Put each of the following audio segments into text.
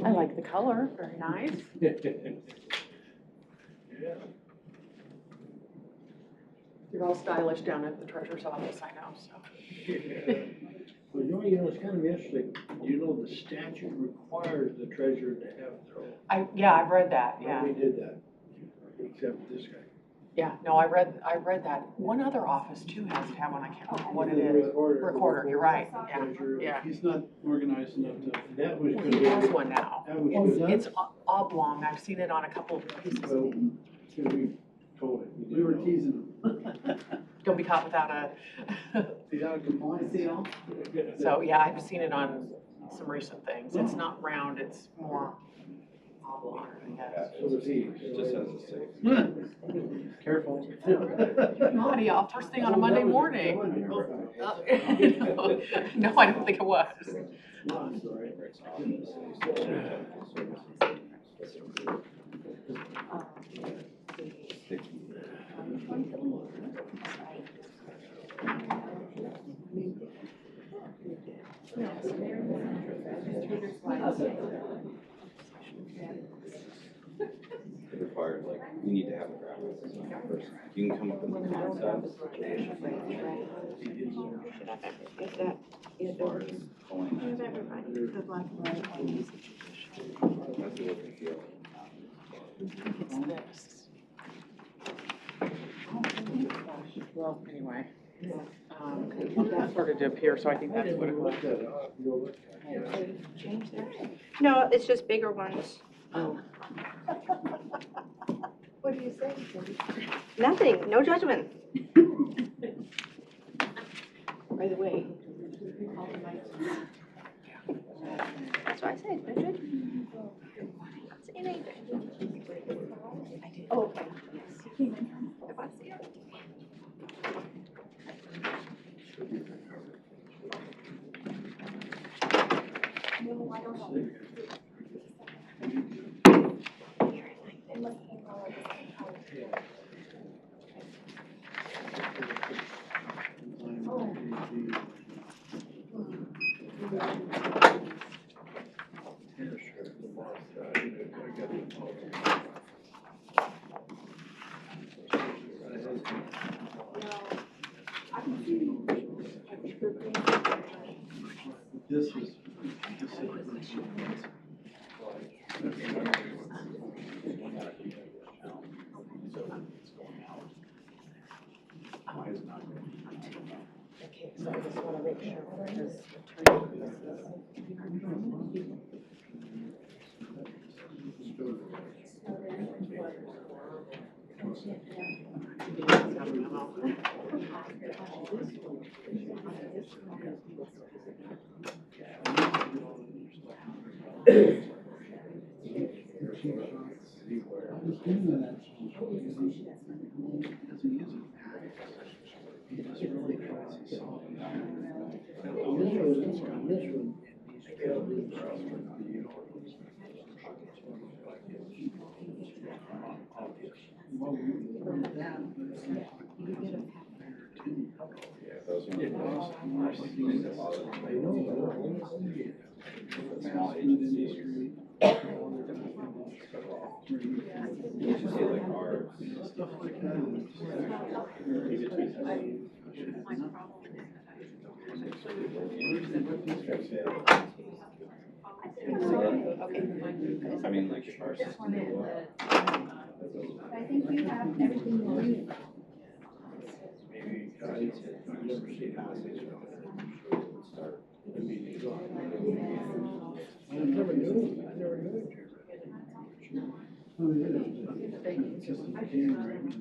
I like the color, very nice. Yeah. You're all stylish down at the treasurer's office, I know, so. Well, it's kind of interesting, the statute requires the treasurer to have their own. Yeah, I've read that, yeah. We did that, except this guy. Yeah, no, I read that. One other office too has to have one, I can't remember what it is. Recorder, you're right, yeah, yeah. He's not organized enough to. That was Well, good. he has one now. That was good. It's oblong, I've seen it on a couple of pieces. Well, so we told him. We were teasing him. Don't be caught without a, He's out of compliance. so, yeah, I've seen it on some recent things. It's not round, it's more oblong, I guess. So was he. It just has a six. Careful. Naughty, y'all, first thing on a Monday morning. No, I don't think it was. It requires, we need to have a draft first. You can come up with the concepts. As far as pulling that together. That's the look and feel. It's this. Well, anyway, that started to appear, so I think that's what it was. No, it's just bigger ones. Oh. What do you say? Nothing, no judgment. By the way. That's what I said, Bridget. Not saying anything. Oh, okay. If I see it. No, I don't know. This is. Okay, so I just want to make sure because Stuff like that. I mean, like our system. I think we have everything we need. Maybe I've never seen how they start. I never knew.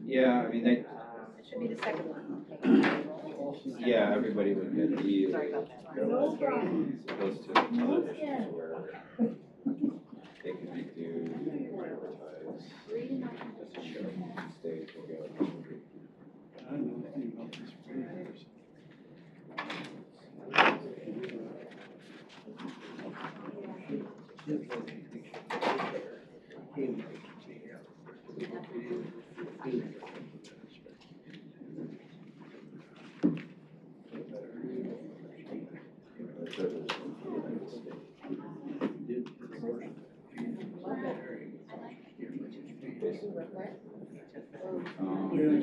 Yeah, I mean, they, It should be the second one. yeah, everybody would get the. Sorry about that. Opposed to other issues where they can redo, advertise, stage will go. I don't know anything about this.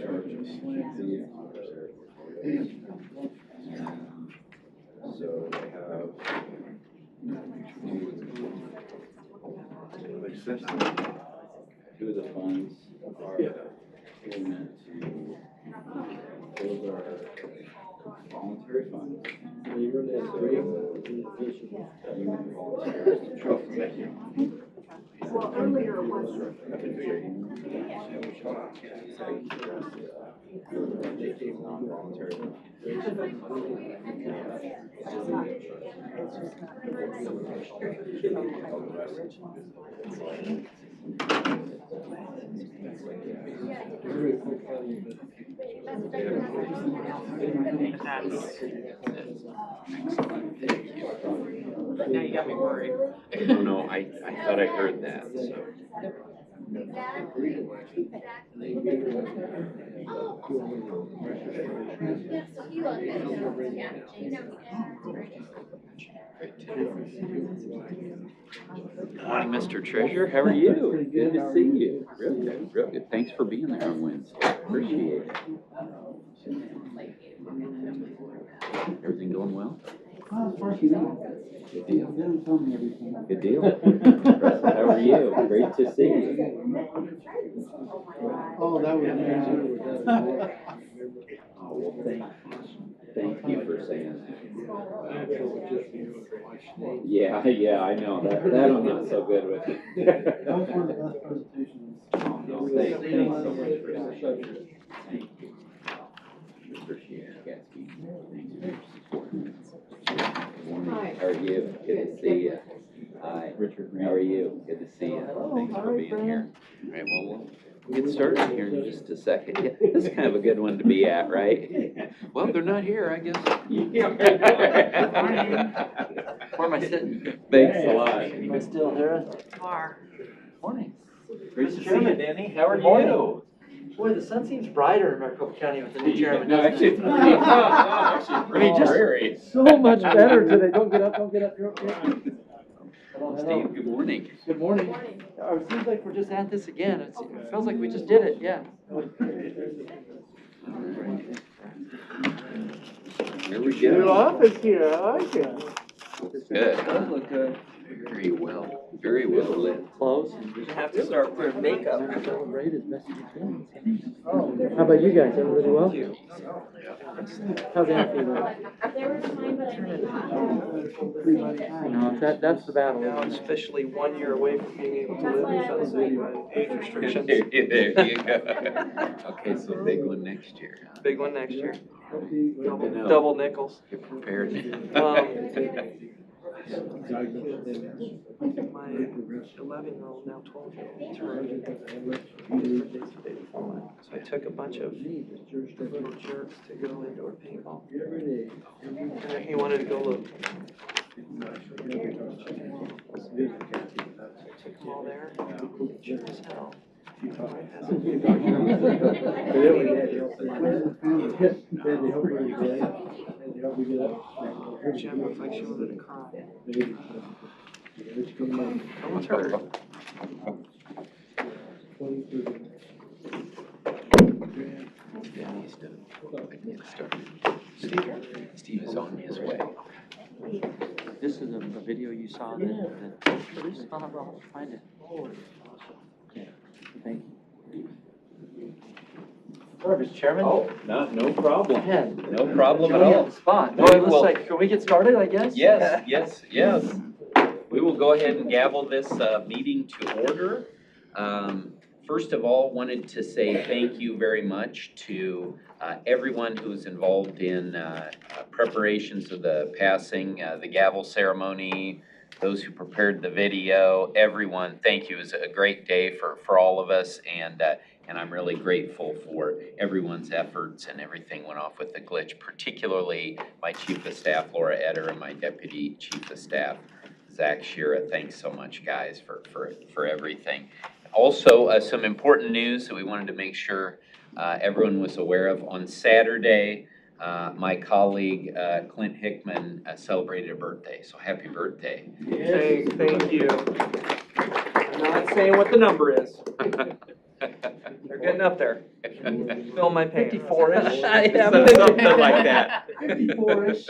charges. See you. So they have. Two of the funds are meant to, those are voluntary funds. So you're gonna have three Well, earlier it was. They gave non-voluntary funds. very quick value, but Now you got me worried. Oh, no, I thought I heard that, so. Good morning, Mr. Treasurer. How are you? Good to see you. Real good, real good. Thanks for being there on Wednesday. Appreciate it. Everything going well? Well, as far as you know. Good deal. They don't tell me everything. Good deal. How are you? Great to see you. Oh, that was amazing. Oh, well, thank you for saying that. Yeah, I know. That I'm not so good with. That was one of the best presentations. No, thanks so much for that. Thank you. Appreciate it, Gatsby. Thanks for your support. Good morning. How are you? Good to see you. Hi. Richard. How are you? Good to see you. Thanks for being here. All right, well, we'll get started here in just a second. Yeah, this is kind of a good one to be at, right? Well, they're not here, I guess. Where am I sitting? Thanks a lot. You still here? Are. Morning. Great to see you, Chairman. Danny. How are Good morning. you? Boy, the sun seems brighter in Maricopa County with the new chairman. No, doesn't actually, it? I mean, just dreary. So much better today. Don't get up, you're okay. Hello, hello. Steve, good morning. Good morning. It seems like we're just at this again. It feels like we just did it, yeah. Here we New go. office here, I like it. Good. Does look good. Very well lit. Close. You have to start wearing makeup. How about you guys? Everybody well? How's Anthony doing? No, that's the battle. Now it's officially 1 year away from being able to live in Tennessee by age restrictions. There you go. Okay, so big one next year. Huh? Big one next year. Good to know. Double nickels. Get prepared. My 11-year-old, now 12-year-old, turned birthdays the day before mine. So I took a bunch of little jerks to go indoor paintball. And he wanted to go look. Took them all there. Sure as hell. Jim looked like she wanted to cry. That was her. Yeah, he's done. I can get started. Steve is on his way. This is a video you saw that I'll find it. Okay, thank you. Sorry, Mr. Chairman. Oh, no problem. Man, No problem at Joey on all. the spot. No, Boy, it looks well- like, can we get started, I guess? Yes. We will go ahead and gavel this meeting to order. First of all, wanted to say thank you very much to everyone who's involved in preparations of the passing, the gavel ceremony, those who prepared the video, everyone, thank you. It was a great day for all of us, and I'm really grateful for everyone's efforts, and everything went off with the glitch, particularly my Chief of Staff, Laura Etter, and my Deputy Chief of Staff, Zach Shira. Thanks so much, guys, for everything. Also, some important news that we wanted to make sure everyone was aware of. On Saturday, my colleague Clint Hickman celebrated a birthday, so happy birthday. Thank you. I'm not saying what the number is. They're getting up there. Fill my pants. 54-ish. Yeah, Something like that. 54-ish.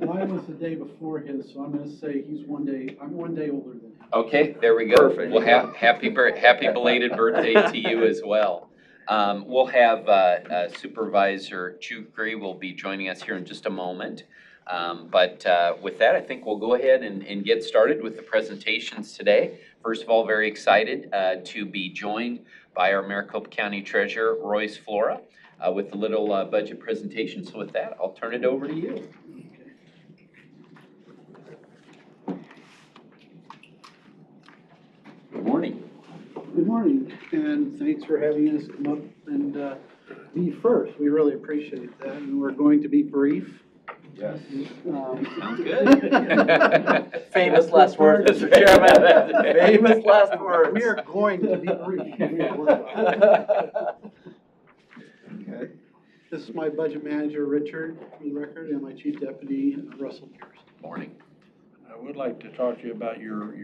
Mine was the day before his, so I'm gonna say I'm one day older than him. Okay, there we go. Perfect. Well, happy belated birthday to you as well. We'll have Supervisor Chukri will be joining us here in just a moment. But with that, I think we'll go ahead and get started with the presentations today. First of all, very excited to be joined by our Maricopa County Treasurer, Royce Flora, with a little budget presentation. So with that, I'll turn it over to you. Good morning. Good morning, and thanks for having us come up and be first. We really appreciate that, and we're going to be brief. Yes. Sounds Good. good. Famous last words, Mr. Chairman. Famous last words. We are going to be brief. We are working on it. Okay. This is my budget manager, Richard, for the record, and my chief deputy, Russell Pierce. Morning. I would like to talk to you about your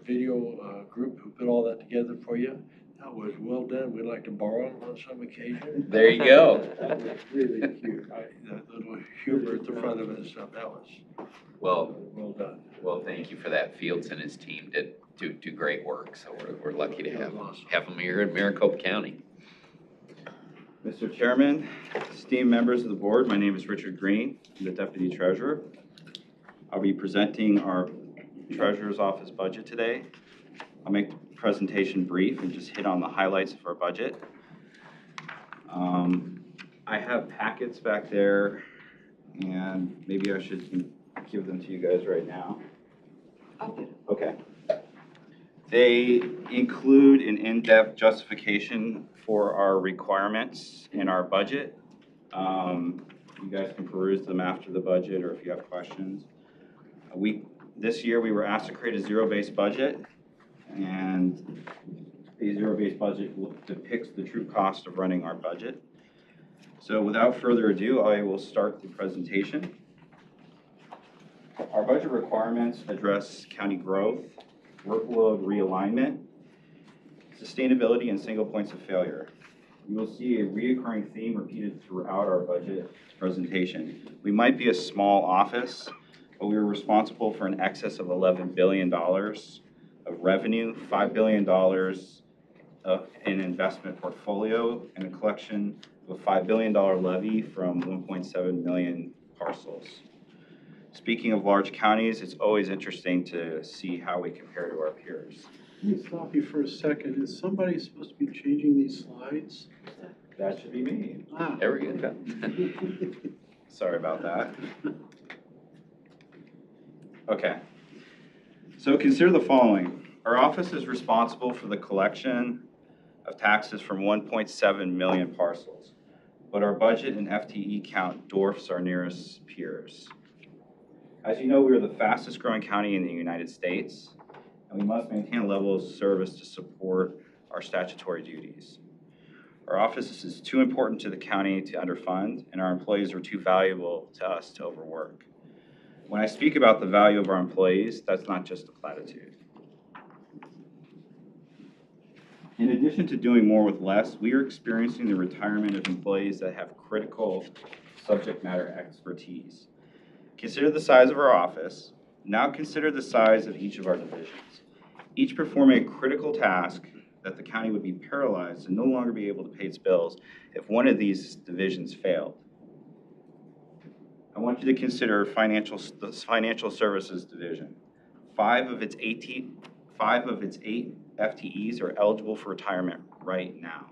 video group who put all that together for you. That was well done. We'd like to borrow them on some occasion. There you go. That was really cute. The little humor at the front of it and stuff, that was Well, well done. well, thank you for that. Fields and his team did do great work, so we're lucky to That was awesome. have them here in Maricopa County. Mr. Chairman, esteemed members of the board, my name is Richard Green, I'm the Deputy Treasurer. I'll be presenting our Treasurer's Office budget today. I'll make the presentation brief and just hit on the highlights of our budget. I have packets back there, and maybe I should give them to you guys right now. Okay. They include an in-depth justification for our requirements in our budget. You guys can peruse them after the budget or if you have questions. This year we were asked to create a zero-based budget, and a zero-based budget depicts the true cost of running our budget. So without further ado, I will start the presentation. Our budget requirements address county growth, workload realignment, sustainability, and single points of failure. You will see a reoccurring theme repeated throughout our budget presentation. We might be a small office, but we were responsible for an excess of $11 billion of revenue, $5 billion in investment portfolio, and a collection of a $5 billion levy from 1.7 million parcels. Speaking of large counties, it's always interesting to see how we compare to our peers. Let me stop you for a second. Is somebody supposed to be changing these slides? That should be me. Ah. There we go. Sorry about that. Okay. So consider the following. Our office is responsible for the collection of taxes from 1.7 million parcels, but our budget and FTE count dwarfs our nearest peers. As you know, we are the fastest growing county in the United States, and we must maintain a level of service to support our statutory duties. Our office is too important to the county to underfund, and our employees are too valuable to us to overwork. When I speak about the value of our employees, that's not just a platitude. In addition to doing more with less, we are experiencing the retirement of employees that have critical subject matter expertise. Consider the size of our office. Now consider the size of each of our divisions, each performing a critical task that the county would be paralyzed and no longer be able to pay its bills if one of these divisions failed. I want you to consider the financial services division. Five of its 8 FTEs are eligible for retirement right now.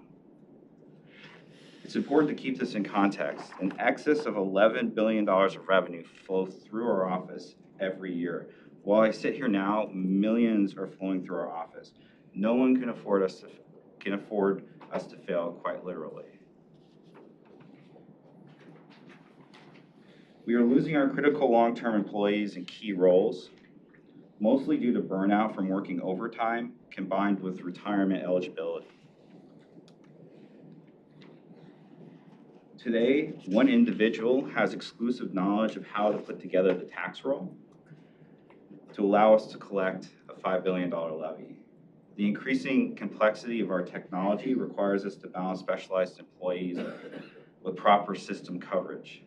It's important to keep this in context. In excess of $11 billion of revenue flow through our office every year. While I sit here now, millions are flowing through our office. No one can afford us to fail, quite literally. We are losing our critical long-term employees in key roles, mostly due to burnout from working overtime combined with retirement eligibility. Today, one individual has exclusive knowledge of how to put together the tax roll to allow us to collect a $5 billion levy. The increasing complexity of our technology requires us to balance specialized employees with proper system coverage.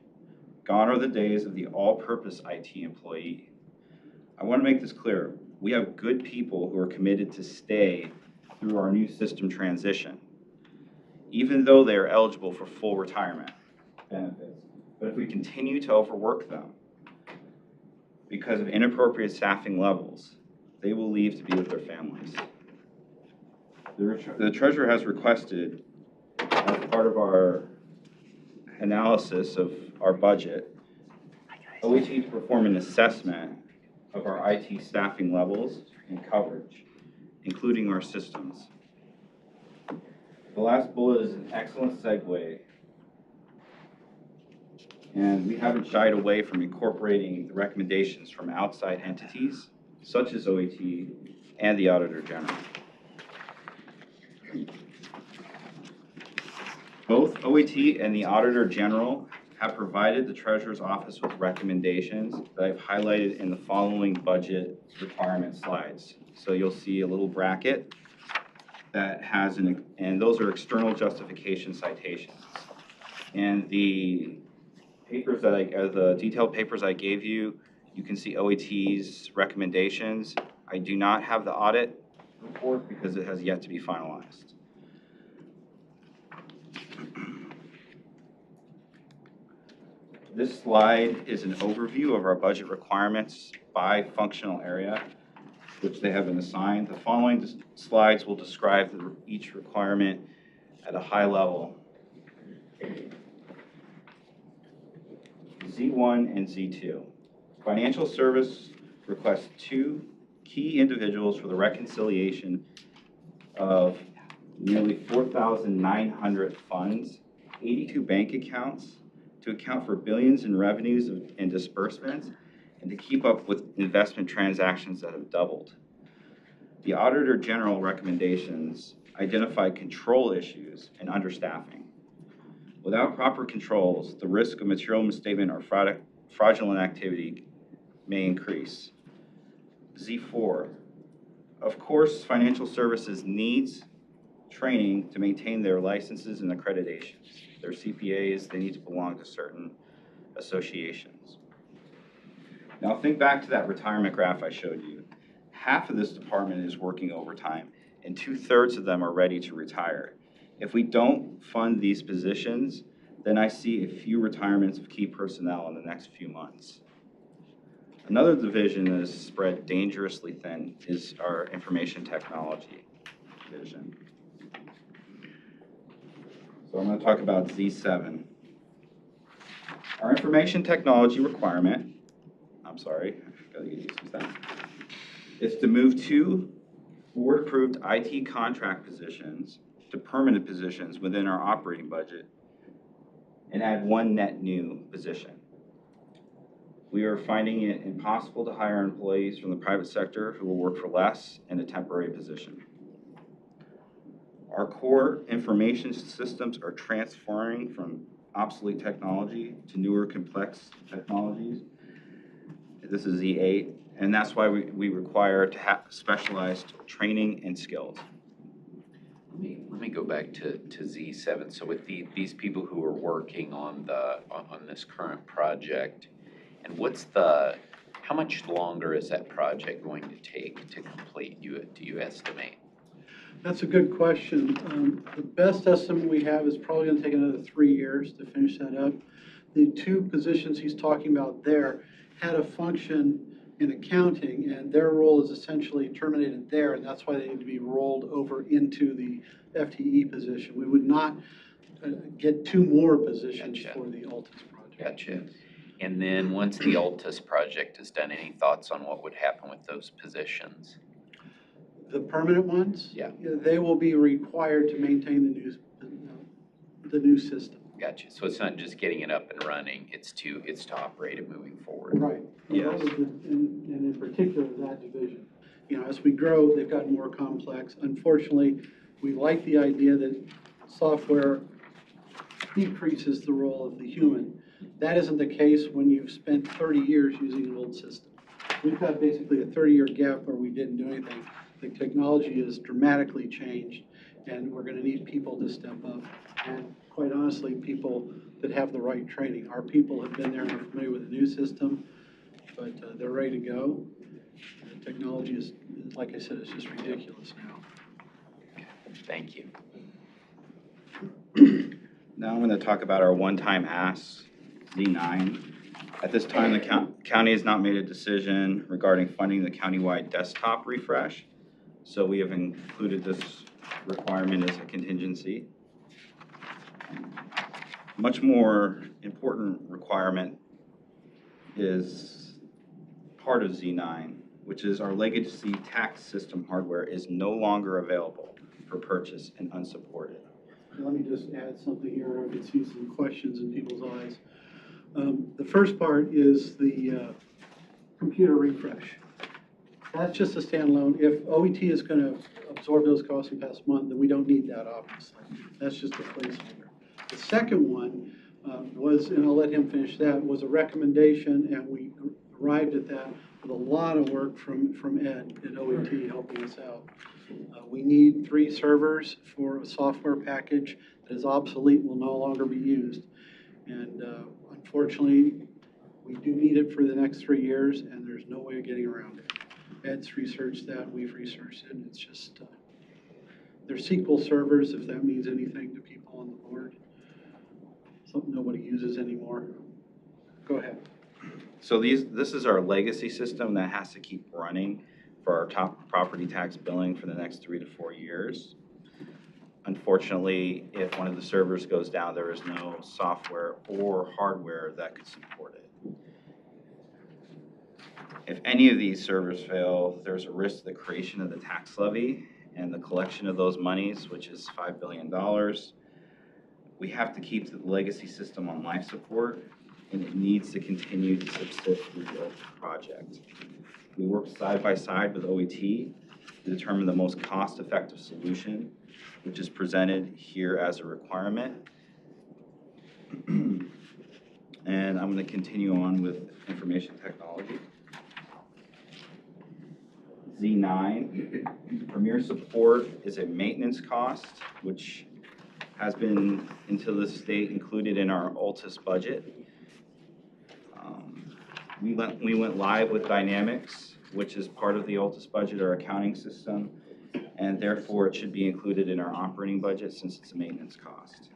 Gone are the days of the all-purpose IT employee. I want to make this clear. We have good people who are committed to stay through our new system transition, even though they are eligible for full retirement benefits. But if we continue to overwork them because of inappropriate staffing levels, they will leave to be with their families. The treasurer has requested, as part of our analysis of our budget, OET to perform an assessment of our IT staffing levels and coverage, including our systems. The last bullet is an excellent segue, and we haven't shied away from incorporating the recommendations from outside entities, such as OET and the Auditor General. Both OET and the Auditor General have provided the Treasurer's Office with recommendations that I've highlighted in the following budget requirement slides. So you'll see a little bracket that has and those are external justification citations. And the papers the detailed papers I gave you, you can see OET's recommendations. I do not have the audit report because it has yet to be finalized. This slide is an overview of our budget requirements by functional area, which they have been assigned. The following slides will describe each requirement at a high level. Z1 and Z2. Financial Service requests 2 key individuals for the reconciliation of nearly 4,900 funds, 82 bank accounts, to account for billions in revenues and disbursements, and to keep up with investment transactions that have doubled. The Auditor General recommendations identify control issues and understaffing. Without proper controls, the risk of material misstatement or fraudulent activity may increase. Z4, of course, financial services needs training to maintain their licenses and accreditations. Their CPAs, they need to belong to certain associations. Now think back to that retirement graph I showed you. Half of this department is working overtime, and 2/3 of them are ready to retire. If we don't fund these positions, then I see a few retirements of key personnel in the next few months. Another division that is spread dangerously thin is our information technology division. So I'm going to talk about Z7. Our information technology requirement, I'm sorry, I gotta get used to that, is to move 2 board-approved IT contract positions to permanent positions within our operating budget and add 1 net new position. We are finding it impossible to hire employees from the private sector who will work for less in a temporary position. Our core information systems are transferring from obsolete technology to newer complex technologies. This is Z8, and that's why we require to have specialized training and skills. Let me go back to Z7. So with these people who are working on this current project, and how much longer is that project going to take to complete? Do you estimate? That's a good question. The best estimate we have is probably going to take another 3 years to finish that up. The 2 positions he's talking about there had a function in accounting, and their role is essentially terminated there, and that's why they need to be rolled over into the FTE position. We would not get 2 more positions Gotcha. for the Altus project. Gotcha. And then once the Altus project is done, any thoughts on what would happen with those positions? The permanent ones? Yeah. They will be required to maintain the new system. Gotcha. So it's not just getting it up and running, it's to operate it moving forward. Right. Yes. And in particular, that division. You know, as we grow, they've gotten more complex. Unfortunately, we like the idea that software decreases the role of the human. That isn't the case when you've spent 30 years using an old system. We've got basically a 30-year gap where we didn't do anything. The technology has dramatically changed, and we're gonna need people to step up. And quite honestly, people that have the right training. Our people have been there and are familiar with the new system, but they're ready to go. The technology is, like I said, it's just ridiculous now. Thank you. Now I'm going to talk about our one-time ask, Z9. At this time, the county has not made a decision regarding funding the countywide desktop refresh, so we have included this requirement as a contingency. Much more important requirement is part of Z9, which is our legacy tax system hardware is no longer available for purchase and unsupported. Let me just add something here. I can see some questions in people's eyes. The first part is the computer refresh. That's just a standalone. If OET is going to absorb those costs in the past month, then we don't need that, obviously. That's just a placeholder. The second one was, and I'll let him finish that, was a recommendation, and we arrived at that with a lot of work from Ed at OET helping us out. We need 3 servers for a software package that is obsolete and will no longer be used. And unfortunately, we do need it for the next 3 years, and there's no way of getting around it. Ed's researched that, we've researched it, and it's just, they're SQL servers, if that means anything to people on the board. Something nobody uses anymore. Go ahead. So this is our legacy system that has to keep running for our top property tax billing for the next 3 to 4 years. Unfortunately, if one of the servers goes down, there is no software or hardware that could support it. If any of these servers fail, there's a risk to the creation of the tax levy and the collection of those monies, which is $5 billion. We have to keep the legacy system on life support, and it needs to continue to subsist through the project. We work side by side with OET to determine the most cost-effective solution, which is presented here as a requirement. And I'm going to continue on with information technology. Z9, Premier support is a maintenance cost, which has been, until this date, included in our Altus budget. We went live with Dynamics, which is part of the Altus budget, our accounting system, and therefore it should be included in our operating budget since it's a maintenance cost.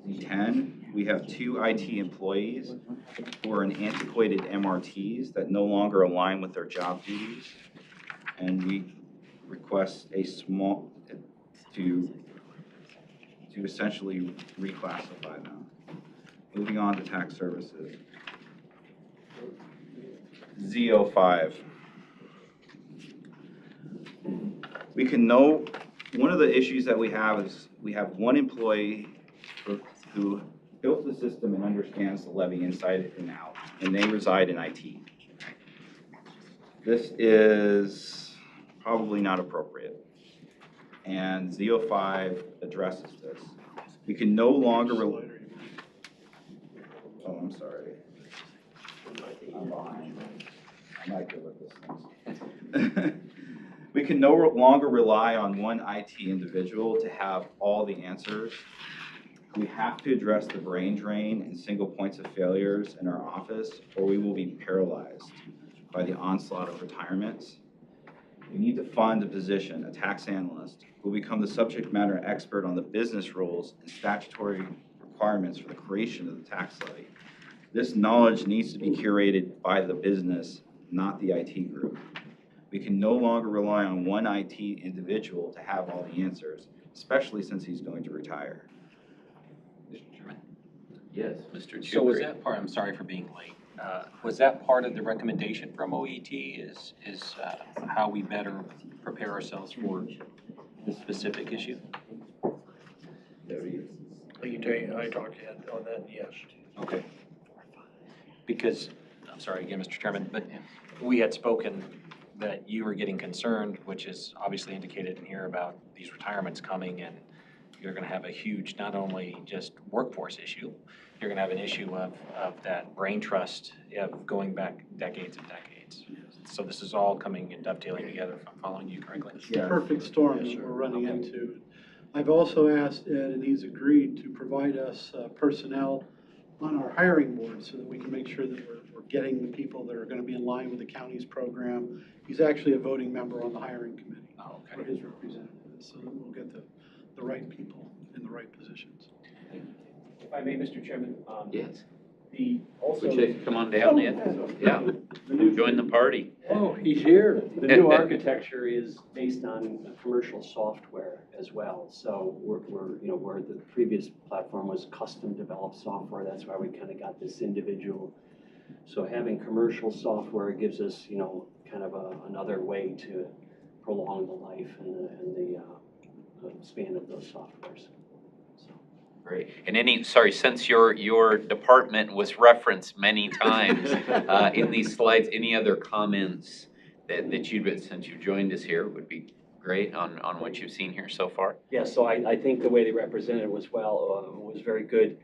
Z10, we have 2 IT employees who are in antiquated MRTs that no longer align with their job duties, and we request a small, to essentially reclassify them. Moving on to tax services. Z05. We can know, one of the issues that we have is we have one employee who built the system and understands the levy inside and out, and they reside in IT. This is probably not appropriate, and Z05 addresses this. We can no longer, oh, I'm sorry. I'm behind. I'm not good with this thing. We can no longer rely on one IT individual to have all the answers. We have to address the brain drain and single points of failures in our office, or we will be paralyzed by the onslaught of retirements. We need to fund a position, a tax analyst, who will become the subject matter expert on the business rules and statutory requirements for the creation of the tax levy. This knowledge needs to be curated by the business, not the IT group. We can no longer rely on one IT individual to have all the answers, especially since he's going to retire. Mr. Chairman? Yes, Mr. Chairman. So was that part, I'm sorry for being late, was that part of the recommendation from OET is how we better prepare ourselves for this specific issue? I talked to Ed on that, yes. Okay. Because, I'm sorry again, Mr. Chairman, but we had spoken that you were getting concerned, which is obviously indicated in here about these retirements coming, and you're gonna have a huge, not only just workforce issue, you're gonna have an issue of that brain trust of going back decades and decades. needs. So this is all coming and dovetailing together, if I'm following you correctly. It's the perfect storm that we're running into. I've also asked Ed, and he's agreed to provide us personnel on our hiring board so that we can make sure that we're getting the people that are going to be in line with the county's program. He's actually a voting member on the hiring committee for his representatives, so that we'll get the right people in the right positions. If I may, Mr. Chairman, Yes. the also. Would you come on down, Ed? Yeah, join the party. Oh, he's here. The new architecture is based on commercial software as well. So where the previous platform was custom developed software, that's why we kind of got this individual. So having commercial software gives us, kind of another way to prolong the life and the span of those softwares. Great. And since your department was referenced many times in these slides, any other comments that since you joined us here, would be great on what you've seen here so far? Yeah, so I think the way they represented it was very good.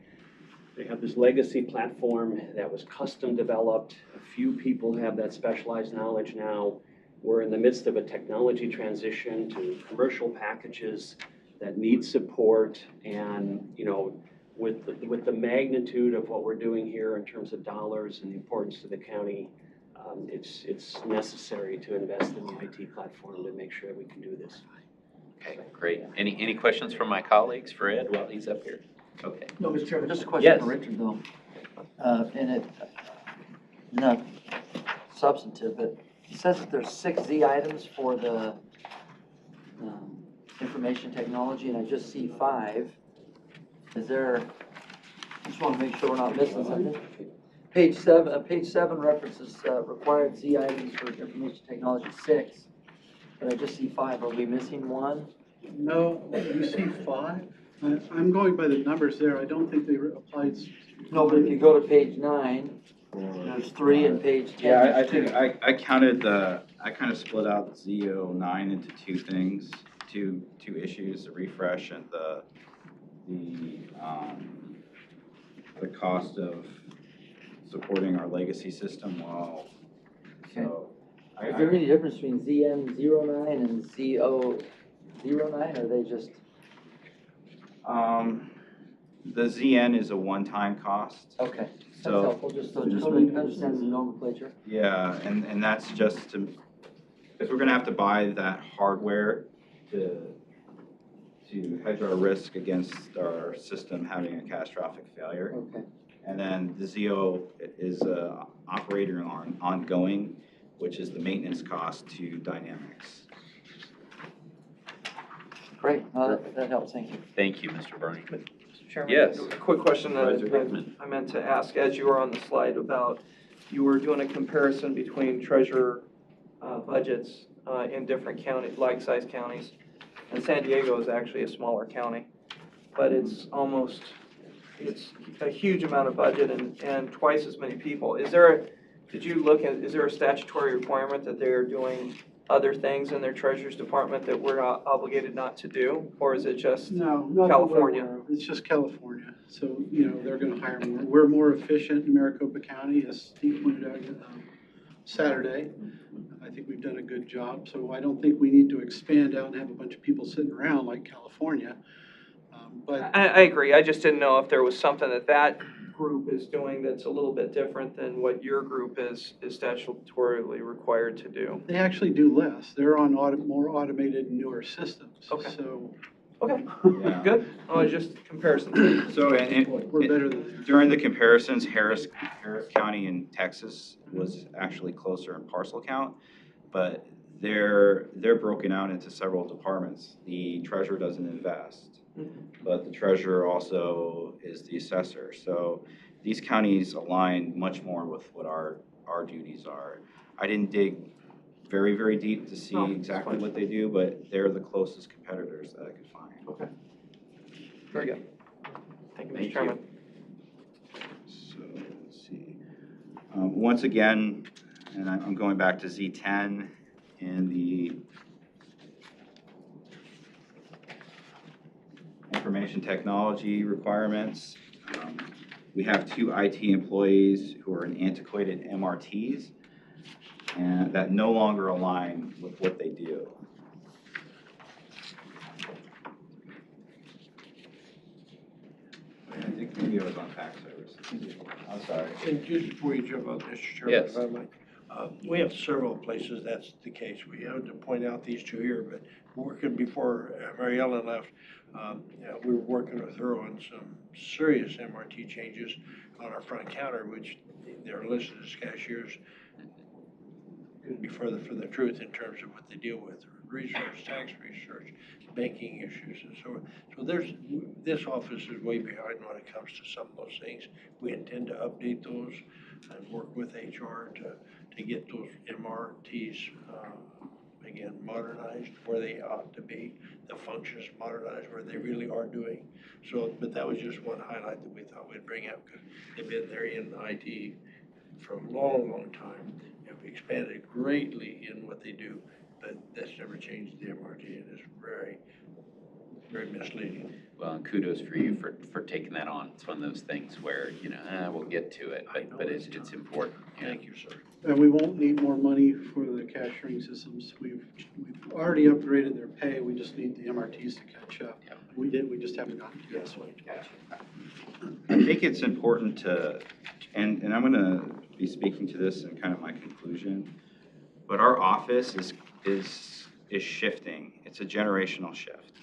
They have this legacy platform that was custom developed. A few people have that specialized knowledge now. We're in the midst of a technology transition to commercial packages that need support, and with the magnitude of what we're doing here in terms of dollars and the importance to the county, it's necessary to invest in the IT platform to make sure that we can do this. Okay, great. Any questions from my colleagues for Ed while he's up here? Okay. No, Mr. Chairman, just a question Yes. for Richard though. And it, not substantive, but it says that there's 6 Z items for the information technology, and I just see 5. Is there, I just want to make sure we're not missing something. Page 7 references required Z items for information technology 6, but I just see 5. Are we missing 1? No, you see 5? I'm going by the numbers there. I don't think they applied. No, but if you go to page 9, there's 3, and page 10. Yeah, I there's think 2. I counted I kind of split out Z09 into 2 things, two issues, the refresh and the cost of supporting our legacy system while, so. Is there any difference between ZN09 and Z009, or are they just? The ZN is a one-time cost. Okay, that's So- helpful, just understand the nomenclature. Yeah, and that's just to, because we're gonna have to buy that hardware to hedge our risk against our system having a catastrophic failure. Okay. And then the ZO is operator ongoing, which is the maintenance cost to Dynamics. Great, that helps, thank you. Thank you, Mr. Bernie. Mr. Chairman? Yes. A quick question Supervisor that Hickman. I meant to ask, as you were on the slide about, you were doing a comparison between treasurer budgets in different counties, like-sized counties. And San Diego is actually a smaller county, but it's a huge amount of budget and twice as many people. Is there a statutory requirement that they are doing other things in their treasurer's department that we're not obligated not to do? Or is it just No, not that we're California? aware of. It's just California. So, they're going to hire more. We're more efficient in Maricopa County, as Steve pointed out Saturday. I think we've done a good job. So I don't think we need to expand out and have a bunch of people sitting around like California. But I agree. I just didn't know if there was something that group is doing that's a little bit different than what your group is statutorily required to do. they actually do less. They're on more automated, newer systems. Okay. So Okay, Yeah. good. Oh, it's just comparison. So, we're better than them. during the comparisons, Harris County in Texas was actually closer in parcel count, but they're broken out into several departments. The treasurer doesn't invest, but the treasurer also is the assessor. So these counties align much more with what our duties are. I didn't dig very, very deep to see exactly what they do, but they're the closest competitors that I could find. Okay. Very good. Thank you, Thank Mr. Chairman. So, let's see. Once again, and I'm going back to Z10 and the information technology requirements. We have 2 IT employees who are in antiquated MRTs. and that no longer align with what they do. I think maybe I was on tax services. I'm sorry. And just before you jump on, Mr. Chairman, Yes. if I might, we have several places that's the case. We have to point out these two here, but working before Mary Ellen left, we were working with her on some serious MRT changes on our front counter, which they're listed as cashiers. Couldn't be further from the truth in terms of what they deal with, research, tax research, banking issues, and so on. So this office is way behind when it comes to some of those things. We intend to update those and work with HR to get those MRTs, again, modernized where they ought to be, the functions modernized where they really are doing. So, but that was just one highlight that we thought we'd bring up, because they've been there in IT for a long, long time. Have expanded greatly in what they do, but that's never changed the MRT, and it's very, very misleading. Well, and kudos for you for taking that on. It's one of those things where, we'll get to it, but it's important. Yeah. Thank you, sir. And we won't need more money for the cashiering systems. We've already upgraded their pay, we just need the MRTs to catch up. Yeah. We just haven't gotten to that point. I think it's important to, and I'm gonna be speaking to this in kind of my conclusion, but our office is shifting. It's a generational shift.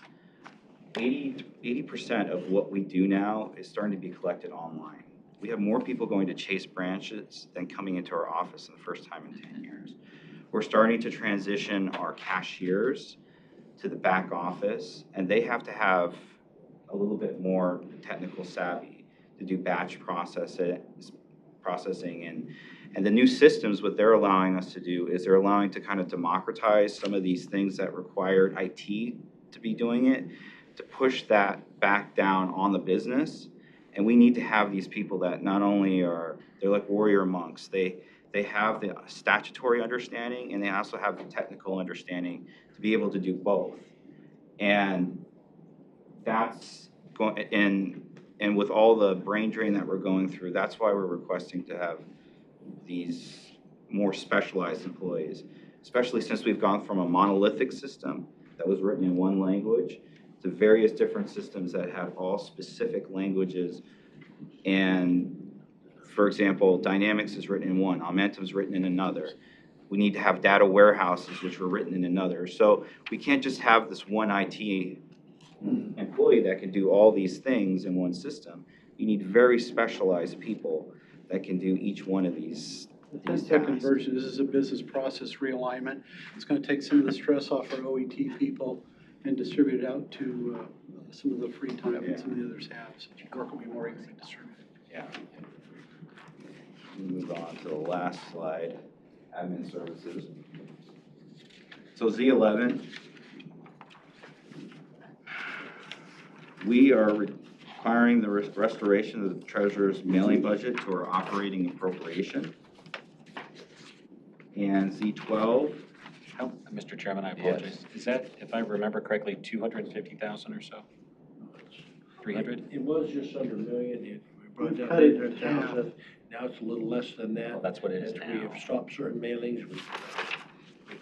80% of what we do now is starting to be collected online. We have more people going to Chase branches than coming into our office in the first time in 10 years. We're starting to transition our cashiers to the back office, and they have to have a little bit more technical savvy to do batch processing, and the new systems, what they're allowing us to do is they're allowing to kind of democratize some of these things that required IT to be doing it, to push that back down on the business. And we need to have these people that not only they're like warrior monks, they have the statutory understanding and they also have the technical understanding to be able to do both. And that's going, and with all the brain drain that we're going through, that's why we're requesting to have these more specialized employees, especially since we've gone from a monolithic system that was written in one language to various different systems that have all specific languages. And for example, Dynamics is written in one, Aumentum is written in another. We need to have data warehouses, which were written in another. So we can't just have this one IT employee that can do all these things in one system. You need very specialized people that can do each one of these Tech tasks. conversion, this is a business process realignment. It's gonna take some of the stress off our OET people and distribute it out to some of the free time that some of the others have. So work will be more evenly distributed. Yeah. Move on to the last slide, admin services. So Z11, we are requiring the restoration of the treasurer's mailing budget to our operating appropriation. And Z12, Oh, Mr. Chairman, I apologize. Is that, if I remember correctly, 250,000 or so? 300? It was just under a million. We brought We've down cut it 800,000. Now it's a little less than that. Well, that's what it is As now. we have stopped certain mailings. We've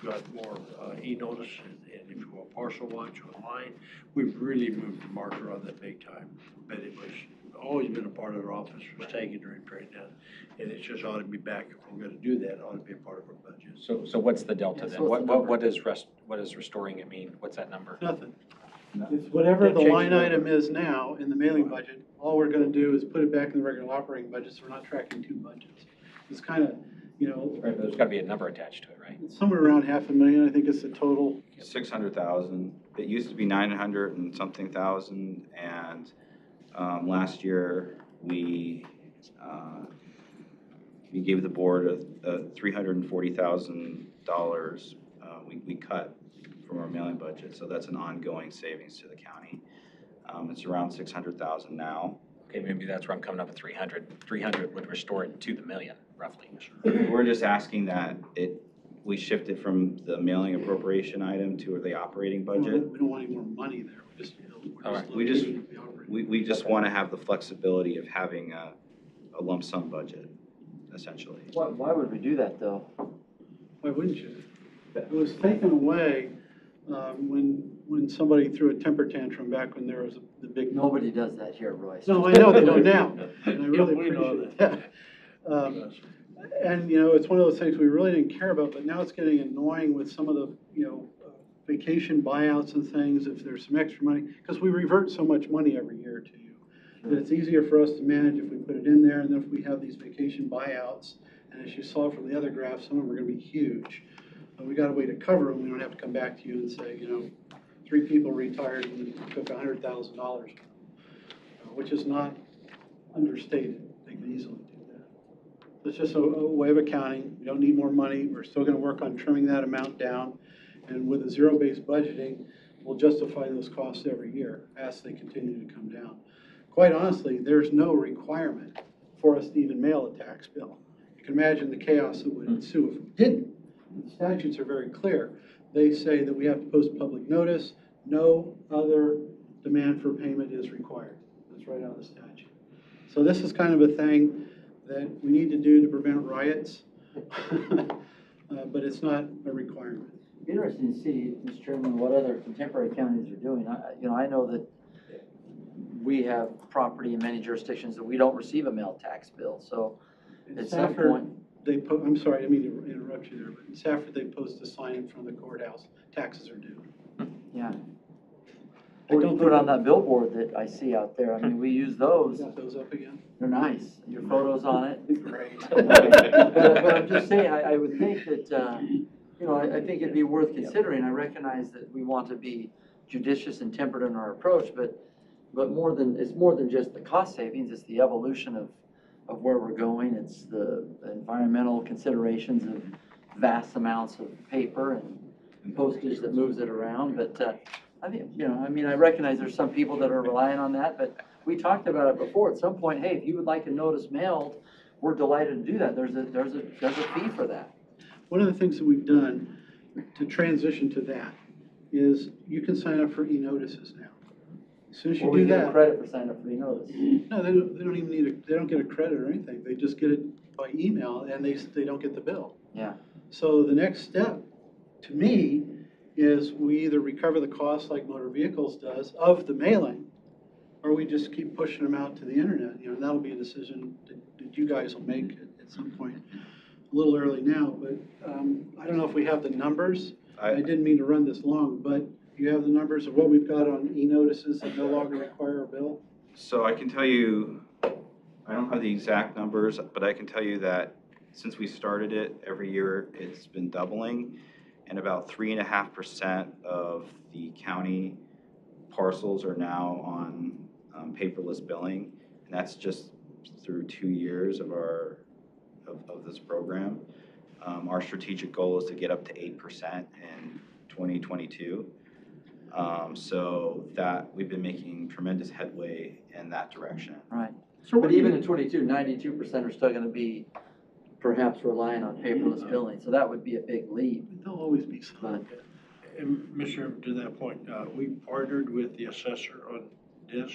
got more e-notice and if you will, parcel watch online. We've really moved the marker on that big time. But it was always been a part of our office, was taken during trade down. And it just ought to be back. If we're gonna do that, it ought to be a part of our budget. So what's the delta Yeah, then? so what's the What does restoring it mean? What's that number? Nothing. It's whatever That the changes line over. item is now in the mailing budget, all we're gonna do is put it back in the regular operating budget, so we're not tracking two budgets. It's kind of, Right, there's got to be a number attached to it, right? it's somewhere around 500,000, I think is the total. 600,000. It used to be 900 and something thousand, and last year we gave the board a $340,000 we cut from our mailing budget, so that's an ongoing savings to the county. It's around 600,000 now. Okay, maybe that's where I'm coming up with 300. 300 would restore it to the million, roughly. We're just asking that we shift it from the mailing appropriation item to the operating budget. We don't want any more money there, we're just, All right. We just- looking at the operating. We just want to have the flexibility of having a lump sum budget, essentially. Why would we do that, though? Why wouldn't you? It was taken away when somebody threw a temper tantrum back when there was the big. Nobody does that here, Royce. No, I know they don't now, and I Yeah, really we know appreciate that. And, you know, it's one of those things we really didn't care about, but now it's getting annoying with some of the, you know, vacation buyouts and things, if there's some extra money, because we revert so much money every year to you. That it's easier for us to manage if we put it in there, and then if we have these vacation buyouts, and as you saw from the other graph, some of them are gonna be huge. But we got a way to cover them, we don't have to come back to you and say, you know, 3 people retired and took $100,000, which is not understated, they can easily do that. It's just a way of accounting, we don't need more money, we're still gonna work on trimming that amount down, and with a zero-based budgeting, we'll justify those costs every year as they continue to come down. Quite honestly, there's no requirement for us to even mail a tax bill. You can imagine the chaos that would ensue if we didn't. The statutes are very clear. They say that we have to post public notice, no other demand for payment is required. That's right out of the statute. So this is kind of a thing that we need to do to prevent riots, but it's not a requirement. It'd be interesting to see, Mr. Chairman, what other contemporary counties are doing. I know that we have property in many jurisdictions that we don't receive a mail tax bill, so at some Safford, point. I'm sorry, I didn't mean to interrupt you there, but in Safford, they post a sign in front of the courthouse, taxes are due. Yeah. I Or don't you put it think on that billboard that I see out there. I mean, we use those. Got those up again? They're nice. Your photo's on it. Great. But I'm just saying, I would think that, you know, I think it'd be worth considering. I recognize that we want to be judicious and tempered in our approach, but it's more than just the cost savings. It's the evolution of where we're going. It's the environmental considerations of vast amounts of paper and postage that moves it around. But I think, you know, I mean, I recognize there's some people that are relying on that, but we talked about it before. At some point, hey, if you would like a notice mailed, we're delighted to do that. There's a fee for that. One of the things that we've done to transition to that is you can sign up for e-notices now. As soon as you Or we do get a that. credit for signing up for e-notice. No, they don't even need they don't get a credit or anything. They just get it by email and they don't get the bill. Yeah. So the next step, to me, is we either recover the cost like motor vehicles does of the mailing, or we just keep pushing them out to the internet. You know, that'll be a decision that you guys will make at some point. A little early now, but I don't know if we have the numbers. I didn't mean to run this long, but you have the numbers of what we've got on e-notices that no longer require a bill? So I can tell you, I don't have the exact numbers, but I can tell you that since we started it, every year it's been doubling, and about 3.5% of the county parcels are now on paperless billing, and that's just through 2 years of this program. Our strategic goal is to get up to 8% in 2022. So that we've been making tremendous headway in that direction. Right. But even in 22, 92% are still going to be perhaps relying on paperless billing. So that would be a big leap. There'll always be some. And Mr. to that point, we partnered with the assessor on this.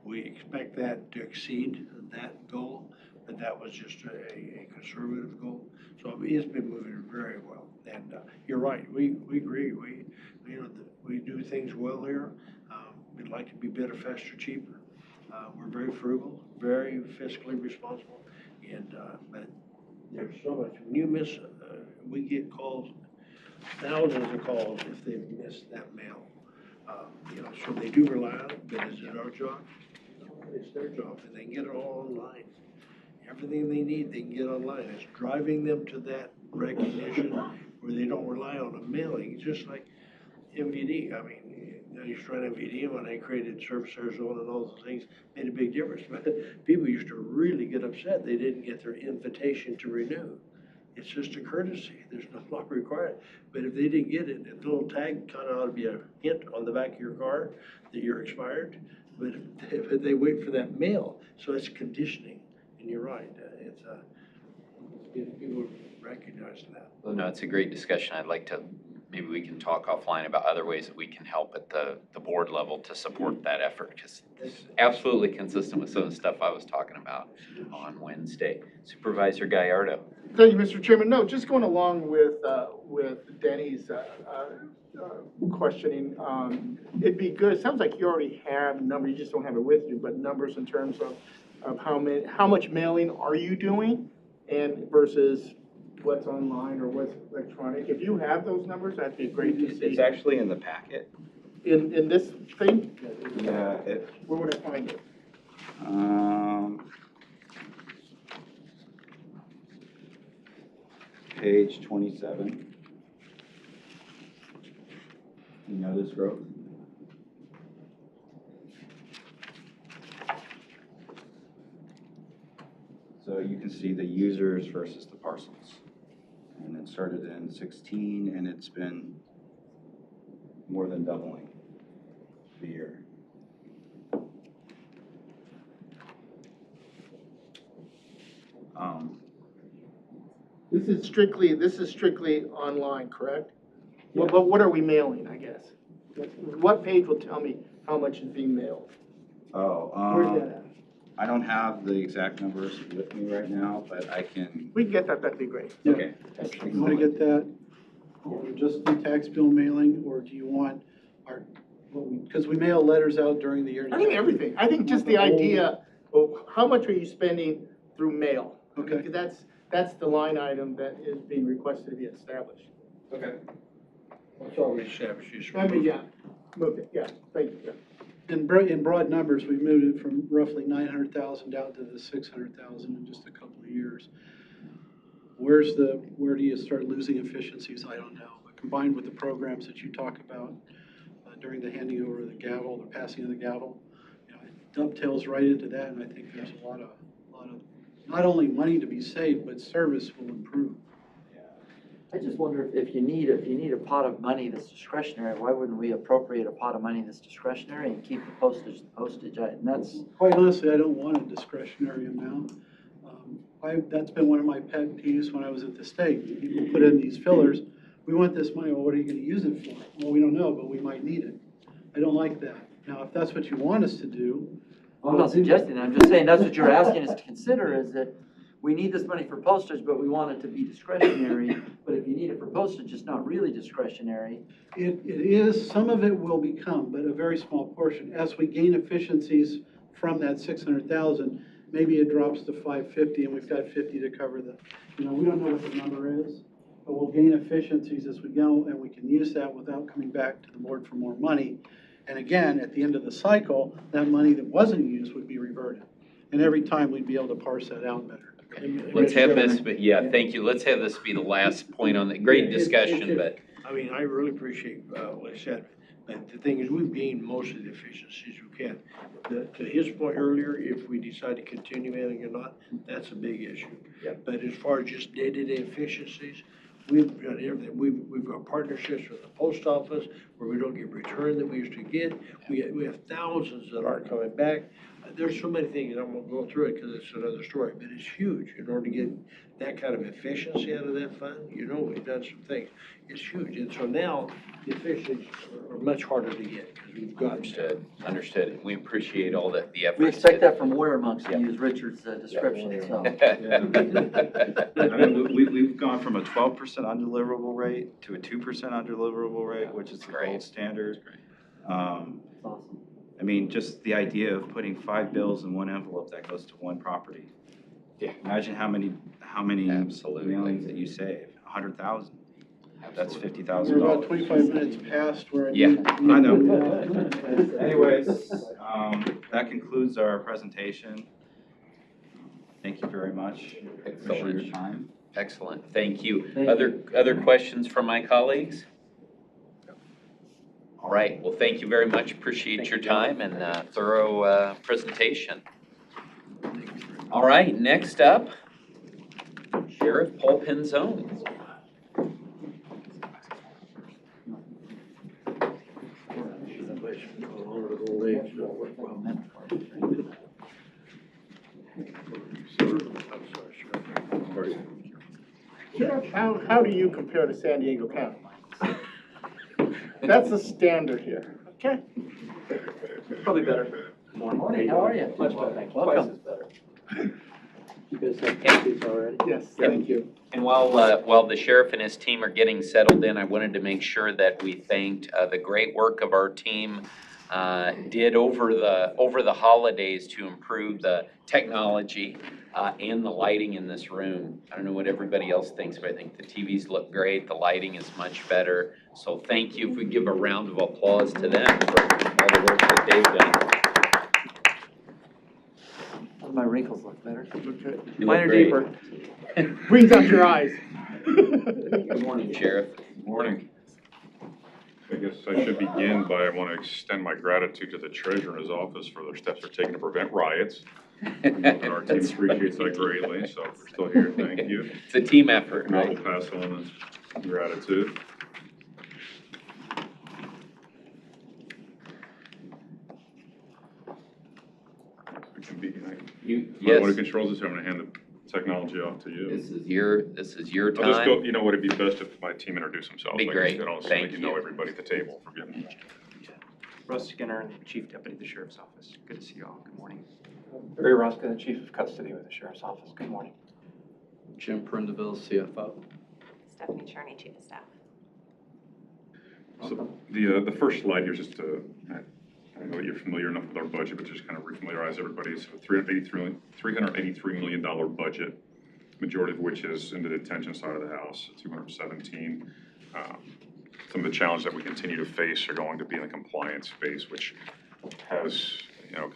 We expect that to exceed that goal, but that was just a conservative goal. So it's been moving very well. And you're right, we agree. We do things well here. We'd like to be better, faster, cheaper. We're very frugal, very fiscally responsible, and but there's so much. When you miss, we get calls, thousands of calls if they've missed that mail. You know, so they do rely on it, but is it our job? No, it's their job, and they can get it all online. Everything they need, they can get online. It's driving them to that recognition where they don't rely on a mailing, just like MVD. I mean, I used to run MVD when I created Service Arizona and all those things, made a big difference. But people used to really get upset they didn't get their invitation to renew. It's just a courtesy. There's no law required. But if they didn't get it, the little tag kind of ought to be a hint on the back of your car that you're expired. But if they wait for that mail, so it's conditioning. And you're right. People recognize that. Well, no, it's a great discussion. I'd like to maybe we can talk offline about other ways that we can help at the board level to support that effort, because it's absolutely consistent with some of the stuff I was talking about on Wednesday. Supervisor Gallardo. Thank you, Mr. Chairman. No, just going along with Denny's questioning, it'd be good, it sounds like you already have numbers, you just don't have it with you, but numbers in terms of how much mailing are you doing and versus what's online or what's electronic. If you have those numbers, that'd be great to see. It's actually in the packet. In this thing? Yeah, Where would I find it? Page 27. You know this growth? So you can see the users versus the parcels. And it started in 16 and it's been more than doubling the year. This is strictly online, correct? Well, but what are we mailing, I guess? What page will tell me how much is being mailed? Where's that at? I don't have the exact numbers with me right now, but I can. We can get that, that'd be great. Yeah. Okay. You want to get that, or just the tax bill mailing, or do you want our, because we mail letters out during the year. I think everything. I think just the idea of how much are you spending through mail? Okay. Because that's the line item that is being requested to be established. Okay. It's already established. I mean, yeah, moved it, yeah, thank you, yeah. In broad numbers, we've moved it from roughly 900,000 down to the 600,000 in just a couple of years. Where do you start losing efficiencies? I don't know. But combined with the programs that you talk about during the handing over of the gavel, the passing of the gavel, you know, it dovetails right into that, and I think there's a lot of not only money to be saved, but service will improve. I just wonder if you need a pot of money that's discretionary, why wouldn't we appropriate a pot of money that's discretionary and keep the postage, and that's. Quite honestly, I don't want a discretionary amount. That's been one of my pet peeves when I was at the state. People put in these fillers, we want this money, well, what are you gonna use it for? Well, we don't know, but we might need it. I don't like that. Now, if that's what you want us to do. I'm not suggesting that, I'm just saying that's what you're asking us to consider, is that we need this money for postage, but we want it to be discretionary. But if you need it for postage, it's not really discretionary. It is, some of it will become, but a very small portion. As we gain efficiencies from that 600,000, maybe it drops to 550 and we've got 50 to cover the, you know, we don't know what the number is, but we'll gain efficiencies as we go and we can use that without coming back to the board for more money. And again, at the end of the cycle, that money that wasn't used would be reverted. And every time we'd be able to parse that out better. Let's have this, but yeah, thank you. Let's have this be the last point on the great discussion, but. I mean, I really appreciate what he said, but the thing is, we've gained most of the efficiencies we can. To his point earlier, if we decide to continue mailing or not, that's a big issue. Yep. But as far as just day-to-day efficiencies, we've done everything. We've got partnerships with the post office where we don't get return that we used to get. We have thousands that aren't coming back. There's so many things, I won't go through it because it's another story, but it's huge. In order to get that kind of efficiency out of that fund, you know, we've done some things. It's huge. And so now the efficiencies are much harder to get because we've got. Understood. We appreciate all the efforts. We expect that from Warrior Monks, to use Richard's description, so. I mean, we've gone from a 12% undeliverable rate to a 2% undeliverable rate, which is the gold standard. Awesome. I mean, just the idea of putting 5 bills in one envelope that goes to one property. Yeah. Imagine how many Absolutely. mailings that you save. 100,000. That's $50,000. We're about 25 minutes past where I Yeah, need. I know. Anyways, that concludes our presentation. Thank you very much. Appreciate your time. Excellent. Thank you. Thank Other questions from my colleagues? All right. Well, thank you very much. Appreciate your time and thorough presentation. All right. Next up, Sheriff Paul Penzone. Sheriff, how do you compare to San Diego County? That's the standard here, okay? Probably better. Morning, how are you? Much better, thanks. Welcome. Twice as better. You guys have copies already? Yes, thank you. And while the sheriff and his team are getting settled in, I wanted to make sure that we thanked the great work of our team did over the holidays to improve the technology and the lighting in this room. I don't know what everybody else thinks, but I think the TVs look great, the lighting is much better. So thank you. If we give a round of applause to them for all the work that they've done. My wrinkles look better. Okay. You Mine look are great. deeper. Brings out your eyes. Good morning, Sheriff. Morning. I guess I should begin by, I want to extend my gratitude to the treasurer's office for their steps they're taking to prevent riots. And our team appreciates that greatly, so if we're still here, thank you. It's a team effort, And I will right? pass on the gratitude. We can be, You, my yes, audio controls this, I'm going to hand the technology off to you. this is your I'll just go, time. you know what, it'd be best if my team introduced themselves. Be so I great. can- so Thank you know you. everybody at the table, forgive me. Russ Skinner, Chief Deputy of the Sheriff's Office. Good to see you all. Good morning. Barry Roscoe, Chief of Custody with the Sheriff's Office. Good morning. Jim Prindeville, CFO. Stephanie Cherney, Chief of Staff. So the first slide here is just to, I know that you're familiar enough with our budget, but just kind of refamiliarize everybody. So $383 million budget, majority of which is in the detention side of the house, 217. Some of the challenges that we continue to face are going to be in the compliance space, which has,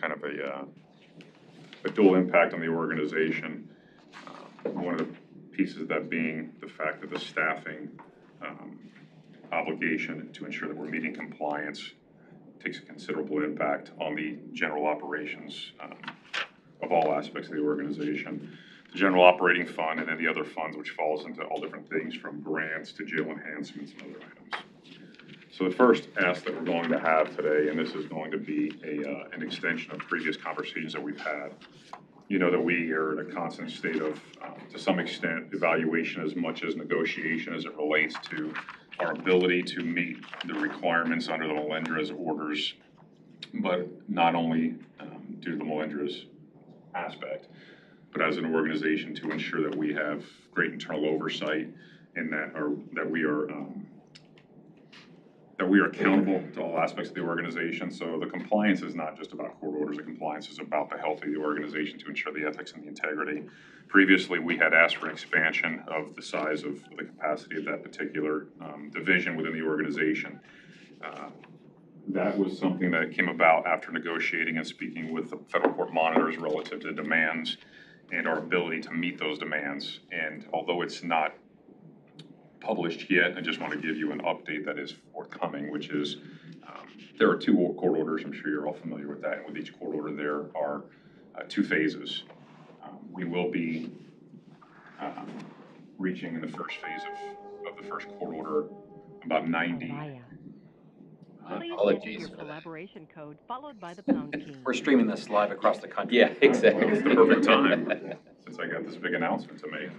kind of a dual impact on the organization. One of the pieces of that being the fact that the staffing obligation to ensure that we're meeting compliance takes a considerable impact on the general operations of all aspects of the organization. The general operating fund and then the other funds, which falls into all different things from grants to jail enhancements and other items. So the first ask that we're going to have today, and this is going to be an extension of previous conversations that we've had. You know that we are in a constant state of, to some extent, evaluation as much as negotiation as it relates to our ability to meet the requirements under the Melindra's orders, but not only due to the Melindra's aspect, but as an organization to ensure that we have great internal oversight and that we are accountable to all aspects of the organization. So the compliance is not just about court orders. The compliance is about the health of the organization to ensure the ethics and the integrity. Previously, we had asked for an expansion of the size of the capacity of that particular division within the organization. That was something that came about after negotiating and speaking with the federal court monitors relative to demands and our ability to meet those demands. And although it's not published yet, I just want to give you an update that is forthcoming, which is there are 2 court orders. I'm sure you're all familiar with that. And with each court order, there are 2 phases. We will be reaching in the first phase of the first court order about 90. Apologies for that. Collaboration code followed by the pound key. We're streaming this live across the country. Yeah, exactly. It's the perfect time since I got this big announcement to make.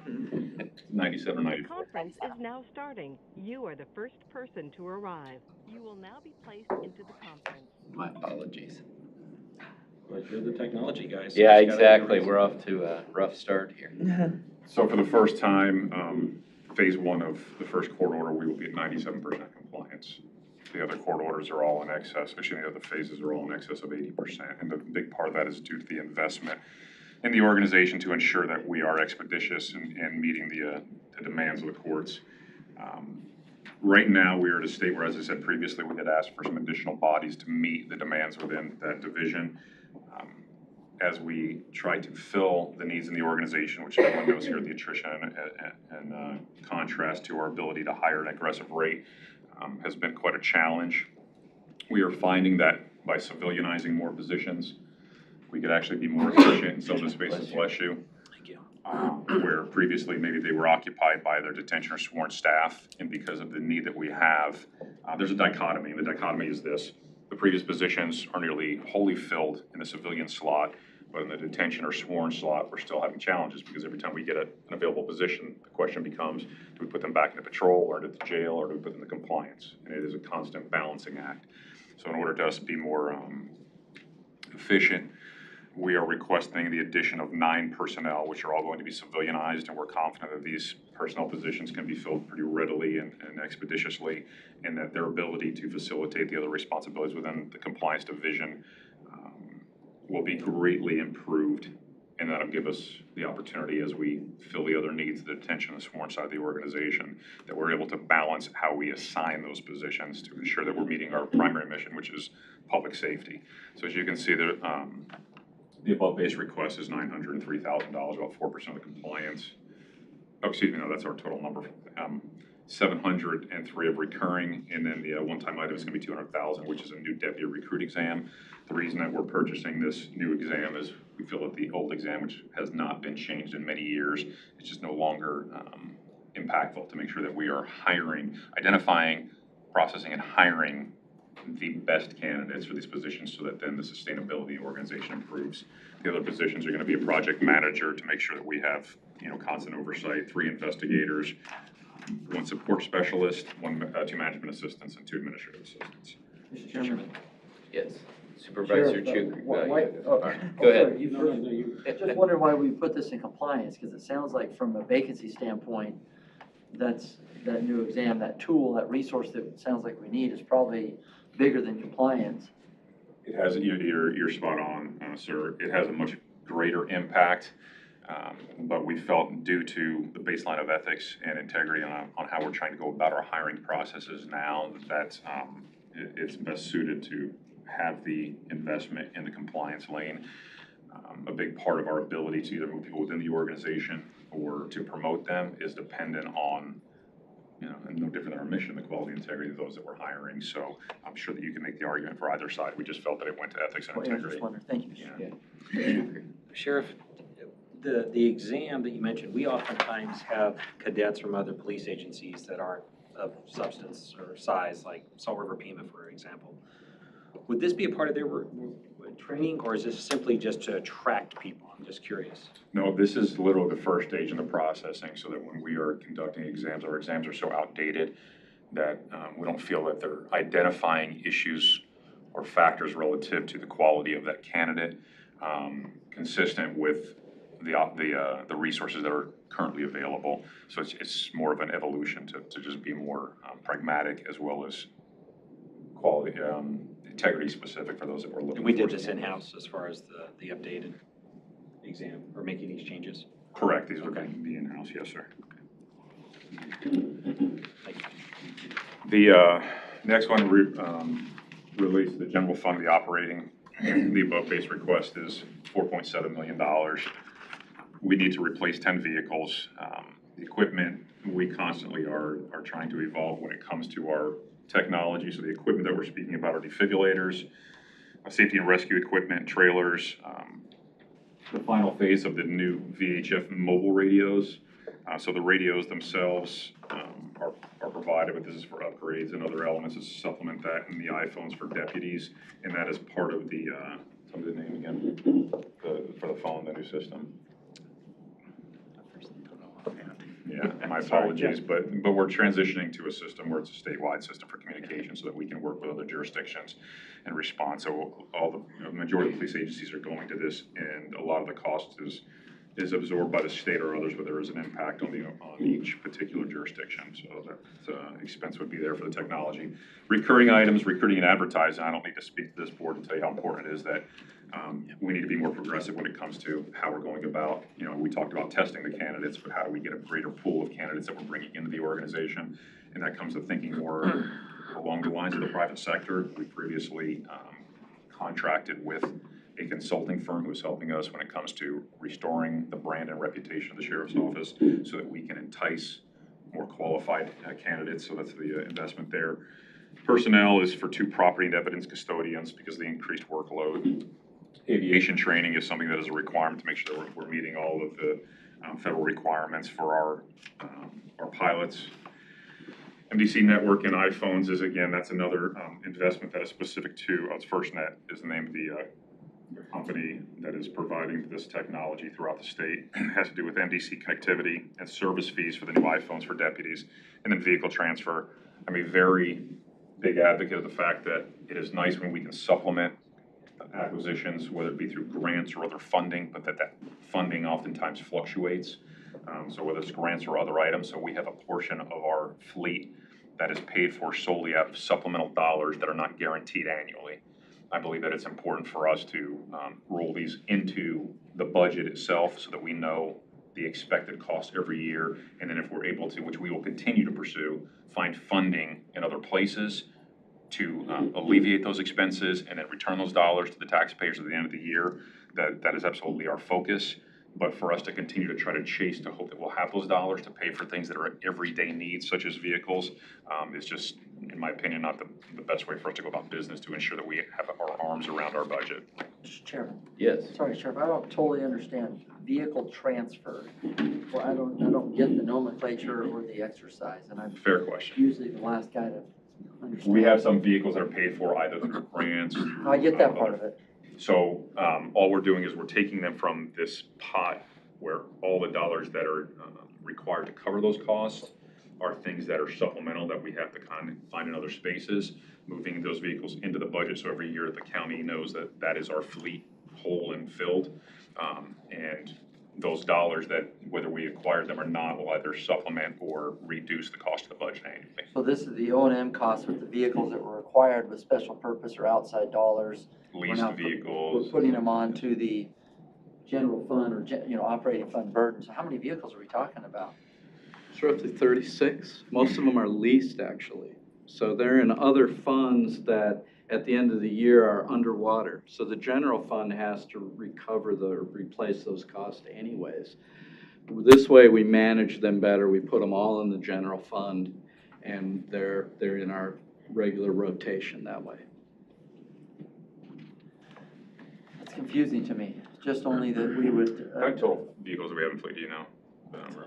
97 or The 94. conference is now starting. You are the first person to arrive. You will now be placed into the conference. My apologies. But you're the technology guys. so Yeah, it's gotta be exactly. right. We're off to a rough start here. So for the first time, phase 1 of the first court order, we will be at 97% compliance. The other court orders are all in excess, actually the other phases are all in excess of 80%. And the big part of that is due to the investment in the organization to ensure that we are expeditious in meeting the demands of the courts. Right now, we are at a state where, as I said previously, we had asked for some additional bodies to meet the demands within that division. As we try to fill the needs in the organization, which everyone knows here, the attrition and contrast to our ability to hire at an aggressive rate has been quite a challenge. We are finding that by civilianizing more positions, we could actually be more efficient in some of the spaces, bless you. Thank you. Where previously maybe they were occupied by their detention or sworn staff, and because of the need that we have, there's a dichotomy, and the dichotomy is this. The previous positions are nearly wholly filled in the civilian slot, But in the detention or sworn slot, we're still having challenges because every time we get an available position, the question becomes, do we put them back into patrol or into the jail, or do we put them into compliance? And it is a constant balancing act. So in order to us be more efficient, we are requesting the addition of 9 personnel, which are all going to be civilianized, and we're confident that these personnel positions can be filled pretty readily and expeditiously, and that their ability to facilitate the other responsibilities within the compliance division will be greatly improved, and that'll give us the opportunity as we fill the other needs, the detention and sworn side of the organization, that we're able to balance how we assign those positions to ensure that we're meeting our primary mission, which is public safety. So as you can see, the above base request is $903,000, about 4% of the compliance. Oh, excuse me, no, that's our total number. 703 of recurring, and then the one-time item is going to be 200,000, which is a new deputy recruit exam. The reason that we're purchasing this new exam is we feel that the old exam, which has not been changed in many years, is just no longer impactful, to make sure that we are hiring, identifying, processing, and hiring the best candidates for these positions, so that then the sustainability of the organization improves. The other positions are going to be a project manager to make sure that we have, constant oversight, 3 investigators, 1 support specialist, 2 management assistants, and 2 administrative assistants. Mr. Chairman? Yes. Supervisor Sheriff, Chu. Go ahead. Just wondering why we put this in compliance, because it sounds like from a vacancy standpoint, that's, that new exam, that tool, that resource that it sounds like we need is probably bigger than compliance. It has, you're spot on, sir. It has a much greater impact, but we felt due to the baseline of ethics and integrity on how we're trying to go about our hiring processes now, that it's best suited to have the investment in the compliance lane. A big part of our ability to either move people within the organization or to promote them is dependent on, and no different than our mission, the quality and integrity of those that we're hiring. So I'm sure that you can make the argument for either side. We just felt that it went to ethics and integrity. Thank you. Yeah. Sheriff, the exam that you mentioned, we oftentimes have cadets from other police agencies that aren't of substance or size, like Salt River Pima, for example. Would this be a part of their training, or is this simply just to attract people? I'm just curious. No, this is literally the first stage in the processing, so that when we are conducting exams, our exams are so outdated that we don't feel that they're identifying issues or factors relative to the quality of that candidate, consistent with the resources that are currently available. So it's more of an evolution to just be more pragmatic, as well as quality, integrity specific for those that we're looking for. And we did this in-house as far as the updated exam, or making these changes? Correct, these are going to be in-house, yes, sir. Thank you. The next one relates to the general fund, the operating. The above base request is $4.7 million. We need to replace 10 vehicles. The equipment, we constantly are trying to evolve when it comes to our technology. So the equipment that we're speaking about are defibrillators, safety and rescue equipment, trailers, the final phase of the new VHF mobile radios. So the radios themselves are provided, but this is for upgrades and other elements to supplement that, and the iPhones for deputies, and that is part of the, tell me the name again, for the phone, the new system. Yeah, my apologies, but we're transitioning to a system where it's a statewide system for communication, so that we can work with other jurisdictions and respond. So the majority of police agencies are going to this, and a lot of the cost is absorbed by the state or others, but there is an impact on each particular jurisdiction. So that expense would be there for the technology. Recurring items, recruiting and advertising. I don't need to speak to this board to tell you how important it is that we need to be more progressive when it comes to how we're going about, we talked about testing the candidates, but how do we get a greater pool of candidates that we're bringing into the organization? And that comes to thinking more along the lines of the private sector. We previously contracted with a consulting firm who's helping us when it comes to restoring the brand and reputation of the Sheriff's Office, so that we can entice more qualified candidates. So that's the investment there. Personnel is for 2 property and evidence custodians because of the increased workload. Aviation training is something that is a requirement to make sure that we're meeting all of the federal requirements for our pilots. MDC network and iPhones is, again, that's another investment that is specific to, FirstNet is the name of the the company that is providing this technology throughout the state. It has to do with MDC connectivity and service fees for the new iPhones for deputies, and then vehicle transfer. I'm a very big advocate of the fact that it is nice when we can supplement acquisitions, whether it be through grants or other funding, but that funding oftentimes fluctuates. So whether it's grants or other items, so we have a portion of our fleet that is paid for solely out of supplemental dollars that are not guaranteed annually. I believe that it's important for us to roll these into the budget itself so that we know the expected cost every year. And then if we're able to, which we will continue to pursue, find funding in other places to alleviate those expenses and then return those dollars to the taxpayers at the end of the year, that is absolutely our focus. But for us to continue to try to chase to hope that we'll have those dollars to pay for things that are everyday needs, such as vehicles, is just, in my opinion, not the best way for us to go about business to ensure that we have our arms around our budget. Mr. Chairman. Yes. Sorry, Sheriff, I don't totally understand vehicle transfer. Well, I don't get the nomenclature or the exercise, and I'm Fair question. usually the last guy to understand. We have some vehicles that are paid for either through grants. I get that part of it. So all we're doing is we're taking them from this pot where all the dollars that are required to cover those costs are things that are supplemental that we have to find in other spaces, moving those vehicles into the budget. So every year the county knows that that is our fleet whole and filled. And those dollars that, whether we acquire them or not, will either supplement or reduce the cost of the budget annually. So this is the O&M costs with the vehicles that were acquired with special purpose or outside dollars. Leased vehicles. We're putting them on to the general fund or, operating fund burden. So how many vehicles are we talking about? It's roughly 36. Most of them are leased, actually. So they're in other funds that at the end of the year are underwater. So the general fund has to replace those costs anyways. This way we manage them better. We put them all in the general fund and they're in our regular rotation that way. It's confusing to me. Just only that we would. How many total vehicles do we have in fleet, do you know? The number?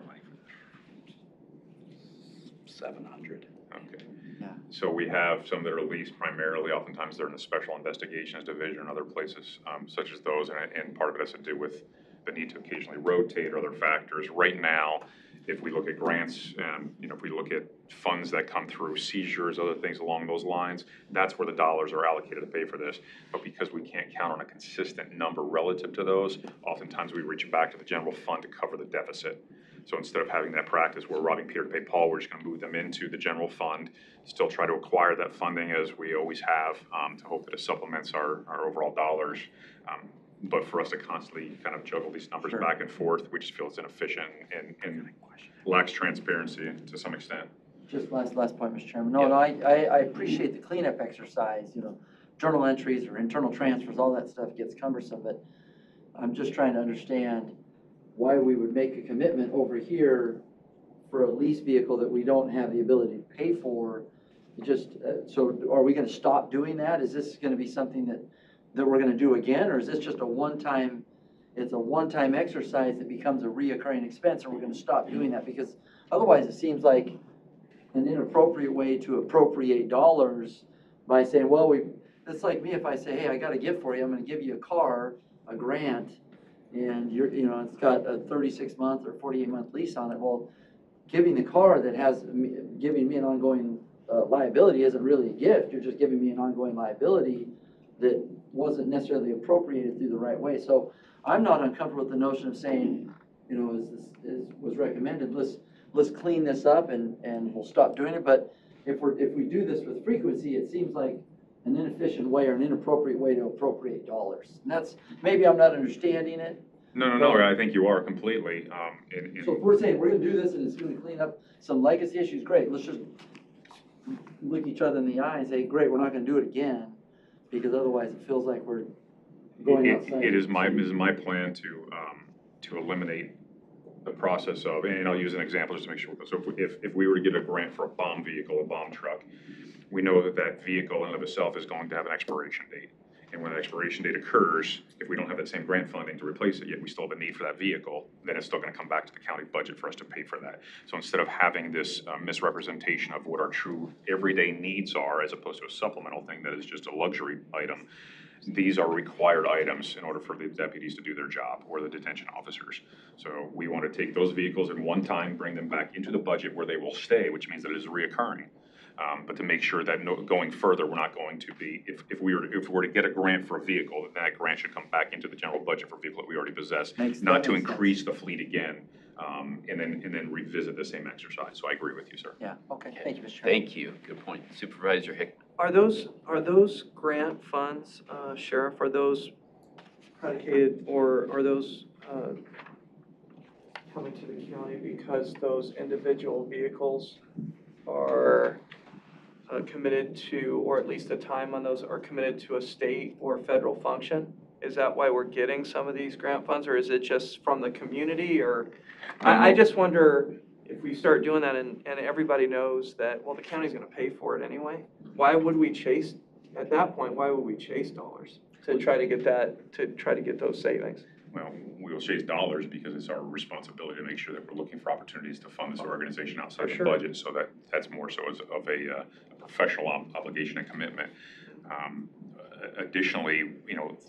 700. Okay. Yeah. So we have some that are leased primarily, oftentimes they're in the Special Investigations Division and other places such as those, and part of it has to do with the need to occasionally rotate or other factors. Right now, if we look at grants and, if we look at funds that come through seizures, other things along those lines, that's where the dollars are allocated to pay for this. But because we can't count on a consistent number relative to those, oftentimes we reach back to the general fund to cover the deficit. So instead of having that practice where robbing Peter to pay Paul, we're just going to move them into the general fund, still try to acquire that funding as we always have, to hope that it supplements our overall dollars. But for us to constantly kind of juggle these numbers back and forth, we just feel it's inefficient and lacks transparency to some extent. Just last point, Mr. Chairman. No, I appreciate the cleanup exercise, journal entries or internal transfers, all that stuff gets cumbersome, but I'm just trying to understand why we would make a commitment over here for a lease vehicle that we don't have the ability to pay for. So are we gonna stop doing that? Is this gonna be something that we're gonna do again, or is this just a one-time exercise that becomes a reoccurring expense, or we're gonna stop doing that? Because otherwise it seems like an inappropriate way to appropriate dollars by saying, well, it's like me if I say, hey, I got a gift for you, I'm gonna give you a car, a grant, and it's got a 36-month or 48-month lease on it. Well, giving the car that giving me an ongoing liability isn't really a gift. You're just giving me an ongoing liability that wasn't necessarily appropriated through the right way. So I'm not uncomfortable with the notion of saying, as was recommended, let's clean this up and we'll stop doing it. But if we do this with frequency, it seems like an inefficient way or an inappropriate way to appropriate dollars. And that's, maybe I'm not understanding it. No, I think you are completely. So if we're saying we're gonna do this and it's gonna clean up some legacy issues, great, let's just look each other in the eye and say, great, we're not gonna do it again, because otherwise it feels like we're going outside. It is my plan to eliminate the process of, and I'll use an example just to make sure. So if we were to get a grant for a bomb vehicle, a bomb truck, we know that vehicle in and of itself is going to have an expiration date. And when the expiration date occurs, if we don't have that same grant funding to replace it, yet we still have a need for that vehicle, then it's still going to come back to the county budget for us to pay for that. So instead of having this misrepresentation of what our true everyday needs are, as opposed to a supplemental thing that is just a luxury item, these are required items in order for the deputies to do their job, or the detention officers. So we want to take those vehicles in one time, bring them back into the budget where they will stay, which means that it is reoccurring. But to make sure that going further, we're not going to be, if we were to get a grant for a vehicle, then that grant should come back into the general budget for a vehicle that we already possess, not to increase the fleet again, and then revisit the same exercise. So I agree with you, sir. Yeah, okay, thank you, Mr. Chairman. Thank you, good point. Supervisor Hickman. Are those grant funds, Sheriff, are those predicated, or are those coming to the county because those individual vehicles are committed to, or at least the time on those are committed to a state or federal function? Is that why we're getting some of these grant funds, or is it just from the community, or? I just wonder if we start doing that and everybody knows that, well, the county's gonna pay for it anyway, why would we chase, at that point, why would we chase dollars to try to get that, to try to get those savings? Well, we will chase dollars because it's our responsibility to make sure that we're looking for opportunities to fund this organization outside the budget. So that's more so as of a professional obligation and commitment. Additionally,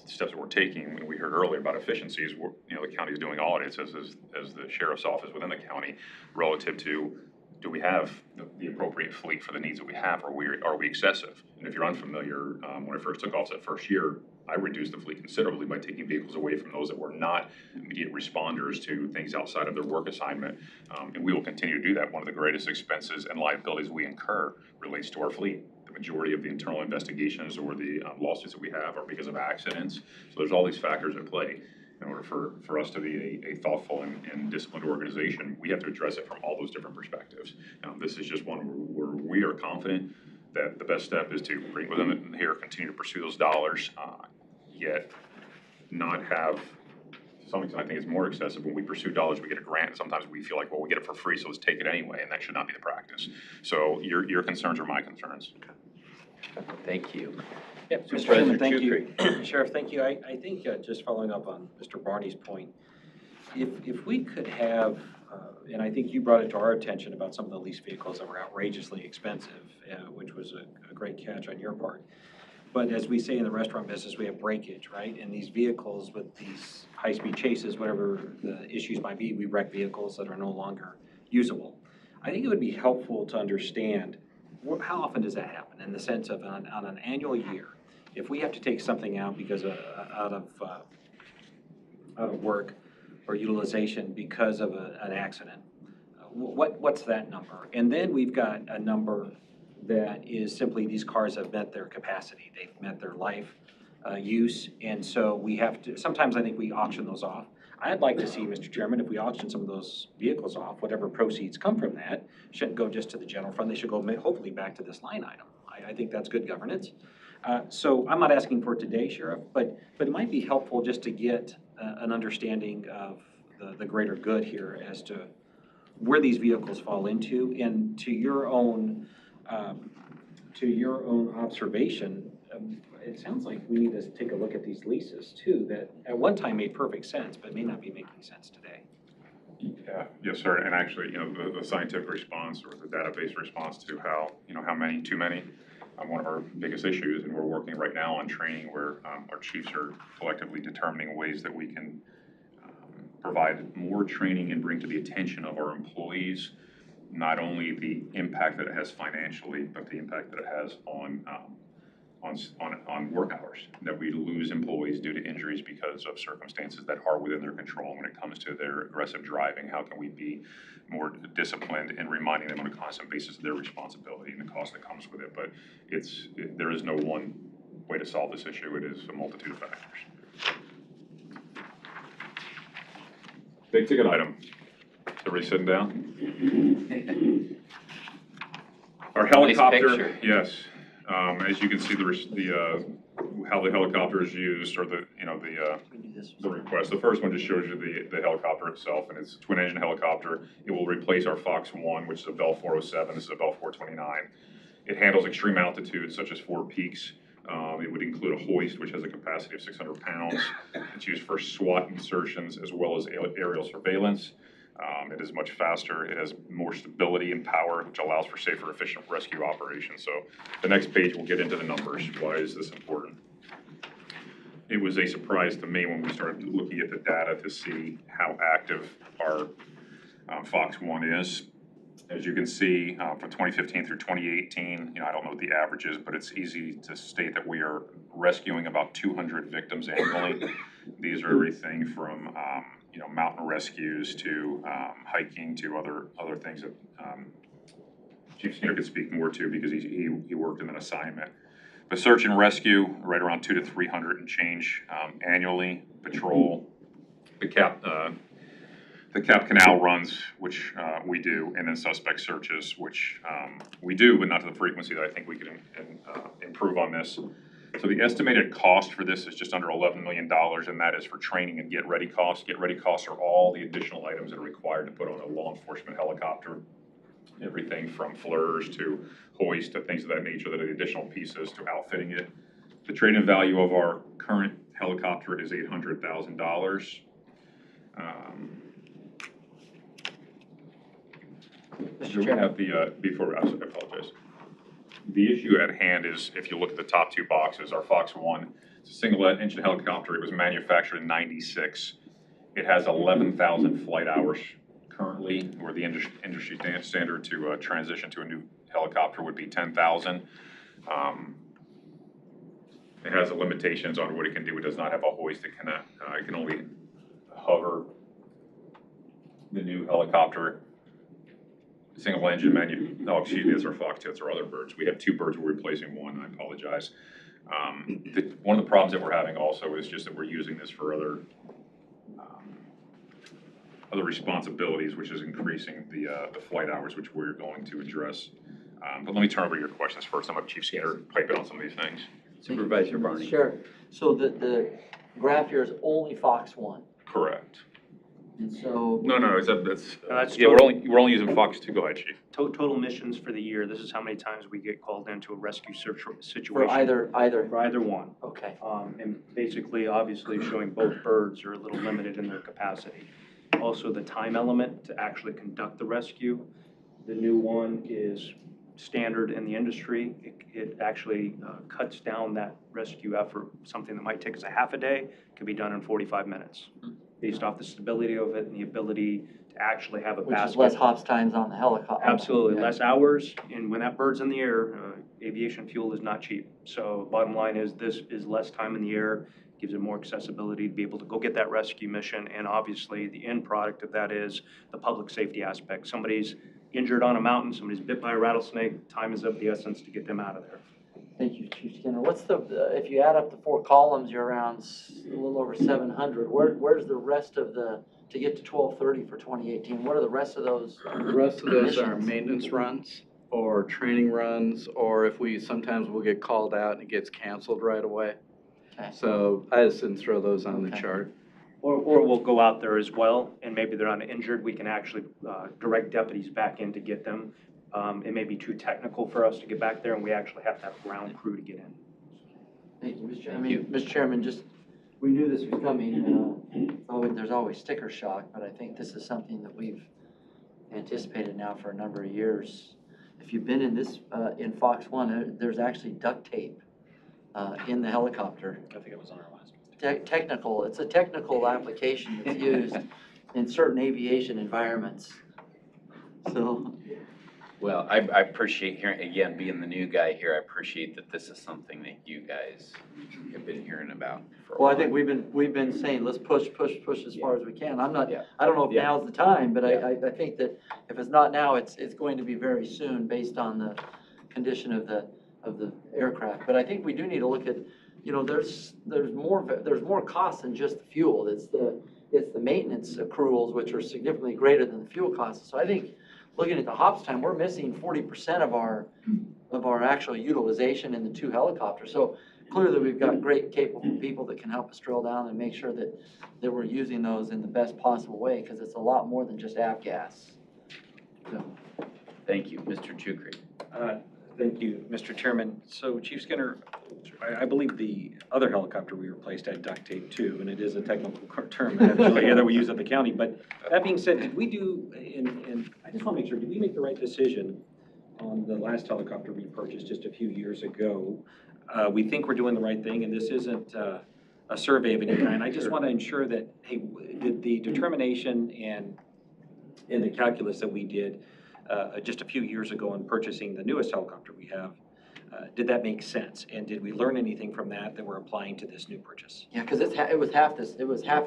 steps that we're taking, we heard earlier about efficiencies, the county is doing audits as the sheriff's office within the county relative to, do we have the appropriate fleet for the needs that we have, or are we excessive? And if you're unfamiliar, when I first took office that first year, I reduced the fleet considerably by taking vehicles away from those that were not immediate responders to things outside of their work assignment. And we will continue to do that. One of the greatest expenses and liabilities we incur relates to our fleet. The majority of the internal investigations or the lawsuits that we have are because of accidents. So there's all these factors at play. In order for us to be a thoughtful and disciplined organization, we have to address it from all those different perspectives. This is just one where we are confident that the best step is to bring them here, continue to pursue those dollars, yet not have, to some extent, I think it's more excessive. When we pursue dollars, we get a grant, and sometimes we feel like, well, we get it for free, so let's take it anyway, and that should not be the practice. So your concerns are my concerns. Thank you. Yeah, Mr. Chairman, thank you. Sheriff, thank you. I think just following up on Mr. Barney's point, if we could have, and I think you brought it to our attention about some of the lease vehicles that were outrageously expensive, which was a great catch on your part. But as we say in the restaurant business, we have breakage, right? And these vehicles with these high-speed chases, whatever the issues might be, we wreck vehicles that are no longer usable. I think it would be helpful to understand how often does that happen, in the sense of on an annual year. If we have to take something out because out of work or utilization because of an accident, what's that number? And then we've got a number that is simply these cars have met their capacity, they've met their life use, and so we have to, sometimes I think we auction those off. I'd like to see, Mr. Chairman, if we auction some of those vehicles off, whatever proceeds come from that, shouldn't go just to the general fund, they should go hopefully back to this line item. I think that's good governance. So I'm not asking for it today, Sheriff, but it might be helpful just to get an understanding of the greater good here as to where these vehicles fall into, and to your own observation, it sounds like we need to take a look at these leases too, that at one time made perfect sense, but may not be making sense today. Yeah, yes, sir. And actually, the scientific response or the database response to how many, too many, one of our biggest issues, and we're working right now on training where our chiefs are collectively determining ways that we can provide more training and bring to the attention of our employees not only the impact that it has financially, but the impact that it has on work hours, that we lose employees due to injuries because of circumstances that are within their control. When it comes to their aggressive driving, how can we be more disciplined in reminding them on a constant basis of their responsibility and the cost that comes with it? But there is no one way to solve this issue. It is a multitude of factors. Big ticket item. Everybody sitting down? Our helicopter, Nice yes. As you can see, how the helicopter is used, or the request. The first one just shows you the helicopter itself, and it's a twin-engine helicopter. It will replace our Fox 1, which is a Bell 407. This is a Bell 429. It handles extreme altitudes, such as 4 peaks. It would include a hoist, which has a capacity of 600 pounds. It's used for SWAT insertions as well as aerial surveillance. It is much faster. It has more stability and power, which allows for safer, efficient rescue operations. So the next page, we'll get into the numbers. Why is this important? it was a surprise to me when we started looking at the data to see how active our Fox One is. As you can see, from 2015 through 2018, I don't know what the average is, but it's easy to state that we are rescuing about 200 victims annually. These are everything from, mountain rescues to hiking to other things that Chief Skinner could speak more to because he worked in an assignment. But search and rescue, right around 200 to 300 and change annually. Patrol, the Cap Canal runs, which we do, and then suspect searches, which we do, but not to the frequency that I think we could improve on this. So the estimated cost for this is just under $11 million, and that is for training and get ready costs. Get ready costs are all the additional items that are required to put on a law enforcement helicopter. Everything from flares to hoist to things of that nature that are the additional pieces to outfitting it. The trade-in value of our current helicopter is $800,000. So we have I apologize. The issue at hand is, if you look at the top two boxes, our Fox One, it's a single engine helicopter. It was manufactured in '96. It has 11,000 flight hours currently, where the industry standard to transition to a new helicopter would be 10,000. It has limitations on what it can do. It does not have a hoist. It can only hover. The new helicopter, single engine excuse me, that's our Fox 2, that's our other birds. We have two birds, we're replacing one, I apologize. One of the problems that we're having also is just that we're using this for other responsibilities, which is increasing the flight hours, which we're going to address. But let me turn over to your questions first. I'm going to Chief Skinner pipe in on some of these things. Supervisor Barney. Sure. So the graph here is only Fox One. Correct. And so. No, that's yeah, we're only using Fox 2. Go ahead, Chief. Total missions for the year, this is how many times we get called into a rescue search situation. For either. For either one. Okay. And basically, obviously, showing both birds are a little limited in their capacity. Also, the time element to actually conduct the rescue. The new one is standard in the industry. It actually cuts down that rescue effort. Something that might take us a half a day can be done in 45 minutes, based off the stability of it and the ability to actually have a basket. Which is less hops times on the helicopter. Absolutely, less hours, and when that bird's in the air, aviation fuel is not cheap. So bottom line is, this is less time in the air, gives it more accessibility to be able to go get that rescue mission, and obviously the end product of that is the public safety aspect. Somebody's injured on a mountain, somebody's bit by a rattlesnake, time is of the essence to get them out of there. Thank you, Chief Skinner. What's if you add up the four columns, you're around a little over 700. Where's the rest of to get to 1230 for 2018? What are the rest of those? The rest of those are missions? maintenance runs or training runs, or if sometimes we'll get called out and it gets canceled right away. Okay. So I just didn't throw those on the chart. Or we'll go out there as well, and maybe they're not injured, we can actually direct deputies back in to get them. It may be too technical for us to get back there, and we actually have to have ground crew to get in. Thank you, Mr. Chairman. Mr. Chairman, we knew this was coming. There's always sticker shock, but I think this is something that we've anticipated now for a number of years. If you've been in in Fox One, there's actually duct tape in the helicopter. I think it was on our last one. It's a technical application that's used in certain aviation environments. So. Well, I appreciate hearing, again, being the new guy here, I appreciate that this is something that you guys have been hearing about for a while. Well, I think we've been saying, let's push as far as we can. I don't know if Yeah. now's the time, but Yeah. I think that if it's not now, it's going to be very soon based on the condition of the aircraft. But I think we do need to look at, there's more costs than just the fuel. It's the maintenance accruals, which are significantly greater than the fuel costs. So I think looking at the hops time, we're missing 40% of our actual utilization in the two helicopters. So clearly we've got great capable people that can help us drill down and make sure that we're using those in the best possible way, because it's a lot more than just avgas. So. Thank you. Mr. Chukri. Thank you, Mr. Chairman. So Chief Skinner, I believe the other helicopter we replaced had duct tape too, and it is a technical term actually that we use at the county. But that being said, did we do, and I just want to make sure, did we make the right decision on the last helicopter we purchased just a few years ago? We think we're doing the right thing, and this isn't a a survey of any kind. I just want to ensure that, hey, did the determination and in the calculus that we did just a few years ago in purchasing the newest helicopter we have, did that make sense? And did we learn anything from that we're applying to this new purchase? Yeah, because it was half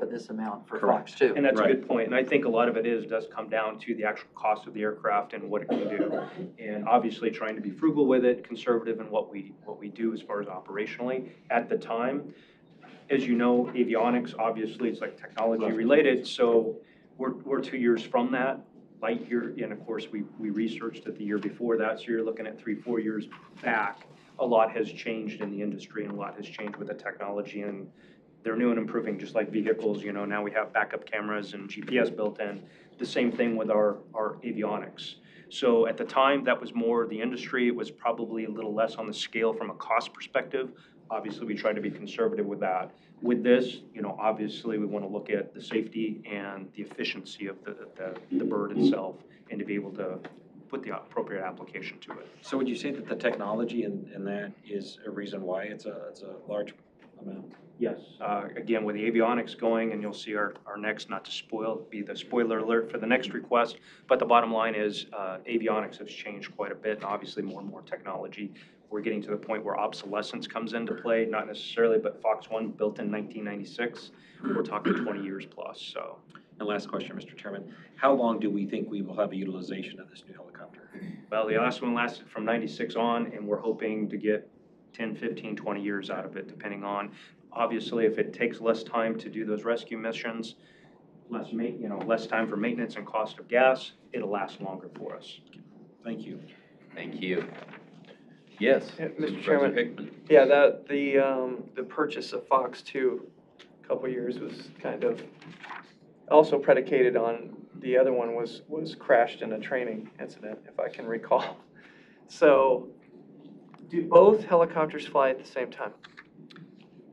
of this amount for Correct. Fox 2. And that's a Right. good point, and I think a lot of it does come down to the actual cost of the aircraft and what it can do. And obviously trying to be frugal with it, conservative in what we do as far as operationally. At the time, as you know, avionics, obviously, it's like technology related, so we're 2 years from that, light year, and of course, we researched it the year before that, so you're looking at 3-4 years back. A lot has changed in the industry and a lot has changed with the technology, and they're new and improving, just like vehicles, you know, now we have backup cameras and GPS built in. The same thing with our avionics. So at the time, that was more the industry, it was probably a little less on the scale from a cost perspective. Obviously, we tried to be conservative with that. With this, you know, obviously, we want to look at the safety and the efficiency of the bird itself and to be able to put the appropriate application to it. So would you say that the technology in that is a reason why it's a large amount? Yes, again, with the avionics going, and you'll see our next, not to be the spoiler alert for the next request, but the bottom line is avionics has changed quite a bit, and obviously more and more technology. We're getting to the point where obsolescence comes into play, not necessarily, but Fox 1 built in 1996, we're talking 20 years plus, so. And last question, Mr. Chairman, how long do we think we will have a utilization of this new helicopter? Well, the last one lasted from 96 on, and we're hoping to get 10, 15, 20 years out of it, depending on, obviously, if it takes less time to do those rescue missions, less time for maintenance and cost of gas, it'll last longer for us. Thank you. Thank you. Yes. Yeah, Mr. Supervisor Chairman. Hickman. Yeah, the purchase of Fox 2 a couple years was kind of also predicated on, the other one was crashed in a training incident, if I can recall. So, do both helicopters fly at the same time?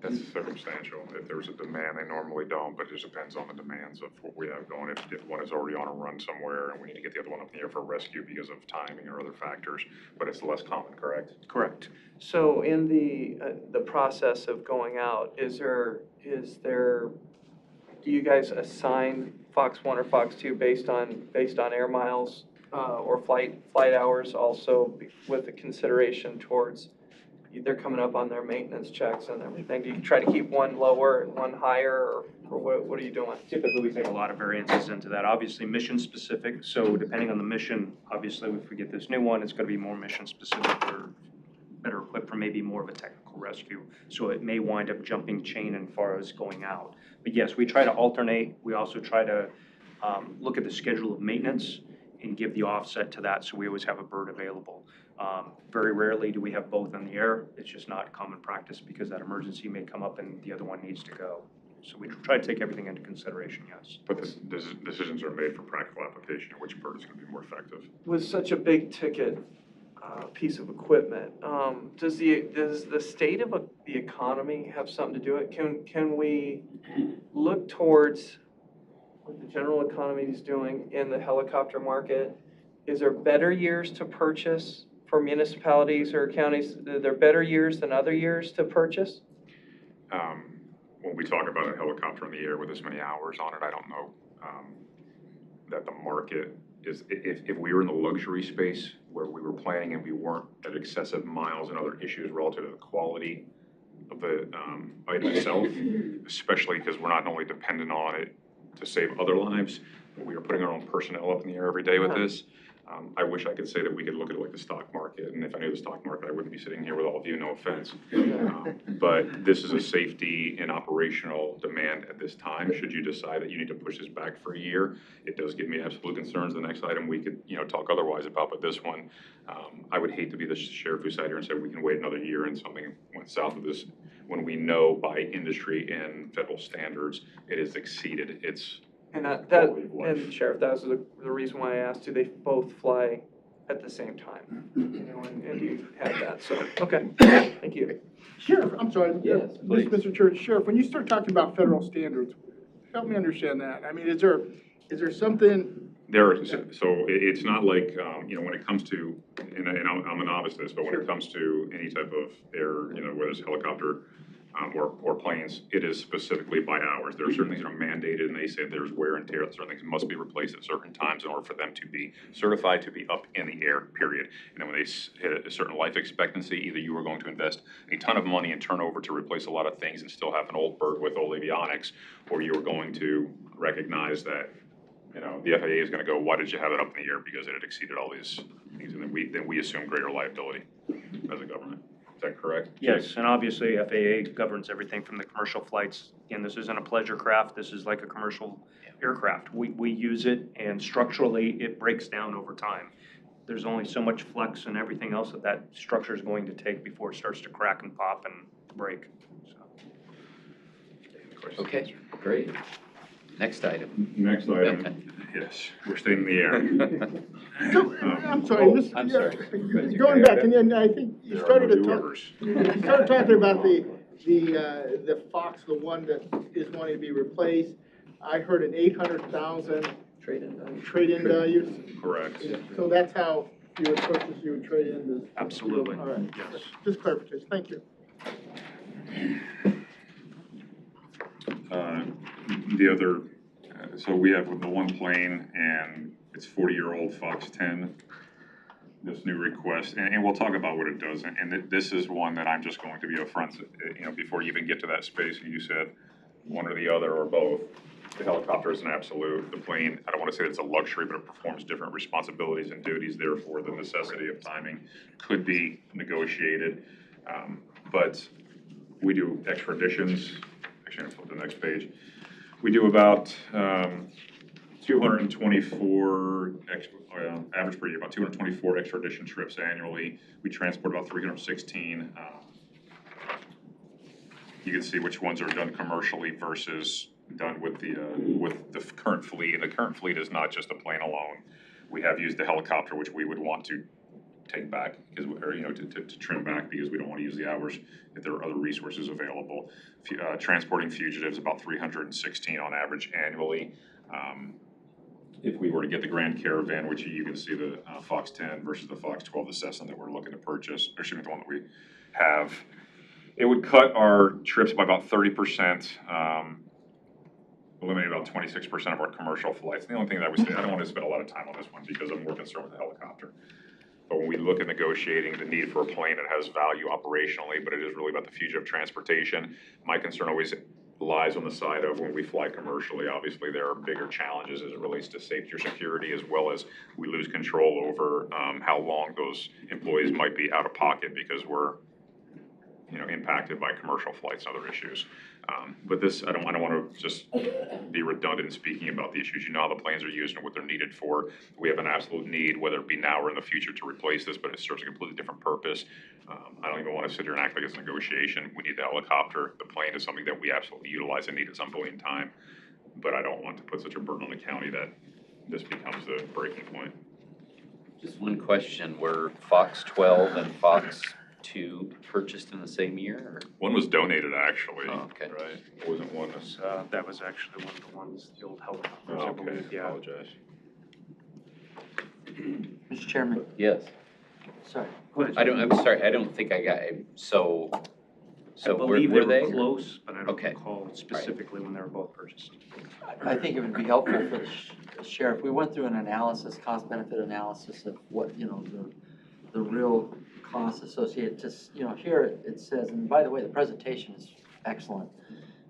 That's circumstantial. If there's a demand, they normally don't, but it just depends on the demands of what we have going. If one is already on a run somewhere and we need to get the other one up in the air for rescue because of timing or other factors, but it's less common, correct? Correct. So in the process of going out, is there, do you guys assign Fox 1 or Fox 2 based on air miles or flight hours also with the consideration towards they're coming up on their maintenance checks and everything? Do you try to keep one lower and one higher, or what are you doing? Typically, we take a lot of variances into that. Obviously, mission specific, so depending on the mission, obviously, if we get this new one, it's gonna be more mission specific or better equipped for maybe more of a technical rescue. So it may wind up jumping chain as far as going out. But yes, we try to alternate. We also try to look at the schedule of maintenance and give the offset to that, so we always have a bird available. Very rarely do we have both in the air. It's just not common practice because that emergency may come up and the other one needs to go. So we try to take everything into consideration, yes. But the decisions are made for practical application, which bird is going to be more effective. With such a big ticket piece of equipment, does the state of the economy have something to do it? Can we look towards what the general economy is doing in the helicopter market? Is there better years to purchase for municipalities or counties? Are there better years than other years to purchase? When we talk about a helicopter in the air with this many hours on it, I don't know that the market is, if we were in the luxury space where we were planning and we weren't at excessive miles and other issues relative to the quality of the item itself, especially because we're not only dependent on it to save other lives, but we are putting our own personnel up in the air every day with this. I wish I could say that we could look at it like the stock market, and if I knew the stock market, I wouldn't be sitting here with all of you, no offense. But this is a safety and operational demand at this time. Should you decide that you need to push this back for a year, it does give me absolute concerns. The next item we could, talk otherwise about, but this one, I would hate to be the sheriff who sat here and said we can wait another year and something went south of this when we know by industry and federal standards it is exceeded its. And Sheriff, that was the reason why I asked, do they both fly at the same time? And you have that, so, okay, thank you. Sheriff, I'm sorry. Yes, please. Mr. Church, Sheriff, when you start talking about federal standards, help me understand that. I mean, is there something? So it's not like, when it comes to, and I'm a novice at this, but when it comes to any type of air, whether it's helicopter, or planes, it is specifically by hours. There are certain things that are mandated, and they say there's wear and tear, certain things must be replaced at certain times in order for them to be certified to be up in the air, period. And then when they hit a certain life expectancy, either you are going to invest a ton of money and turnover to replace a lot of things and still have an old bird with old avionics, or you are going to recognize that, you know, the FAA is gonna go, why did you have it up in the air? Because it had exceeded all these things, and then we assume greater liability as a government. Is that correct? Yes, and obviously FAA governs everything from the commercial flights. Again, this isn't a pleasure craft, this is like a commercial aircraft. We use it, and structurally, it breaks down over time. There's only so much flex and everything else that structure is going to take before it starts to crack and pop and break. So. Okay, great. Next item. Next item, yes, we're staying in the air. So, I'm sorry, this, I'm sorry. going back, and then I think you There are started no to new talk, orders. you started talking about the Fox, the one that is wanting to be replaced. I heard an 800,000 trade-in value. Correct. So that's how you would purchase, you would trade in this? Absolutely, All right, yes. just clarification, thank you. The other, so we have the one plane, and it's 40-year-old Fox 10, this new request, and we'll talk about what it does, and this is one that I'm just going to be upfront, you know, before you even get to that space, and you said one or the other or both. The helicopter is an absolute, the plane, I don't want to say it's a luxury, but it performs different responsibilities and duties, therefore the necessity of timing could be negotiated. But we do extra additions, actually I'm gonna flip to the next page. We do about 224, average per year, about 224 extradition trips annually. We transport about 316. You can see which ones are done commercially versus done with the current fleet. And the current fleet is not just a plane alone. We have used the helicopter, which we would want to take back, because, or, you know, to trim back, because we don't want to use the hours if there are other resources available. Transporting fugitives, about 316 on average annually. If we were to get the Grand Caravan, which you can see the Fox 10 versus the Fox 12, the Cessna that we're looking to purchase, or excuse me, the one that we have, it would cut our trips by about 30%, eliminate about 26% of our commercial flights. The only thing that I would say, I don't want to spend a lot of time on this one because I'm more concerned with the helicopter. But when we look at negotiating the need for a plane that has value operationally, but it is really about the future of transportation, my concern always lies on the side of when we fly commercially. Obviously, there are bigger challenges as it relates to safety or security, as well as we lose control over how long those employees might be out of pocket because we're, you know, impacted by commercial flights and other issues. But this, I don't want to just be redundant in speaking about the issues. You know how the planes are used and what they're needed for. We have an absolute need, whether it be now or in the future, to replace this, but it serves a completely different purpose. I don't even want to sit here and act like it's a negotiation. We need the helicopter. The plane is something that we absolutely utilize and need at some point in time. But I don't want to put such a burden on the county that this becomes the breaking point. Just one question, were Fox 12 and Fox 2 purchased in the same year? Or? One was donated, actually. Oh, okay. Right? It wasn't one that's... That was actually one of the ones, the old helicopters, I okay, believe, yeah. apologize. Mr. Chairman, Yes. sorry. I'm sorry, I don't think I got it. So I believe were they they? were close, but I don't Okay. recall specifically when they were both purchased. I think it would be helpful for the sheriff, we went through an analysis, cost-benefit analysis of what, you know, the real costs associated to, you know, here it says, and by the way, the presentation is excellent,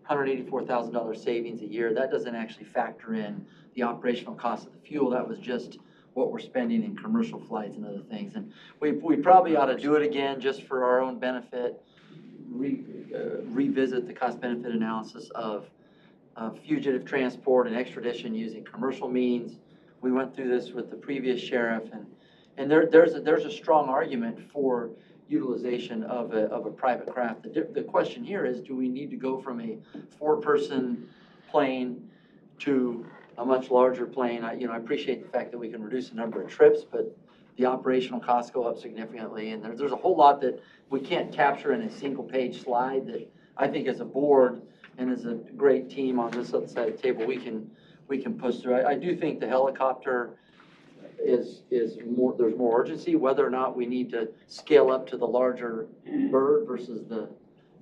$184,000 savings a year. That doesn't actually factor in the operational cost of the fuel. That was just what we're spending in commercial flights and other things. And we probably ought to do it again just for our own benefit, revisit the cost-benefit analysis of fugitive transport and extradition using commercial means. We went through this with the previous sheriff, and there's a strong argument for utilization of a private craft. The question here is, do we need to go from a 4-person plane to a much larger plane? I appreciate the fact that we can reduce the number of trips, but the operational costs go up significantly, and there's a whole lot that we can't capture in a single-page slide that I think as a board and as a great team on this other side of the table, we can push through. I do think the helicopter is more, there's more urgency, whether or not we need to scale up to the larger bird versus the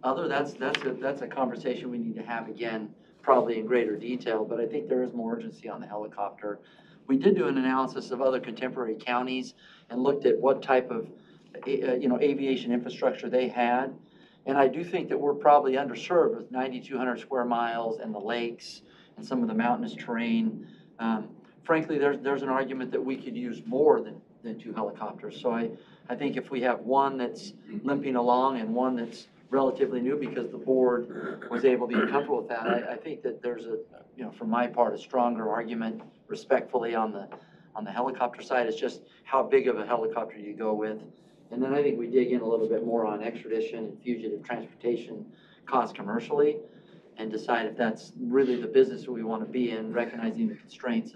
that's a conversation we need to have again, probably in greater detail, but I think there is more urgency on the helicopter. We did do an analysis of other contemporary counties and looked at what type of, aviation infrastructure they had. And I do think that we're probably underserved with 9,200 square miles and the lakes and some of the mountainous terrain. Frankly, there's an argument that we could use more than 2 helicopters. So I think if we have one that's limping along and one that's relatively new because the board was able to get comfortable with that, I think that there's from my part, a stronger argument respectfully on the helicopter side. It's just how big of a helicopter you go with. And then I think we dig in a little bit more on extradition and fugitive transportation costs commercially and decide if that's really the business that we want to be in, recognizing the constraints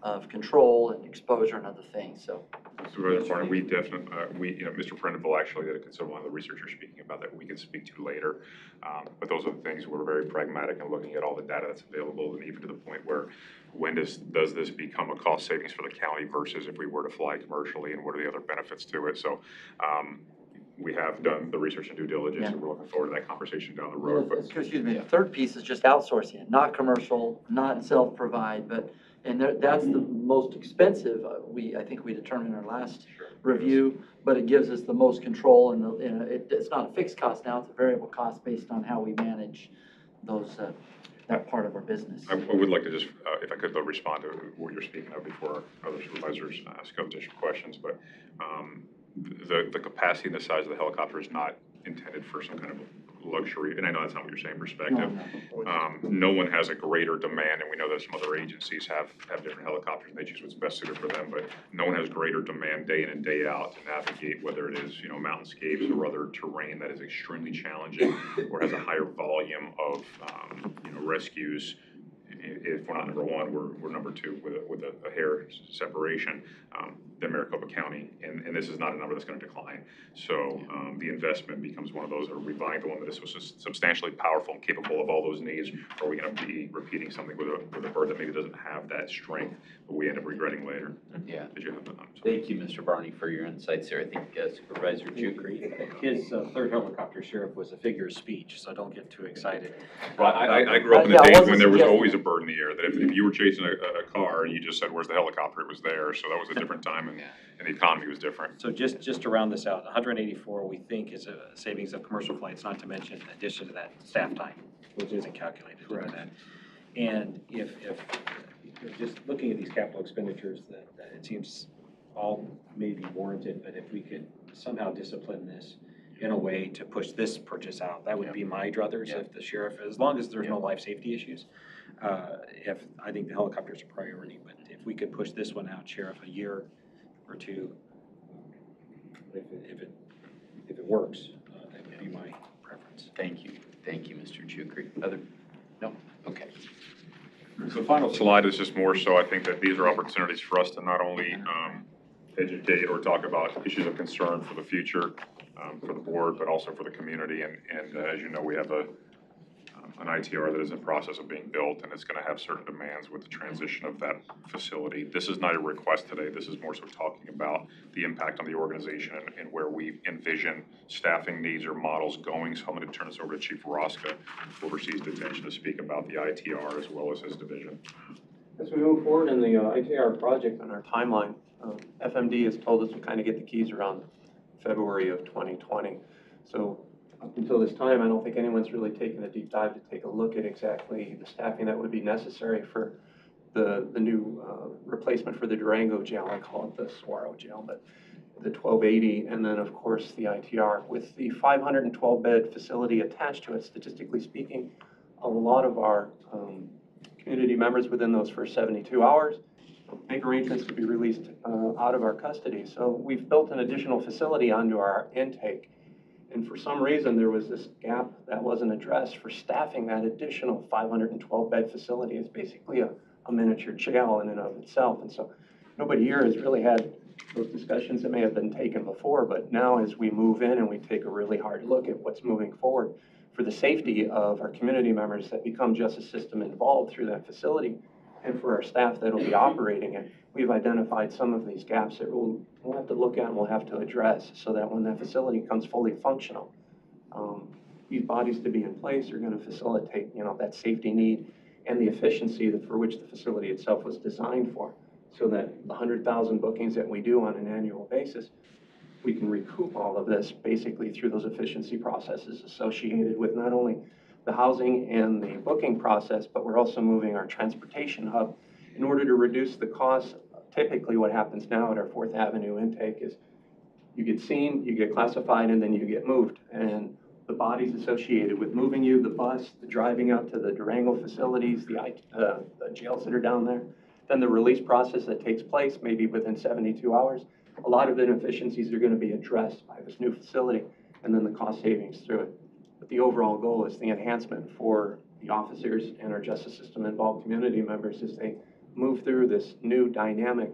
of control and exposure and other things, so. Supervisor Barney, we definitely, Mr. Prendeville actually did a considerable amount of the research you're speaking about that we can speak to later. But those are the things we're very pragmatic in looking at all the data that's available, and even to the point where when does this become a cost savings for the county versus if we were to fly commercially, and what are the other benefits to it? So we have done the research and due diligence, and we're looking forward to that conversation down the road. But Excuse me, the third piece is just outsourcing it, not commercial, not self-provide, but that's the most expensive, I think we determined in our last review, but it gives us the most control, and it's not a fixed cost now, it's a variable cost based on how we manage those, that part of our business. I would like to just, if I could, though, respond to what you're speaking of before other supervisors ask additional questions, but the capacity and the size of the helicopter is not intended for some kind of luxury, and I know that's not what you're saying, perspective. No one has a greater demand, and we know that some other agencies have different helicopters, and they choose what's best suited for them, but no one has greater demand day in and day out to navigate, whether it is, mountainscapes or other terrain that is extremely challenging or has a higher volume of, rescues. If we're not number one, we're number two with a hair separation than Maricopa County, and this is not a number that's going to decline. So the investment becomes one of those: are we buying the one that is substantially powerful and capable of all those needs, or are we going to be repeating something with a bird that maybe doesn't have that strength, but we end up regretting later? Yeah. Did you have that? Thank you, Mr. Barney, for your insights there. I think Supervisor Chukri. His third helicopter, Sheriff, was a figure of speech, so don't get too excited. Well, I grew up in the days when there was always a bird in the air, that if you were chasing a car and you just said, "Where's the helicopter?" it was there. So that was a different time, and the economy was different. So just to round this out, 184 we think is a savings of commercial flights, not to mention in addition to that staff time, which isn't calculated into that. And if just looking at these capital expenditures, that it seems all may be warranted, but if we could somehow discipline this in a way to push this purchase out, that would be my druthers. If the sheriff, as long as there's no life safety issues, if I think the helicopter's a priority, but if we could push this one out, Sheriff, a year or two, if it works, that would be my preference. Thank you, Mr. Chukri. No, okay. So the final slide is just more so, I think that these are opportunities for us to not only educate or talk about issues of concern for the future, for the board, but also for the community. And as you know, we have an ITR that is in process of being built, and it's going to have certain demands with the transition of that facility. This is not a request today. This is more so talking about the impact on the organization and where we envision staffing needs or models going. So I'm going to turn this over to Chief Rosca, who oversees detention, to speak about the ITR as well as his division. As we move forward in the ITR project on our timeline, FMD has told us to kind of get the keys around February of 2020. So up until this time, I don't think anyone's really taken a deep dive to take a look at exactly the staffing that would be necessary for the new replacement for the Durango jail. I call it the Saguaro jail, but the 1280, and then of course the ITR. With the 512-bed facility attached to it, statistically speaking, a lot of our community members within those first 72 hours make arrangements to be released out of our custody. So we've built an additional facility onto our intake. And for some reason, there was this gap that wasn't addressed for staffing that additional 512-bed facility. It's basically a miniature jail in and of itself. And so nobody here has really had those discussions that may have been taken before. But now as we move in and we take a really hard look at what's moving forward for the safety of our community members that become justice system involved through that facility, and for our staff that will be operating it, we've identified some of these gaps that we'll have to look at and we'll have to address so that when that facility becomes fully functional, these bodies to be in place are gonna facilitate, you know, that safety need and the efficiency for which the facility itself was designed for. So that the 100,000 bookings that we do on an annual basis, we can recoup all of this basically through those efficiency processes associated with not only the housing and the booking process, but we're also moving our transportation hub in order to reduce the costs. Typically what happens now at our 4th Avenue intake is you get seen, you get classified, and then you get moved. And the bodies associated with moving you, the bus, the driving out to the Durango facilities, the jails that are down there, then the release process that takes place maybe within 72 hours. A lot of inefficiencies are going to be addressed by this new facility, and then the cost savings through it. But the overall goal is the enhancement for the officers and our justice system involved community members as they move through this new dynamic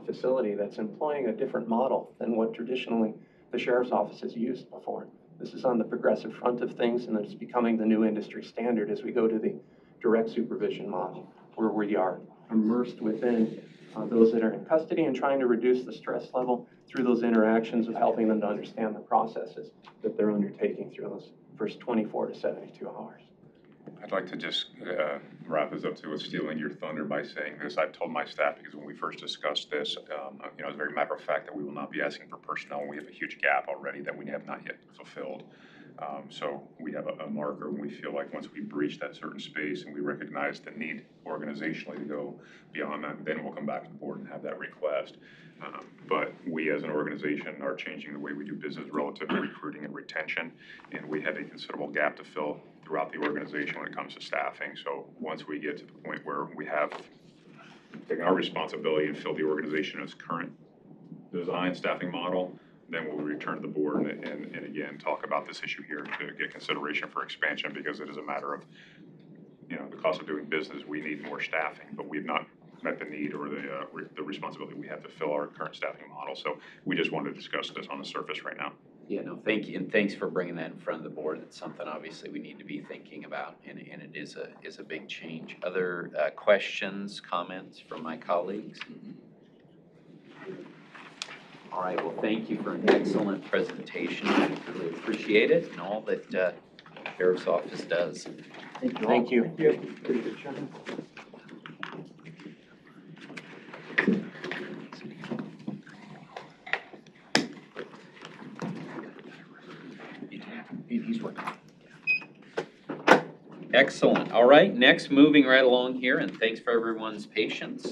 facility that's employing a different model than what traditionally the sheriff's office has used before. This is on the progressive front of things, and it's becoming the new industry standard as we go to the direct supervision model, where we are immersed within those that are in custody and trying to reduce the stress level through those interactions of helping them to understand the processes that they're undertaking through those first 24 to 72 hours. I'd like to just wrap this up too with stealing your thunder by saying this. I've told my staff, because when we first discussed this, it's a very matter of fact that we will not be asking for personnel. We have a huge gap already that we have not yet fulfilled. So we have a marker, and we feel like once we breach that certain space and we recognize the need organizationally to go beyond that, then we'll come back to the board and have that request. But we as an organization are changing the way we do business relative to recruiting and retention, and we have a considerable gap to fill throughout the organization when it comes to staffing. So once we get to the point where we have taken our responsibility and filled the organization in its current design staffing model, then we'll return to the board and again talk about this issue here to get consideration for expansion, because it is a matter of, the cost of doing business. We need more staffing, but we've not met the need or the responsibility we have to fill our current staffing model. So we just wanted to discuss this on the surface right now. Yeah, no, thank you, and thanks for bringing that in front of the board. It's something obviously we need to be thinking about, and it is a big change. Other questions, comments from my colleagues? All right, well, thank you for an excellent presentation. I really appreciate it and all that Sheriff's Office does. Thank you all. Thank you. Thank you. Pretty good job. He's working. Excellent. All right, next, moving right along here, and thanks for everyone's patience.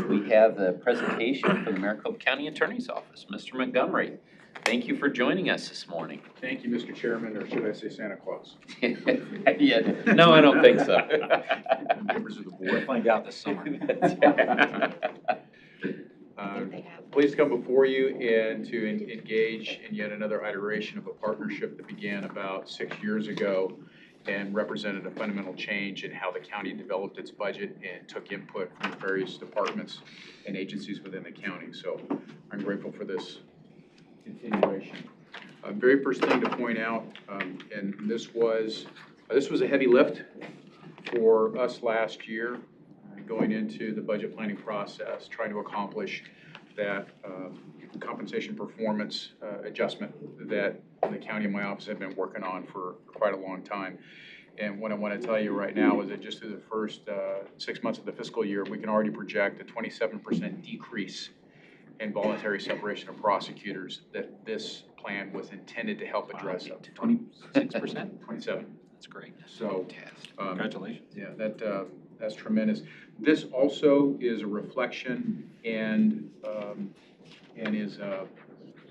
We have the presentation from the Maricopa County Attorney's Office. Mr. Montgomery, thank you for joining us this morning. Thank you, Mr. Chairman, or should I say Santa Claus? Yeah, no, I don't think so. Members of the board. We'll find out this summer. Please come before you and to engage in yet another iteration of a partnership that began about 6 years ago and represented a fundamental change in how the county developed its budget and took input from various departments and agencies within the county. So I'm grateful for this continuation. Very first thing to point out, and this was a heavy lift for us last year, going into the budget planning process, trying to accomplish that compensation performance adjustment that the county and my office have been working on for quite a long time. And what I want to tell you right now is that just through the first 6 months of the fiscal year, we can already project a 27% decrease in voluntary separation of prosecutors that this plan was intended to help address. 26%? 27. That's great. So, congratulations. Yeah, that's tremendous. This also is a reflection and is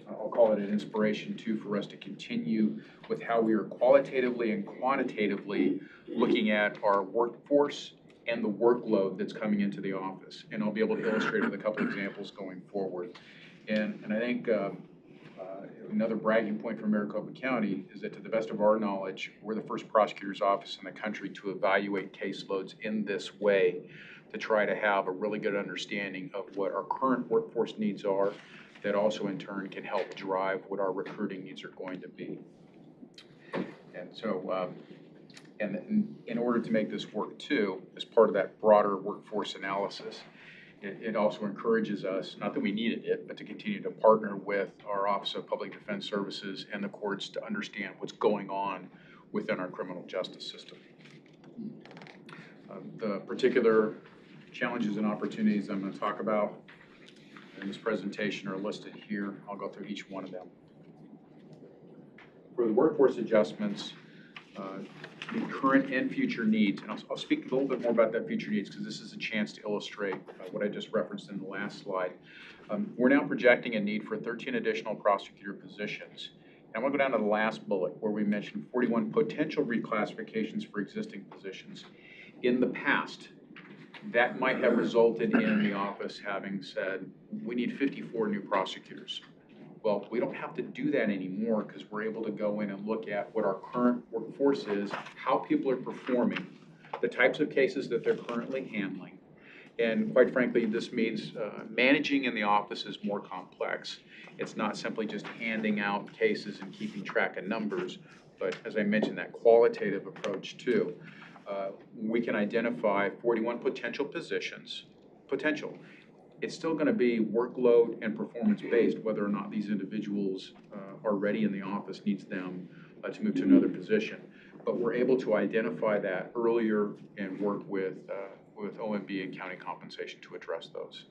I'll call it an inspiration too for us to continue with how we are qualitatively and quantitatively looking at our workforce and the workload that's coming into the office. And I'll be able to illustrate with a couple examples going forward. And I think another bragging point for Maricopa County is that, to the best of our knowledge, we're the first prosecutor's office in the country to evaluate caseloads in this way, to try to have a really good understanding of what our current workforce needs are, that also in turn can help drive what our recruiting needs are going to be. And so, and in order to make this work too, as part of that broader workforce analysis, It also encourages us, not that we needed it, but to continue to partner with our Office of Public Defense Services and the courts to understand what's going on within our criminal justice system. The particular challenges and opportunities I'm going to talk about in this presentation are listed here. I'll go through each one of them. For the workforce adjustments, the current and future needs, and I'll speak a little bit more about that future needs because this is a chance to illustrate what I just referenced in the last slide. We're now projecting a need for 13 additional prosecutor positions. And I'm going to go down to the last bullet where we mentioned 41 potential reclassifications for existing positions. In the past, that might have resulted in the office having said, we need 54 new prosecutors. Well, we don't have to do that anymore because we're able to go in and look at what our current workforce is, how people are performing, the types of cases that they're currently handling. And quite frankly, this means managing in the office is more complex. It's not simply just handing out cases and keeping track of numbers, but as I mentioned, that qualitative approach too. We can identify 41 potential positions, It's still going to be workload and performance-based, whether or not these individuals already in the office needs them to move to another position. But we're able to identify that earlier and work with OMB and county compensation to address those.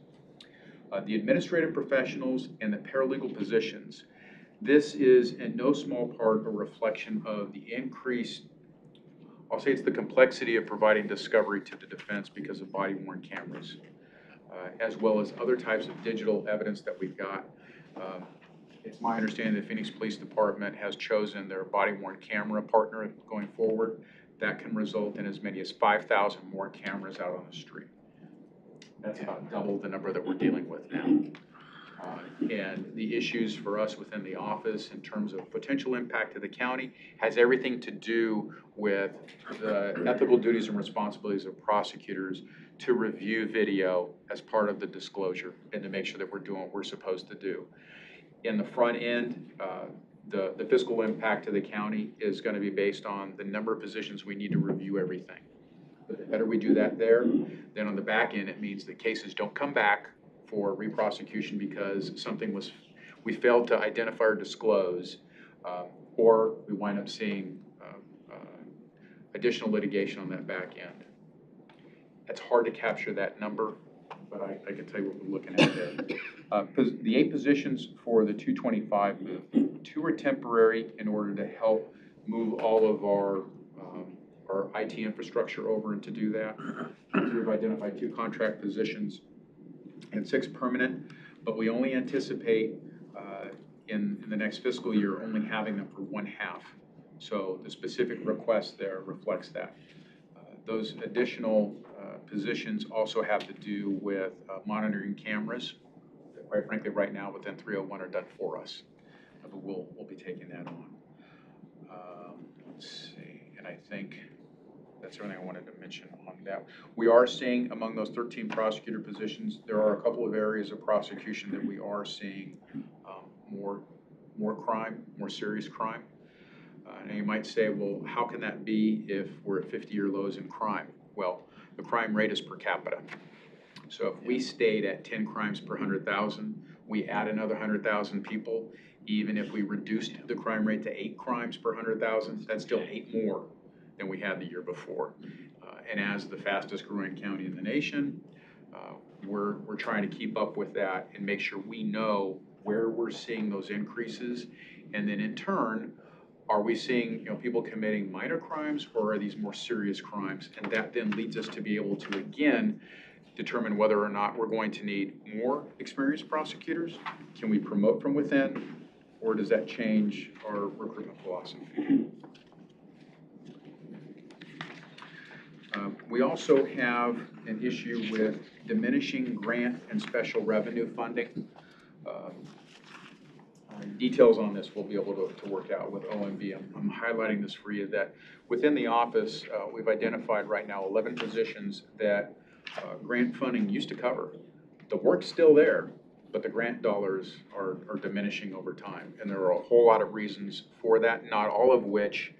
The administrative professionals and the paralegal positions, this is in no small part a reflection of the increased, I'll say it's the complexity of providing discovery to the defense because of body-worn cameras. As well as other types of digital evidence that we've got. It's my understanding the Phoenix Police Department has chosen their body-worn camera partner going forward. That can result in as many as 5,000 more cameras out on the street. That's about double the number that we're dealing with now. And the issues for us within the office in terms of potential impact to the county has everything to do with the ethical duties and responsibilities of prosecutors to review video as part of the disclosure and to make sure that we're doing what we're supposed to do. In the front end, the fiscal impact to the county is going to be based on the number of positions we need to review everything. But the better we do that there, then on the back end, it means that cases don't come back for reprosecution because we failed to identify or disclose, or we wind up seeing additional litigation on that back end. It's hard to capture that number, but I can tell you what we're looking at there. The 8 positions for the 225 move, 2 are temporary in order to help move all of our IT infrastructure over and to do that. We've identified 2 contract positions and 6 permanent, but we only anticipate in the next fiscal year only having them for 1/2. So the specific request there reflects that. Those additional positions also have to do with monitoring cameras that quite frankly right now within 301 are done for us, but we'll be taking that on. Let's see, and I think that's everything I wanted to mention on that. We are seeing among those 13 prosecutor positions, there are a couple of areas of prosecution that we are seeing more crime, more serious crime. And you might say, well, how can that be if we're at 50-year lows in crime? Well, the crime rate is per capita. So if we stayed at 10 crimes per 100,000, we add another 100,000 people. Even if we reduced the crime rate to 8 crimes per 100,000, that's still 8 more than we had the year before. And as the fastest growing county in the nation, we're trying to keep up with that and make sure we know where we're seeing those increases. And then in turn, are we seeing people committing minor crimes or are these more serious crimes? And that then leads us to be able to, again, determine whether or not we're going to need more experienced prosecutors. Can we promote from within? Or does that change our recruitment philosophy? We also have an issue with diminishing grant and special revenue funding. Details on this we'll be able to work out with OMB. I'm highlighting this for you that within the office, we've identified right now 11 positions that grant funding used to cover. The work's still there, but the grant dollars are diminishing over time. And there are a whole lot of reasons for that, not all of which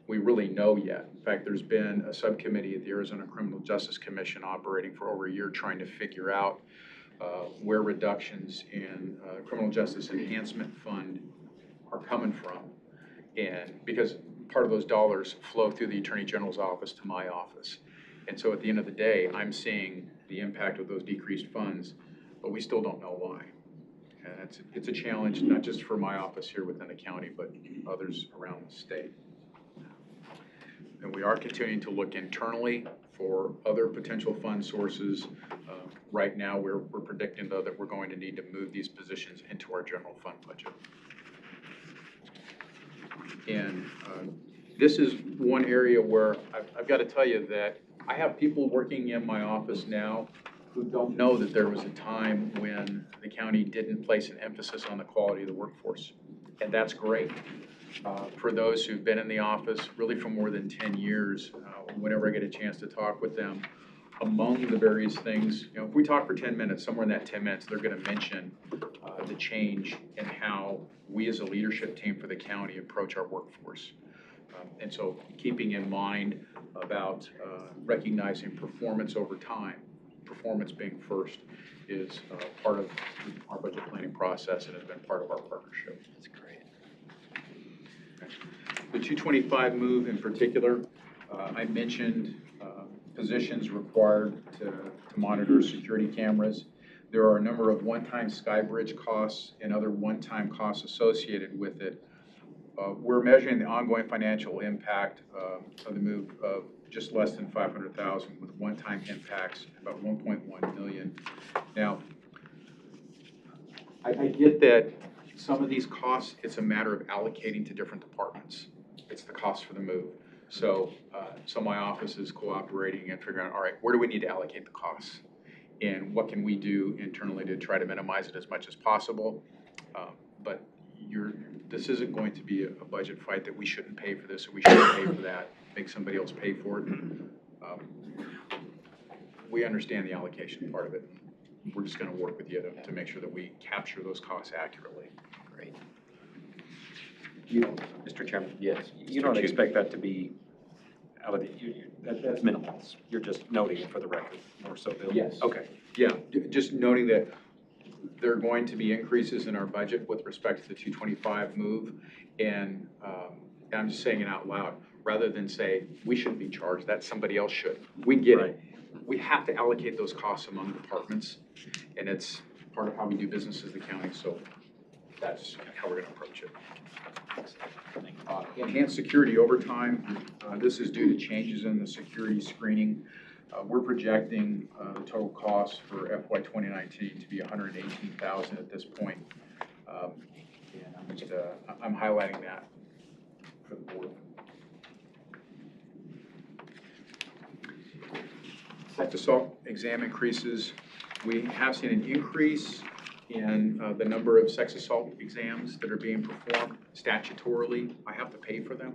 we really know yet. In fact, there's been a subcommittee at the Arizona Criminal Justice Commission operating for over a year trying to figure out where reductions in Criminal Justice Enhancement Fund are coming from. And because part of those dollars flow through the Attorney General's office to my office. And so at the end of the day, I'm seeing the impact of those decreased funds, but we still don't know why. And it's a challenge, not just for my office here within the county, but others around the state. And we are continuing to look internally for other potential fund sources. Right now, we're predicting, though, that we're going to need to move these positions into our general fund budget. And this is one area where I've got to tell you that I have people working in my office now who don't know that there was a time when the county didn't place an emphasis on the quality of the workforce. And that's great. For those who've been in the office really for more than 10 years, whenever I get a chance to talk with them, among the various things, if we talk for 10 minutes, somewhere in that 10 minutes, they're going to mention the change in how we as a leadership team for the county approach our workforce. And so keeping in mind about recognizing performance over time, performance being first, is part of our budget planning process and has been part of our partnership. That's great. The 225 move in particular, I mentioned positions required to monitor security cameras. There are a number of one-time SkyBridge costs and other one-time costs associated with it. We're measuring the ongoing financial impact of the move of just less than $500,000 with one-time impacts about $1.1 million. Now, I get that some of these costs, it's a matter of allocating to different departments. It's the cost for the move. So my office is cooperating and figuring out, all right, where do we need to allocate the costs? And what can we do internally to try to minimize it as much as possible? But this isn't going to be a budget fight that we shouldn't pay for this or we shouldn't pay for that, make somebody else pay for it. We understand the allocation part of it. We're just going to work with you to make sure that we capture those costs accurately. Great. Mr. Chairman? Yes. You don't expect that to be out of the, that's minimal. You're just noting it for the record, more so, Bill? Yes. Okay. Yeah, just noting that there are going to be increases in our budget with respect to the 225 move. And I'm just saying it out loud, rather than say, we shouldn't be charged, that somebody else should. We get it. We have to allocate those costs among departments, and it's part of how we do business as the county, so that's how we're going to approach it. Enhanced security overtime. This is due to changes in the security screening. We're projecting the total cost for FY 2019 to be $118,000 at this point. And I'm highlighting that for the board. Sex assault exam increases. We have seen an increase in the number of sex assault exams that are being performed statutorily. I have to pay for them,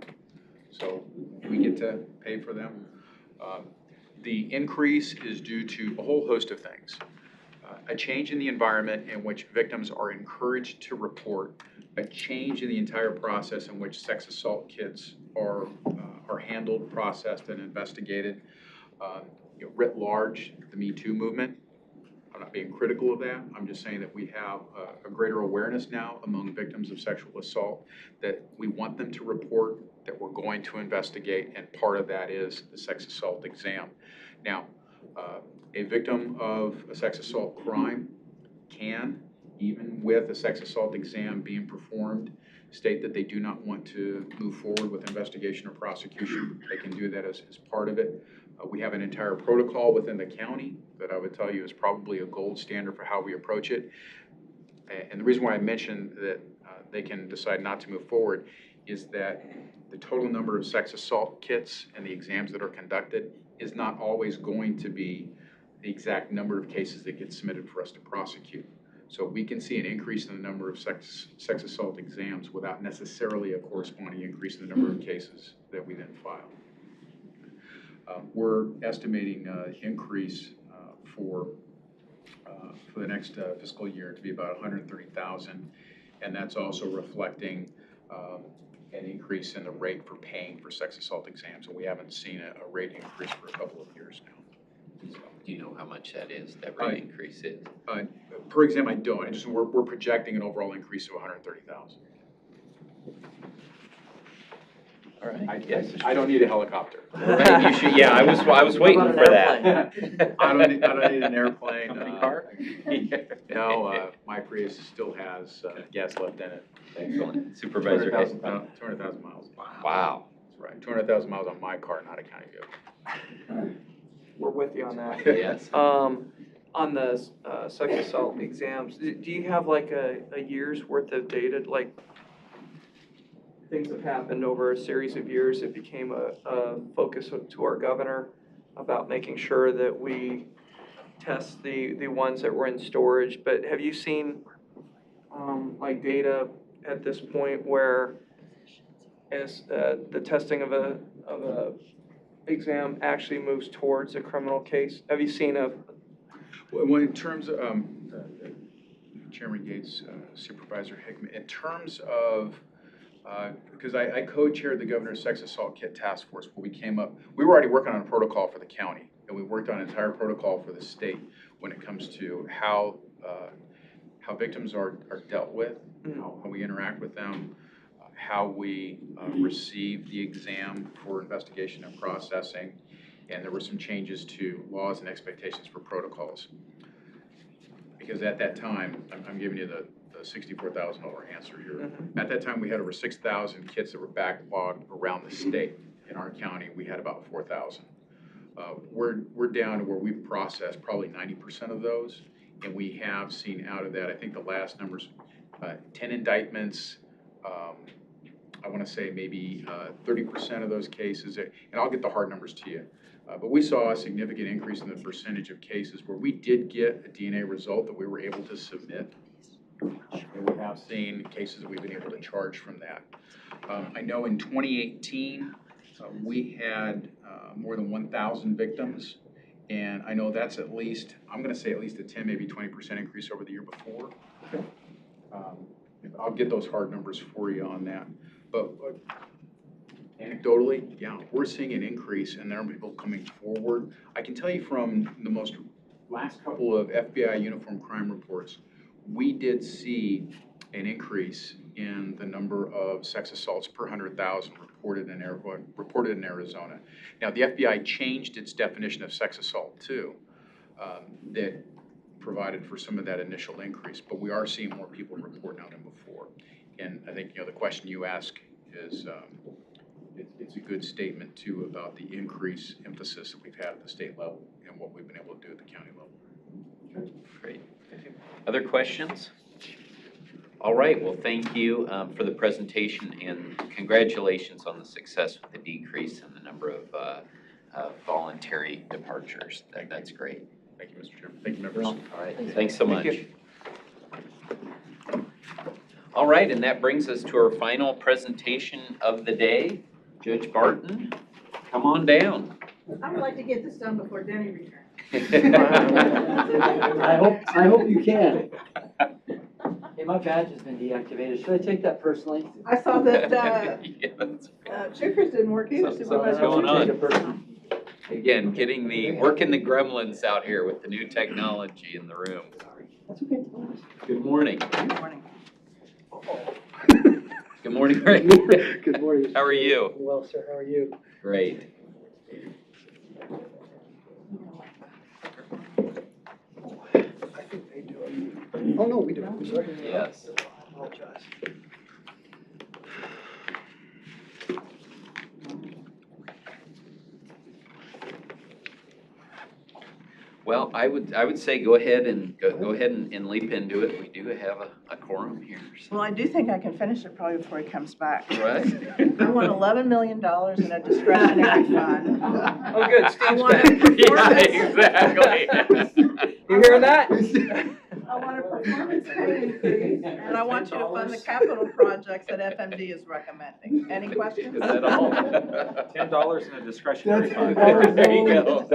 so we get to pay for them. The increase is due to a whole host of things. A change in the environment in which victims are encouraged to report, a change in the entire process in which sex assault kits are handled, processed, and investigated. Writ large, the Me Too movement. I'm not being critical of that. I'm just saying that we have a greater awareness now among victims of sexual assault that we want them to report, that we're going to investigate, and part of that is the sex assault exam. Now, a victim of a sex assault crime can, even with a sex assault exam being performed, state that they do not want to move forward with investigation or prosecution. They can do that as part of it. We have an entire protocol within the county that I would tell you is probably a gold standard for how we approach it. And the reason why I mentioned that they can decide not to move forward is that the total number of sex assault kits and the exams that are conducted is not always going to be the exact number of cases that get submitted for us to prosecute. So we can see an increase in the number of sex assault exams without necessarily a corresponding increase in the number of cases that we then file. We're estimating an increase for the next fiscal year to be about $130,000, and that's also reflecting an increase in the rate for paying for sex assault exams, and we haven't seen a rate increase for a couple of years now. So, Do you know how much that is, that rate increase is? per exam, I don't. I just, we're projecting an overall increase of 130,000. All right. I don't need a helicopter. Right, you should, yeah, I was waiting for that. I don't need an airplane. Car? No, my Prius still has gas left in it. Excellent. Supervisor. 200,000 miles. Wow. That's right. 200,000 miles on my car, not a county vehicle. We're with you on that. Yes. On the sex assault exams, do you have like a year's worth of data, like things have happened over a series of years? It became a focus to our governor about making sure that we test the ones that were in storage. But have you seen like data at this point where as the testing of a exam actually moves towards a criminal case? Have you seen Well, in terms of, Chairman Gates, Supervisor Hickman, in terms of, because I co-chaired the Governor's Sex Assault Kit Task Force, where we were already working on a protocol for the county, and we worked on an entire protocol for the state when it comes to how victims are dealt with, how we interact with them, how we receive the exam for investigation and processing, and there were some changes to laws and expectations for protocols. Because at that time, I'm giving you the $64,000 answer here. At that time, we had over 6,000 kits that were backlogged around the state. In our county, we had about 4,000. We're down to where we've processed probably 90% of those, and we have seen out of that, I think the last numbers, 10 indictments, I want to say maybe 30% of those cases, and I'll get the hard numbers to you. But we saw a significant increase in the percentage of cases where we did get a DNA result that we were able to submit. And we have seen cases that we've been able to charge from that. I know in 2018, we had more than 1,000 victims. And I know that's at least, I'm going to say at least a 10, maybe 20% increase over the year before. I'll get those hard numbers for you on that. But anecdotally, yeah, we're seeing an increase in the number of people coming forward. I can tell you from the last couple of FBI uniform crime reports, we did see an increase in the number of sex assaults per 100,000 reported in Arizona. Now, the FBI changed its definition of sex assault too, that provided for some of that initial increase, but we are seeing more people report now than before. And I think, the question you ask is, it's a good statement too about the increased emphasis that we've had at the state level and what we've been able to do at the county level. Great. Other questions? All right, well, thank you for the presentation, and congratulations on the success with the decrease in the number of voluntary departures. That's great. Thank you, Mr. Chairman. Thank you, members. All right, thanks so much. All right, and that brings us to our final presentation of the day. Judge Barton, come on down. I would like to get this done before Denny returns. I hope you can. Hey, my badge has been deactivated. Should I take that personally? I saw that Chickers didn't work either. Something's going on. Again, working the gremlins out here with the new technology in the room. That's okay. Good morning. Good morning. Good morning, Ray. Good morning. How are you? Well, sir, how are you? Great. I think they do. Oh, no, we do. I'm sorry. Yes. I apologize. Well, I would say go ahead and leap into it. We do have a quorum here. So. Well, I do think I can finish it probably before he comes back. Right. I want $11 million in a discretionary fund. Oh, good, Steve's back. Yeah, exactly. You hear that? I want a performance pay increase, and I want you to fund the capital projects that FMD is recommending. Any questions? Is that all? $10 in a discretionary fund. There you go.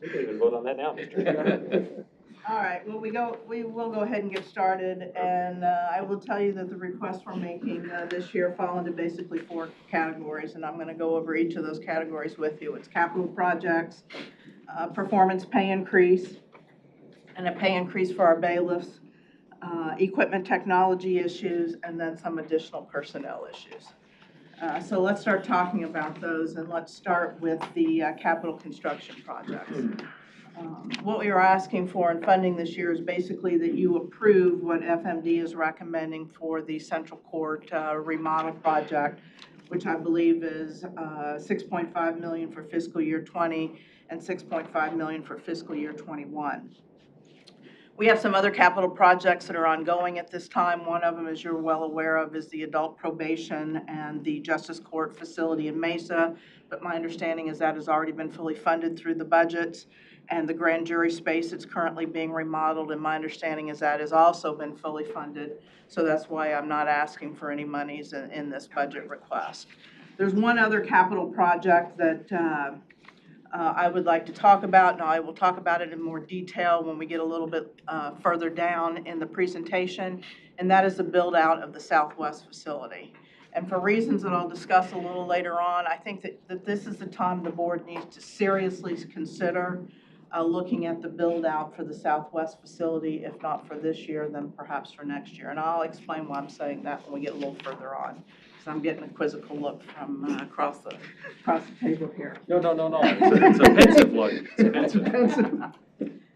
We can even vote on that now, Mr. All right, well, we will go ahead and get started, and I will tell you that the requests we're making this year fall into basically 4 categories, and I'm gonna go over each of those categories with you. It's capital projects, performance pay increase, and a pay increase for our bailiffs, equipment technology issues, and then some additional personnel issues. So let's start talking about those, and let's start with the capital construction projects. What we are asking for in funding this year is basically that you approve what FMD is recommending for the Central Court remodel project, which I believe is $6.5 million for fiscal year 20 and $6.5 million for fiscal year 21. We have some other capital projects that are ongoing at this time. One of them, as you're well aware of, is the adult probation and the justice court facility in Mesa. But my understanding is that has already been fully funded through the budgets. And the grand jury space that's currently being remodeled, and my understanding is that has also been fully funded. So that's why I'm not asking for any monies in this budget request. There's one other capital project that I would like to talk about. Now, I will talk about it in more detail when we get a little bit further down in the presentation, and that is the build out of the Southwest facility. And for reasons that I'll discuss a little later on, I think that this is the time the board needs to seriously consider looking at the build out for the Southwest facility, if not for this year, then perhaps for next year. And I'll explain why I'm saying that when we get a little further on, because I'm getting a quizzical look from across the table here. No. It's a pensive look. It's pensive.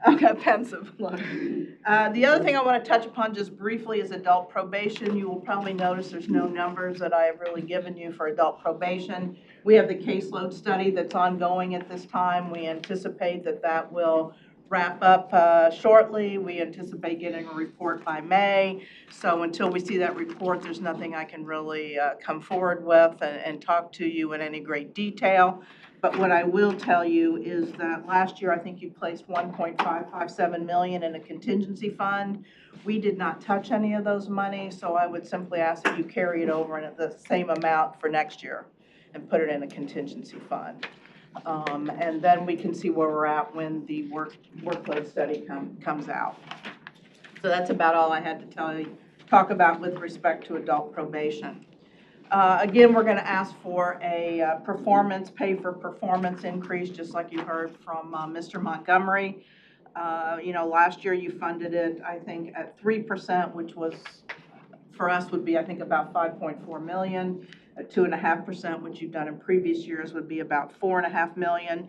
Okay, pensive look. The other thing I want to touch upon just briefly is adult probation. You will probably notice there's no numbers that I have really given you for adult probation. We have the caseload study that's ongoing at this time. We anticipate that will wrap up shortly. We anticipate getting a report by May. So until we see that report, there's nothing I can really come forward with and talk to you in any great detail. But what I will tell you is that last year, I think you placed $1.557 million in a contingency fund. We did not touch any of those monies, so I would simply ask that you carry it over in the same amount for next year and put it in a contingency fund. And then we can see where we're at when the workload study comes out. So that's about all I had to talk about with respect to adult probation. Again, we're going to ask for a performance, pay for performance increase, just like you heard from Mr. Montgomery. Last year you funded it, I think, at 3%, which was, for us, would be, I think, about $5.4 million. At 2.5%, which you've done in previous years, would be about $4.5 million.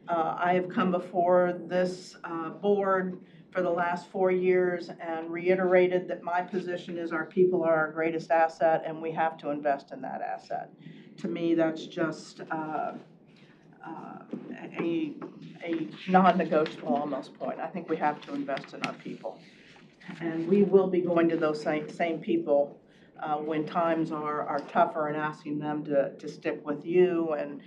I have come before this board for the last 4 years and reiterated that my position is our people are our greatest asset and we have to invest in that asset. To me, that's just a non-negotiable almost point. I think we have to invest in our people. And we will be going to those same people when times are tougher and asking them to stick with you and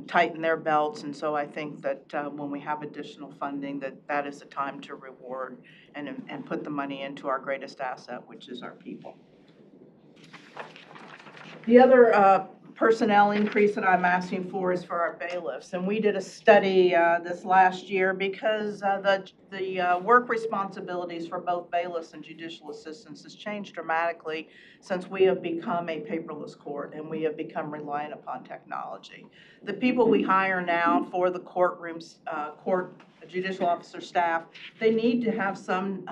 tighten their belts. And so I think that when we have additional funding, that is the time to reward and put the money into our greatest asset, which is our people. The other personnel increase that I'm asking for is for our bailiffs. And we did a study this last year because the work responsibilities for both bailiffs and judicial assistants has changed dramatically since we have become a paperless court and we have become reliant upon technology. The people we hire now for the courtrooms, court judicial officer staff, they need to have some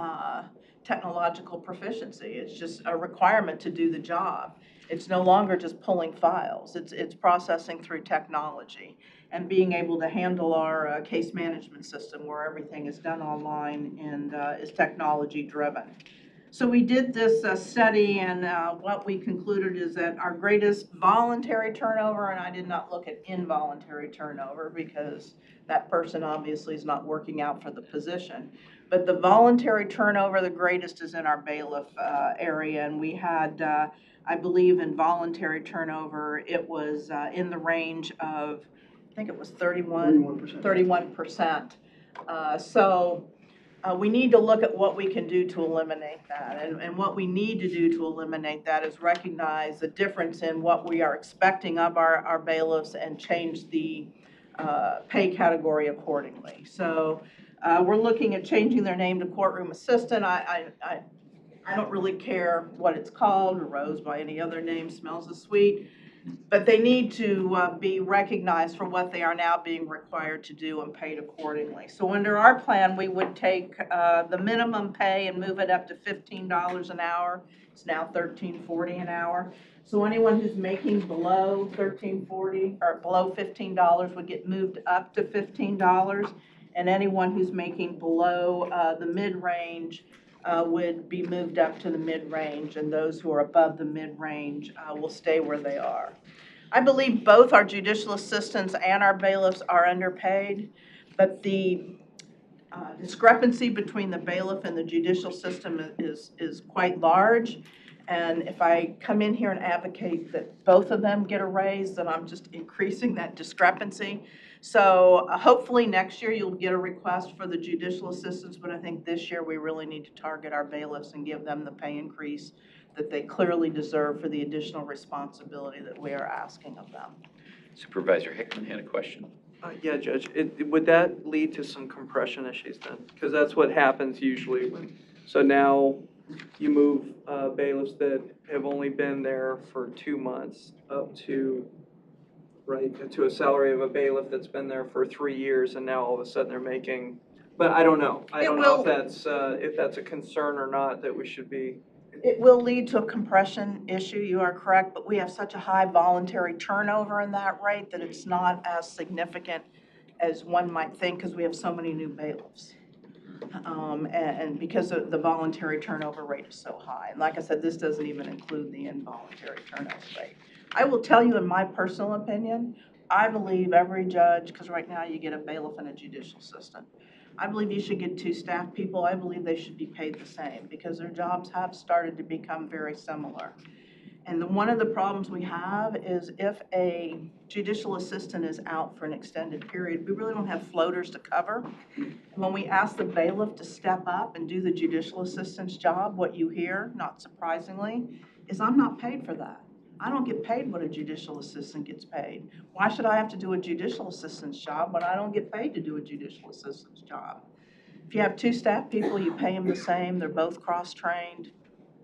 technological proficiency. It's just a requirement to do the job. It's no longer just pulling files. It's processing through technology and being able to handle our case management system where everything is done online and is technology driven. So we did this study, and what we concluded is that our greatest voluntary turnover, and I did not look at involuntary turnover because that person obviously is not working out for the position, but the voluntary turnover, the greatest is in our bailiff area, and we had I believe in voluntary turnover, it was in the range of, I think it was 31%. So we need to look at what we can do to eliminate that. And what we need to do to eliminate that is recognize the difference in what we are expecting of our bailiffs and change the pay category accordingly. So We're looking at changing their name to courtroom assistant. I don't really care what it's called, or Rose by any other name, smells as sweet. But they need to be recognized for what they are now being required to do and paid accordingly. So under our plan, we would take the minimum pay and move it up to $15 an hour. It's now $13.40 an hour. So anyone who's making below $13.40 or below $15 would get moved up to $15. And anyone who's making below the mid-range would be moved up to the mid-range, and those who are above the mid-range will stay where they are. I believe both our judicial assistants and our bailiffs are underpaid, but the discrepancy between the bailiff and the judicial system is quite large. And if I come in here and advocate that both of them get a raise, then I'm just increasing that discrepancy. So hopefully next year you'll get a request for the judicial assistants, but I think this year we really need to target our bailiffs and give them the pay increase that they clearly deserve for the additional responsibility that we are asking of them. Supervisor Hickman had a question. Yeah, Judge, would that lead to some compression issues then? Because that's what happens usually when, so now you move bailiffs that have only been there for 2 months up to, right, to a salary of a bailiff that's been there for 3 years, and now all of a sudden they're making, but I don't know. I don't know if that's a concern or not that we should be. It will lead to a compression issue, you are correct, but we have such a high voluntary turnover in that rate that it's not as significant as one might think because we have so many new bailiffs. And because the voluntary turnover rate is so high. And like I said, this doesn't even include the involuntary turnover rate. I will tell you in my personal opinion, I believe every judge, because right now you get a bailiff and a judicial assistant. I believe you should get 2 staff people. I believe they should be paid the same because their jobs have started to become very similar. And one of the problems we have is if a judicial assistant is out for an extended period, we really don't have floaters to cover. And when we ask the bailiff to step up and do the judicial assistant's job, what you hear, not surprisingly, is I'm not paid for that. I don't get paid what a judicial assistant gets paid. Why should I have to do a judicial assistant's job when I don't get paid to do a judicial assistant's job? If you have 2 staff people, you pay them the same, they're both cross-trained,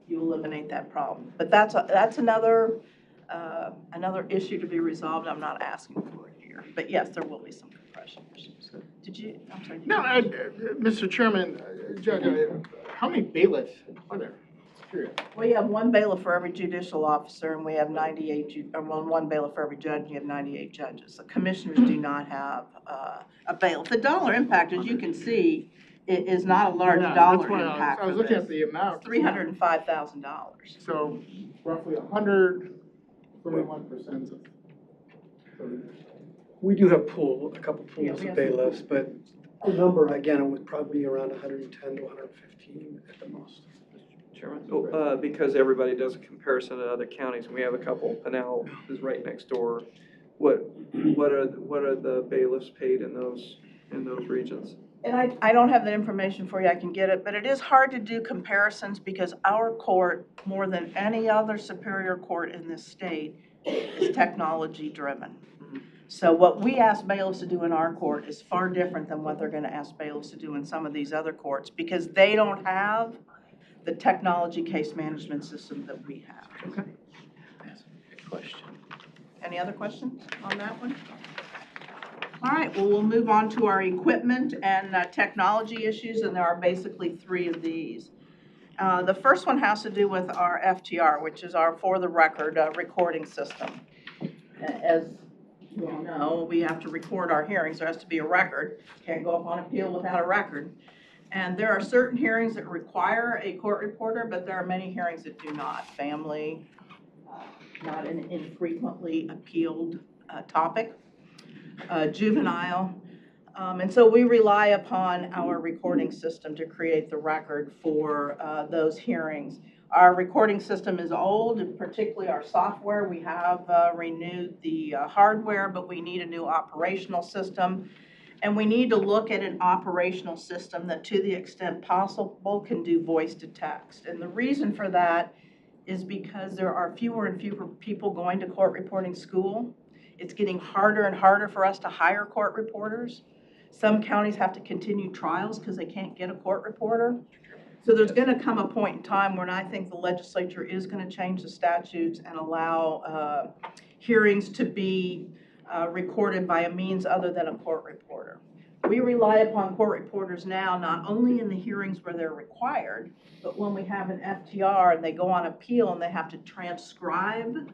you eliminate that problem. But that's another issue to be resolved. I'm not asking for it here. But yes, there will be some compression issues. Did you, I'm sorry. No, Mr. Chairman, Judge, how many bailiffs are there? Curious. We have 1 bailiff for every judicial officer, and we have 1 bailiff for every judge, and you have 98 judges. The commissioners do not have a bailiff. The dollar impact, as you can see, is not a large dollar impact. I was looking at the amount. $305,000. So roughly 131% of. We do have a couple pools we of have bailiffs, but the number, again, it would probably be around 110 to 115 at the most. Chairman, because everybody does a comparison to other counties, and we have a couple. Pinal is right next door. What are the bailiffs paid in those regions? And I don't have that information for you. I can get it, but it is hard to do comparisons because our court, more than any other superior court in this state, is technology driven. So what we ask bailiffs to do in our court is far different than what they're going to ask bailiffs to do in some of these other courts because they don't have the technology case management system that we have. Okay. That's a good question. Any other questions on that one? All right, well, we'll move on to our equipment and technology issues, and there are basically 3 of these. The first one has to do with our FTR, which is our for the record recording system. As you all know, we have to record our hearings. There has to be a record. Can't go up on appeal without a record. And there are certain hearings that require a court reporter, but there are many hearings that do not. Family, not an infrequently appealed topic, juvenile. And so we rely upon our recording system to create the record for those hearings. Our recording system is old, and particularly our software. We have renewed the hardware, but we need a new operational system. And we need to look at an operational system that, to the extent possible, can do voice to text. And the reason for that is because there are fewer and fewer people going to court reporting school. It's getting harder and harder for us to hire court reporters. Some counties have to continue trials because they can't get a court reporter. So there's gonna come a point in time when I think the legislature is gonna change the statutes and allow hearings to be recorded by a means other than a court reporter. We rely upon court reporters now, not only in the hearings where they're required, but when we have an FTR and they go on appeal and they have to transcribe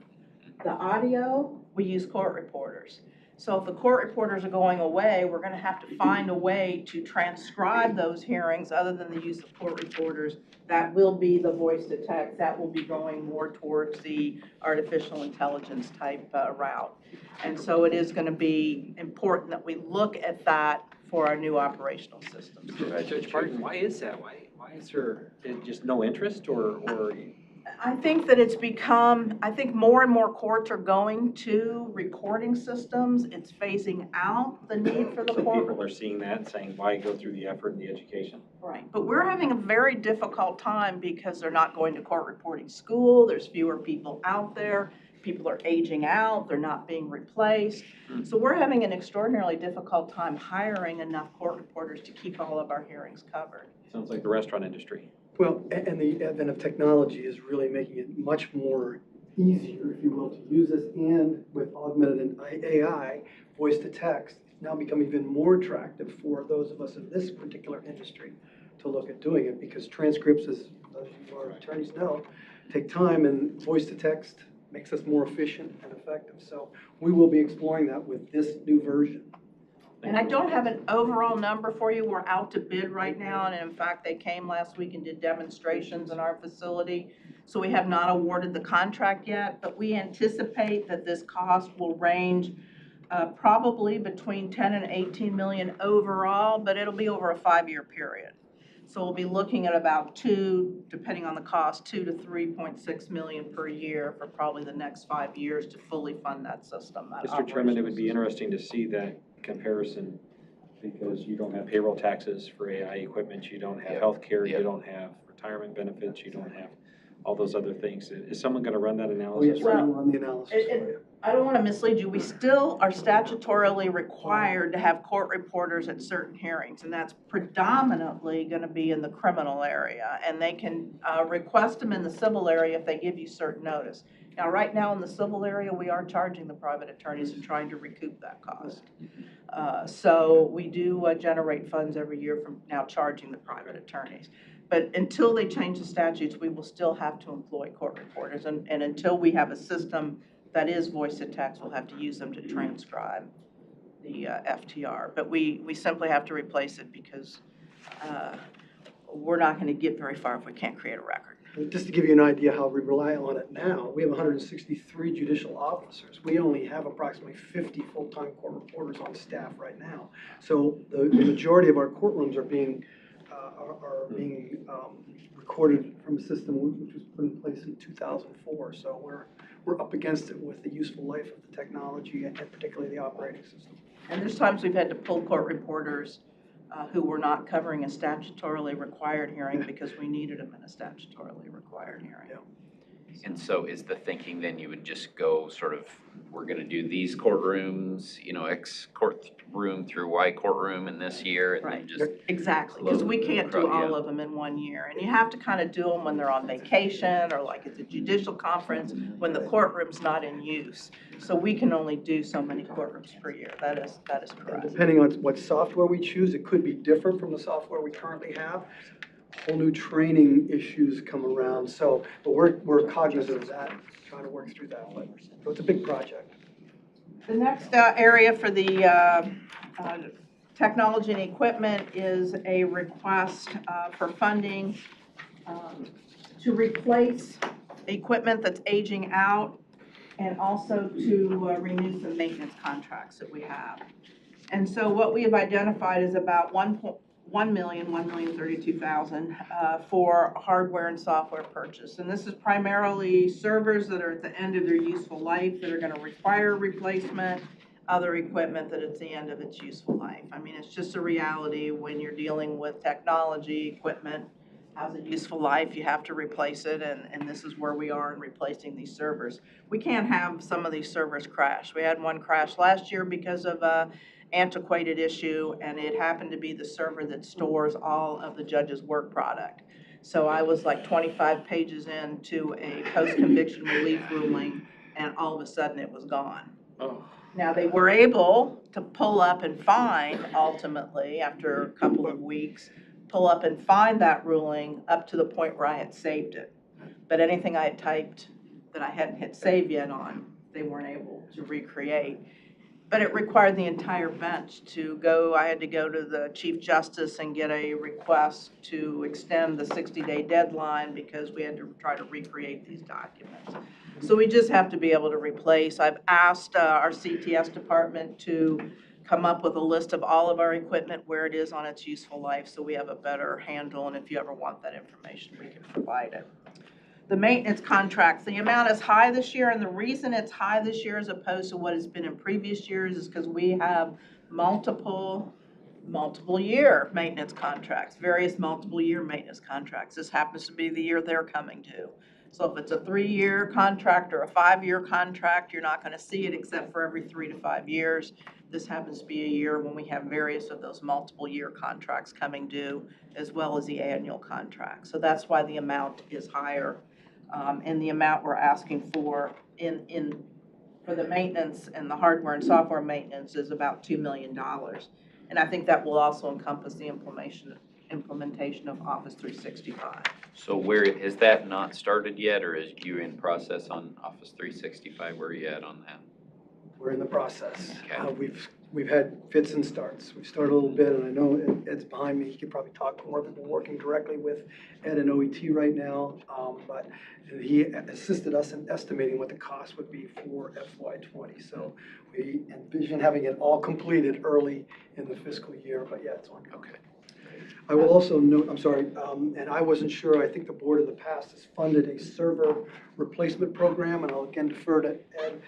the audio, we use court reporters. So if the court reporters are going away, we're gonna have to find a way to transcribe those hearings other than the use of court reporters. That will be the voice to text. That will be going more towards the artificial intelligence type route. And so it is gonna be important that we look at that for our new operational systems. Judge Barton, why is that? Why is there just no interest or? I think that it's become, I think more and more courts are going to recording systems. It's phasing out the need for the So court. people are seeing that and saying, why go through the effort and the education? Right, but we're having a very difficult time because they're not going to court reporting school. There's fewer people out there. People are aging out. They're not being replaced. So we're having an extraordinarily difficult time hiring enough court reporters to keep all of our hearings covered. Sounds like the restaurant industry. Well, and the advent of technology is really making it much more easier, if you will, to use this, and with augmented and AI, voice to text, it's now become even more attractive for those of us in this particular industry to look at doing it, because transcripts, as those of our attorneys know, take time, and voice to text makes us more efficient and effective. So we will be exploring that with this new version. And I don't have an overall number for you. We're out to bid right now, and in fact, they came last week and did demonstrations in our facility. So we have not awarded the contract yet, but we anticipate that this cost will range probably between 10 and 18 million overall, but it'll be over a 5-year period. So we'll be looking at about depending on the cost, 2 to 3.6 million per year for probably the next 5 years to fully fund that system. Mr. Chairman, it would be interesting to see that comparison, because you don't have payroll taxes for AI equipment, you don't have healthcare, you don't have retirement benefits, you don't have all those other things. Is someone gonna run that analysis? Well, run the analysis for you. I don't want to mislead you. We still are statutorily required to have court reporters at certain hearings, and that's predominantly going to be in the criminal area. And they can request them in the civil area if they give you certain notice. Now, right now in the civil area, we are charging the private attorneys and trying to recoup that cost. So we do generate funds every year from now charging the private attorneys. But until they change the statutes, we will still have to employ court reporters. And until we have a system that is voice to text, we'll have to use them to transcribe the FTR. But we simply have to replace it because we're not going to get very far if we can't create a record. Just to give you an idea how we rely on it now, we have 163 judicial officers. We only have approximately 50 full-time court reporters on staff right now. So the majority of our courtrooms are being recorded from a system which was put in place in 2004. So we're up against it with the useful life of the technology and particularly the operating system. And there's times we've had to pull court reporters who were not covering a statutorily required hearing because we needed them in a statutorily required hearing. Yeah. And so is the thinking then you would just go sort of, we're gonna do these courtrooms, X courtroom through Y courtroom in this year, and then just. Exactly, because we can't do all of them in 1 year. And you have to kind of do them when they're on vacation or like at the judicial conference when the courtroom's not in use. So we can only do so many courtrooms per year. That is correct. Depending on what software we choose, it could be different from the software we currently have. Whole new training issues come around, so, but we're cognizant of that, trying to work through that, but, so it's a big project. The next area for the technology and equipment is a request for funding to replace equipment that's aging out and also to renew some maintenance contracts that we have. And so what we have identified is about $1,032,000 for hardware and software purchase. And this is primarily servers that are at the end of their useful life that are going to require replacement, other equipment that it's the end of its useful life. I mean, it's just a reality when you're dealing with technology, equipment has a useful life, you have to replace it, and this is where we are in replacing these servers. We can't have some of these servers crash. We had one crash last year because of antiquated issue, and it happened to be the server that stores all of the judge's work product. So I was like 25 pages into a post-conviction relief ruling, and all of a sudden it was gone. Oh. Now, they were able to pull up and find, ultimately, after a couple of weeks, pull up and find that ruling up to the point where I had saved it. But anything I had typed that I hadn't hit save yet on, they weren't able to recreate. But it required the entire bench to go, I had to go to the Chief Justice and get a request to extend the 60-day deadline because we had to try to recreate these documents. So we just have to be able to replace. I've asked our CTS department to come up with a list of all of our equipment, where it is on its useful life, so we have a better handle, and if you ever want that information, we can provide it. The maintenance contracts, the amount is high this year, and the reason it's high this year as opposed to what it's been in previous years is because we have multiple year maintenance contracts, various multiple year maintenance contracts. This happens to be the year they're coming due. So if it's a 3-year contract or a 5-year contract, you're not going to see it except for every 3 to 5 years. This happens to be a year when we have various of those multiple year contracts coming due, as well as the annual contract. So that's why the amount is higher. And the amount we're asking for for the maintenance and the hardware and software maintenance is about $2 million. And I think that will also encompass the implementation of Office 365. So where, has that not started yet, or is you in process on Office 365? Where are you at on that? We're in the process. Okay. We've had fits and starts. We've started a little bit, and I know Ed's behind me. He could probably talk more, but we're working directly with Ed and OET right now. But he assisted us in estimating what the cost would be for FY20. So we envision having it all completed early in the fiscal year, but yeah, it's ongoing. Okay. I will also note, I'm sorry, and I wasn't sure, I think the board in the past has funded a server replacement program, and I'll again defer to Ed.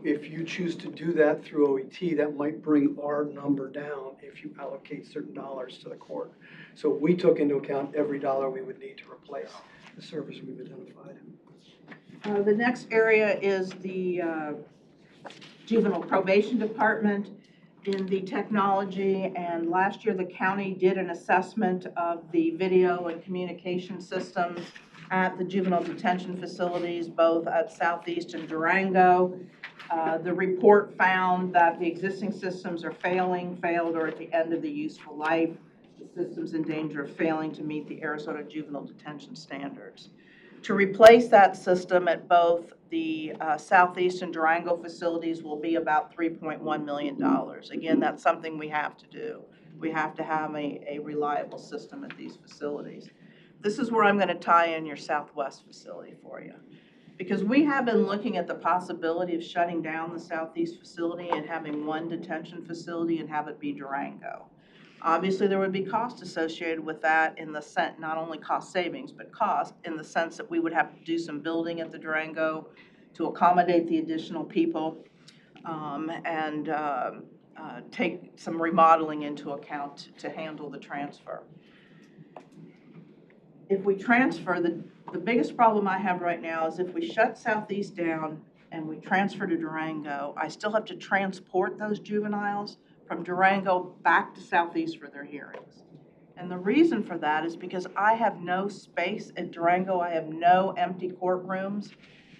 If you choose to do that through OET, that might bring our number down if you allocate certain dollars to the court. So we took into account every dollar we would need to replace the servers we've identified. The next area is the juvenile probation department in the technology, and last year the county did an assessment of the video and communication systems at the juvenile detention facilities, both at Southeast and Durango. The report found that the existing systems are failed, or at the end of the useful life. The system's in danger of failing to meet the Arizona juvenile detention standards. To replace that system at both the Southeast and Durango facilities will be about $3.1 million. Again, that's something we have to do. We have to have a reliable system at these facilities. This is where I'm going to tie in your Southwest facility for you. Because we have been looking at the possibility of shutting down the Southeast facility and having one detention facility and have it be Durango. Obviously, there would be cost associated with that in the sense, not only cost savings, but cost in the sense that we would have to do some building at the Durango to accommodate the additional people and take some remodeling into account to handle the transfer. If we transfer, the biggest problem I have right now is if we shut Southeast down and we transfer to Durango, I still have to transport those juveniles from Durango back to Southeast for their hearings. And the reason for that is because I have no space at Durango. I have no empty courtrooms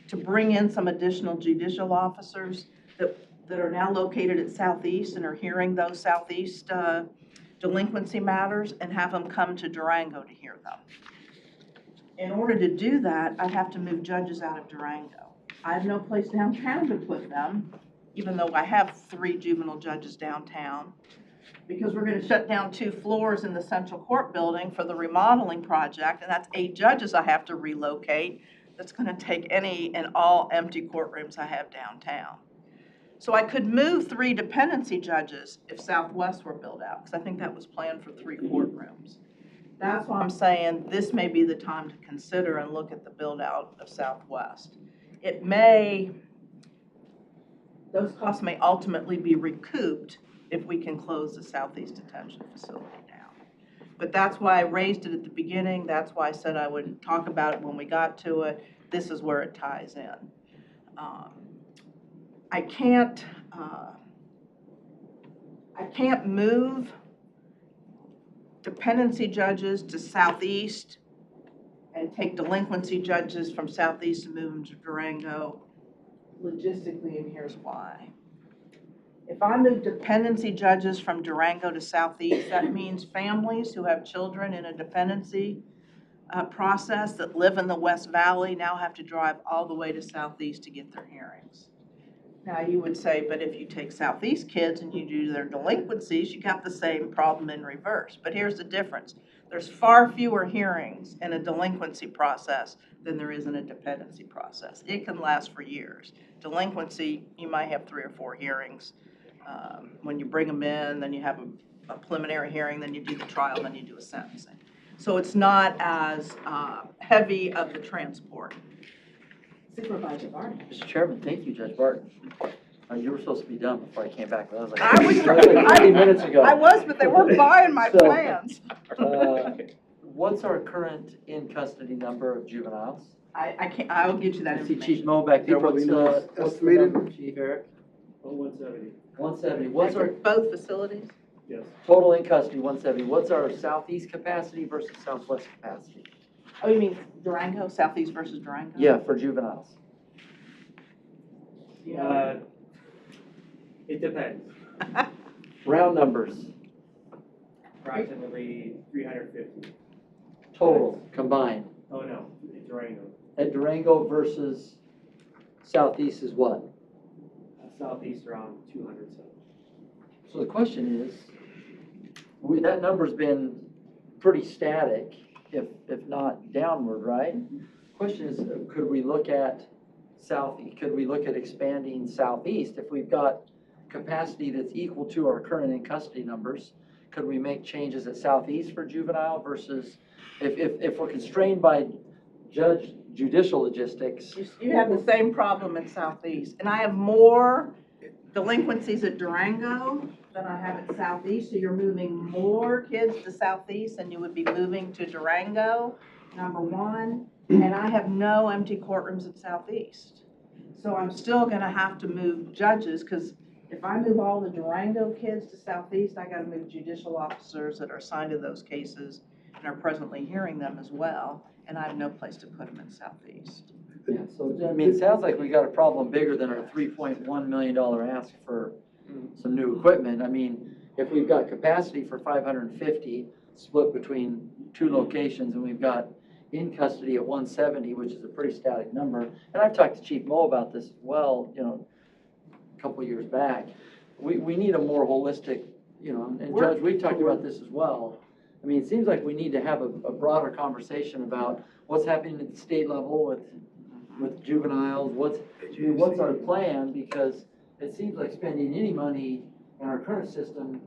to bring in some additional judicial officers that are now located at Southeast and are hearing those Southeast delinquency matters and have them come to Durango to hear them. In order to do that, I'd have to move judges out of Durango. I have no place downtown to put them, even though I have 3 juvenile judges downtown, because we're going to shut down 2 floors in the Central Court building for the remodeling project, and that's 8 judges I have to relocate. That's going to take any and all empty courtrooms I have downtown. So I could move 3 dependency judges if Southwest were built out, because I think that was planned for 3 courtrooms. That's why I'm saying this may be the time to consider and look at the build out of Southwest. Those costs may ultimately be recouped if we can close the Southeast detention facility down. But that's why I raised it at the beginning. That's why I said I would talk about it when we got to it. This is where it ties in. I can't I can't move dependency judges to Southeast and take delinquency judges from Southeast and move them to Durango logistically, and here's why. If I move dependency judges from Durango to Southeast, that means families who have children in a dependency process that live in the West Valley now have to drive all the way to Southeast to get their hearings. Now, you would say, but if you take Southeast kids and you do their delinquencies, you got the same problem in reverse. But here's the difference. There's far fewer hearings in a delinquency process than there is in a dependency process. It can last for years. Delinquency, you might have 3 or 4 hearings. When you bring them in, then you have a preliminary hearing, then you do the trial, then you do a sentencing. So it's not as heavy of the transport. Supervisor Barton. Mr. Chairman, thank you, Judge Barton. You were supposed to be done before I came back, but I was like, I was 20 minutes ago. I was, but they weren't buying my plans. What's our current in-custody number of juveniles? I can't, I'll get you that I see information. Chief Mo back there. What's the Estimated? number, Chief Eric? 170. 170. What's our Both facilities? Yes. total in custody? 170. What's our southeast capacity versus southwest capacity? Oh, you mean Durango, Southeast versus Durango? Yeah, for juveniles. It depends. Round numbers. Approximately 350. Total combined. Oh, no, in Durango. At Durango versus southeast is what? Southeast around 200. So the question is, that number's been pretty static, if not downward, right? Question is, could we look at expanding southeast? If we've got capacity that's equal to our current in custody numbers, could we make changes at southeast for juvenile versus, if we're constrained by judicial logistics? You have the same problem in Southeast, and I have more delinquencies at Durango than I have at Southeast, so you're moving more kids to Southeast than you would be moving to Durango, number one, and I have no empty courtrooms at Southeast. So I'm still gonna have to move judges, because if I move all the Durango kids to Southeast, I gotta move judicial officers that are assigned to those cases and are presently hearing them as well, and I have no place to put them in Southeast. Yeah, so, I mean, it sounds like we got a problem bigger than our $3.1 million ask for some new equipment. I mean, if we've got capacity for 550 split between 2 locations, and we've got in custody at 170, which is a pretty static number, and I've talked to Chief Mo about this as well, a couple of years back. We need a more holistic, and Judge, we've talked about this as well. I mean, it seems like we need to have a broader conversation about what's happening at the state level with juveniles, what's our plan, because it seems like spending any money in our current system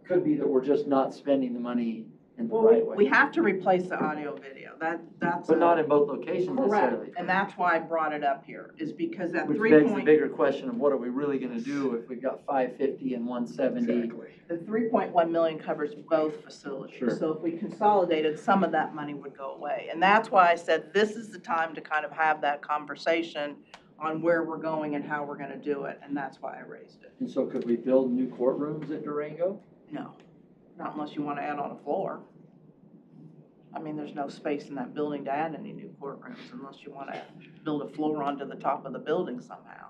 could be that we're just not spending the money in the right way. We have to replace the audio video, that's. But not in both locations necessarily. Correct, and that's why I brought it up here, is because that Which begs the bigger question of what are we really gonna do if we've got 550 and 170? The 3.1 million covers both facilities. Sure. So if we consolidated, some of that money would go away. And that's why I said this is the time to kind of have that conversation on where we're going and how we're gonna do it, and that's why I raised it. And so could we build new courtrooms at Durango? No, not unless you wanna add on a floor. I mean, there's no space in that building to add any new courtrooms unless you wanna build a floor onto the top of the building somehow.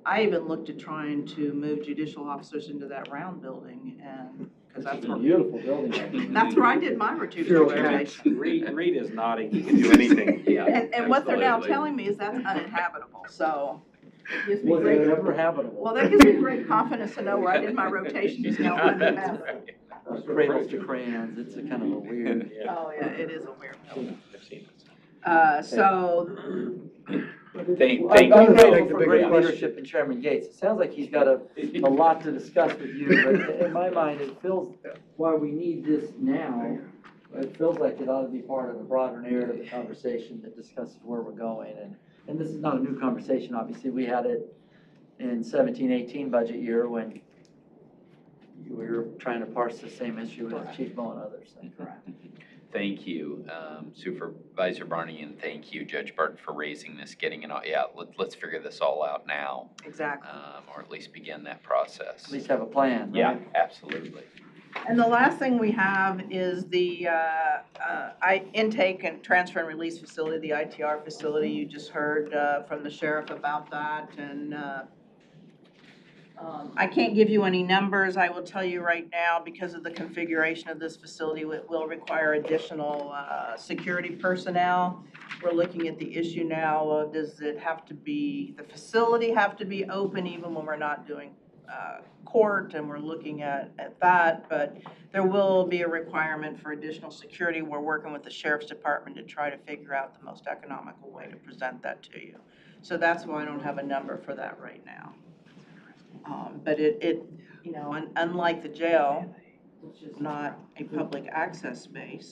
I even looked at trying to move judicial officers into that round building, and, because that's It's a where. beautiful building. That's where I did my judicial rotation. Reed is nodding, he can do anything. And what they're now telling me is that's uninhabitable, so. It gives me Was great- it ever habitable? Well, that gives me great confidence to know where I did my rotation is now uninhabitable. Cradles to crayons, it's a kind of a weird. Oh, yeah, it is a weird building. I've seen it. So, Thank I'm you grateful for great leadership in Chairman Gates. It sounds like he's got a lot to discuss with you, but in my mind, it feels, while we need this now, it feels like it ought to be part of a broader narrative of conversation that discusses where we're going. And this is not a new conversation, obviously. We had it in 17-18 budget year when we were trying to parse the same issue with Chief Mo and others. Correct. Thank you, Supervisor Barney, and thank you, Judge Barton, for raising this, getting it all, yeah, let's figure this all out now. Exactly. Or at least begin that process. At least have a plan, Yeah, right? absolutely. And the last thing we have is the intake and transfer and release facility, the ITR facility. You just heard from the sheriff about that, and I can't give you any numbers. I will tell you right now, because of the configuration of this facility, it will require additional security personnel. We're looking at the issue now of, does it have to be, the facility have to be open even when we're not doing court, and we're looking at that, but there will be a requirement for additional security. We're working with the Sheriff's Department to try to figure out the most economical way to present that to you. So that's why I don't have a number for that right now. But it you know, unlike the jail, which is not a public access space,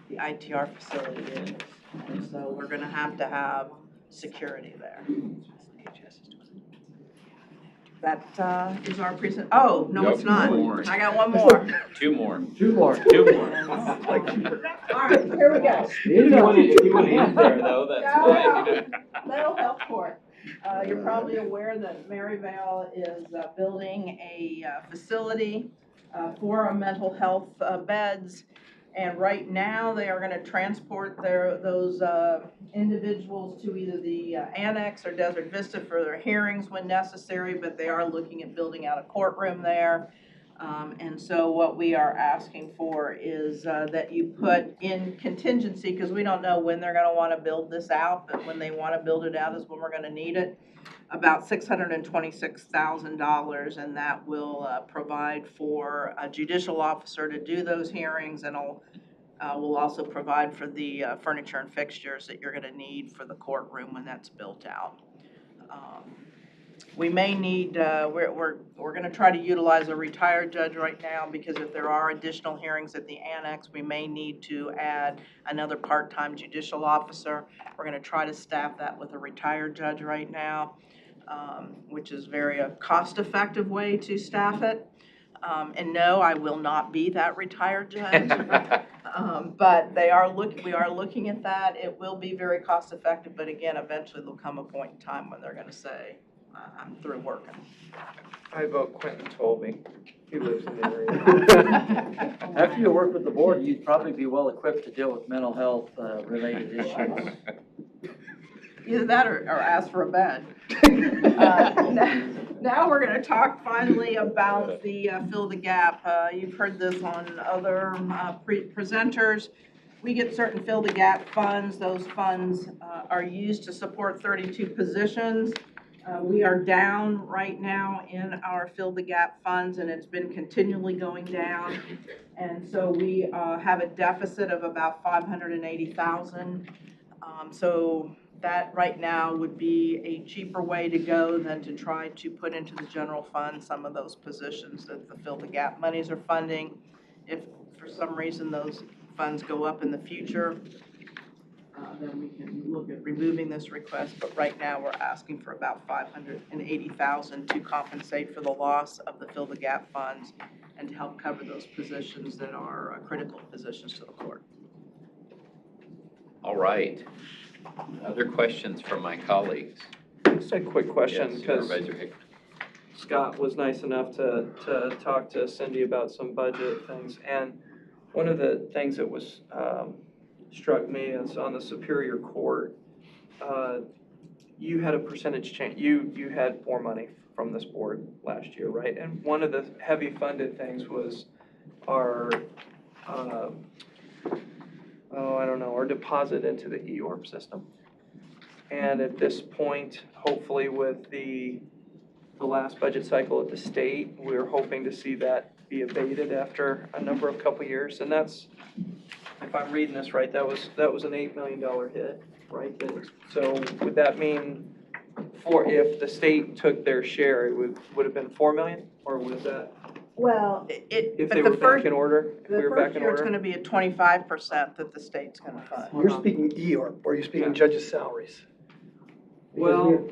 the ITR facility is. And so we're gonna have to have security there. That is our present, oh, no, it's not. I got one more. Two more. Two more. Two more. All right, here we go. If you want to end there, though, that's fine. Mental health court. You're probably aware that Maryvale is building a facility for mental health beds. And right now, they are going to transport those individuals to either the Annex or Desert Vista for their hearings when necessary, but they are looking at building out a courtroom there. And so what we are asking for is that you put in contingency, because we don't know when they're going to want to build this out, but when they want to build it out is when we're going to need it, about $626,000, and that will provide for a judicial officer to do those hearings, and will also provide for the furniture and fixtures that you're going to need for the courtroom when that's built out. We may need, we're going to try to utilize a retired judge right now, because if there are additional hearings at the Annex, we may need to add another part-time judicial officer. We're going to try to staff that with a retired judge right now, which is very a cost-effective way to staff it. And no, I will not be that retired judge. But we are looking at that. It will be very cost-effective, but again, eventually there'll come a point in time when they're going to say, I'm through working. I vote Quentin Tolby. He lives in the area. After you work with the board, you'd probably be well equipped to deal with mental health related issues. Either that or ask for a bed. Now we're going to talk finally about the Fill the Gap. You've heard this on other presenters. We get certain Fill the Gap funds. Those funds are used to support 32 positions. We are down right now in our Fill the Gap funds, and it's been continually going down. And so we have a deficit of about $580,000. So that right now would be a cheaper way to go than to try to put into the general fund some of those positions that the Fill the Gap monies are funding. If for some reason those funds go up in the future, then we can look at removing this request. But right now, we're asking for about $580,000 to compensate for the loss of the Fill the Gap funds and to help cover those positions that are critical positions to the court. All right. Other questions from my colleagues? Just a quick question, Yes, because Supervisor Hickman. Scott was nice enough to talk to Cindy about some budget things. And one of the things that was struck me is on the Superior Court, you had a percentage change. You had more money from this board last year, right? And one of the heavy funded things was our, our deposit into the EORP system. And at this point, hopefully with the last budget cycle at the state, we're hoping to see that be abated after a couple years. And that's, if I'm reading this right, that was an $8 million hit, right? So would that mean if the state took their share, it would have been $4 million, or was that? Well, if they were back in order, if we were back in order? It's going to be at 25% that the state's going to fund. You're speaking EORP, or you're speaking judges' salaries? Well,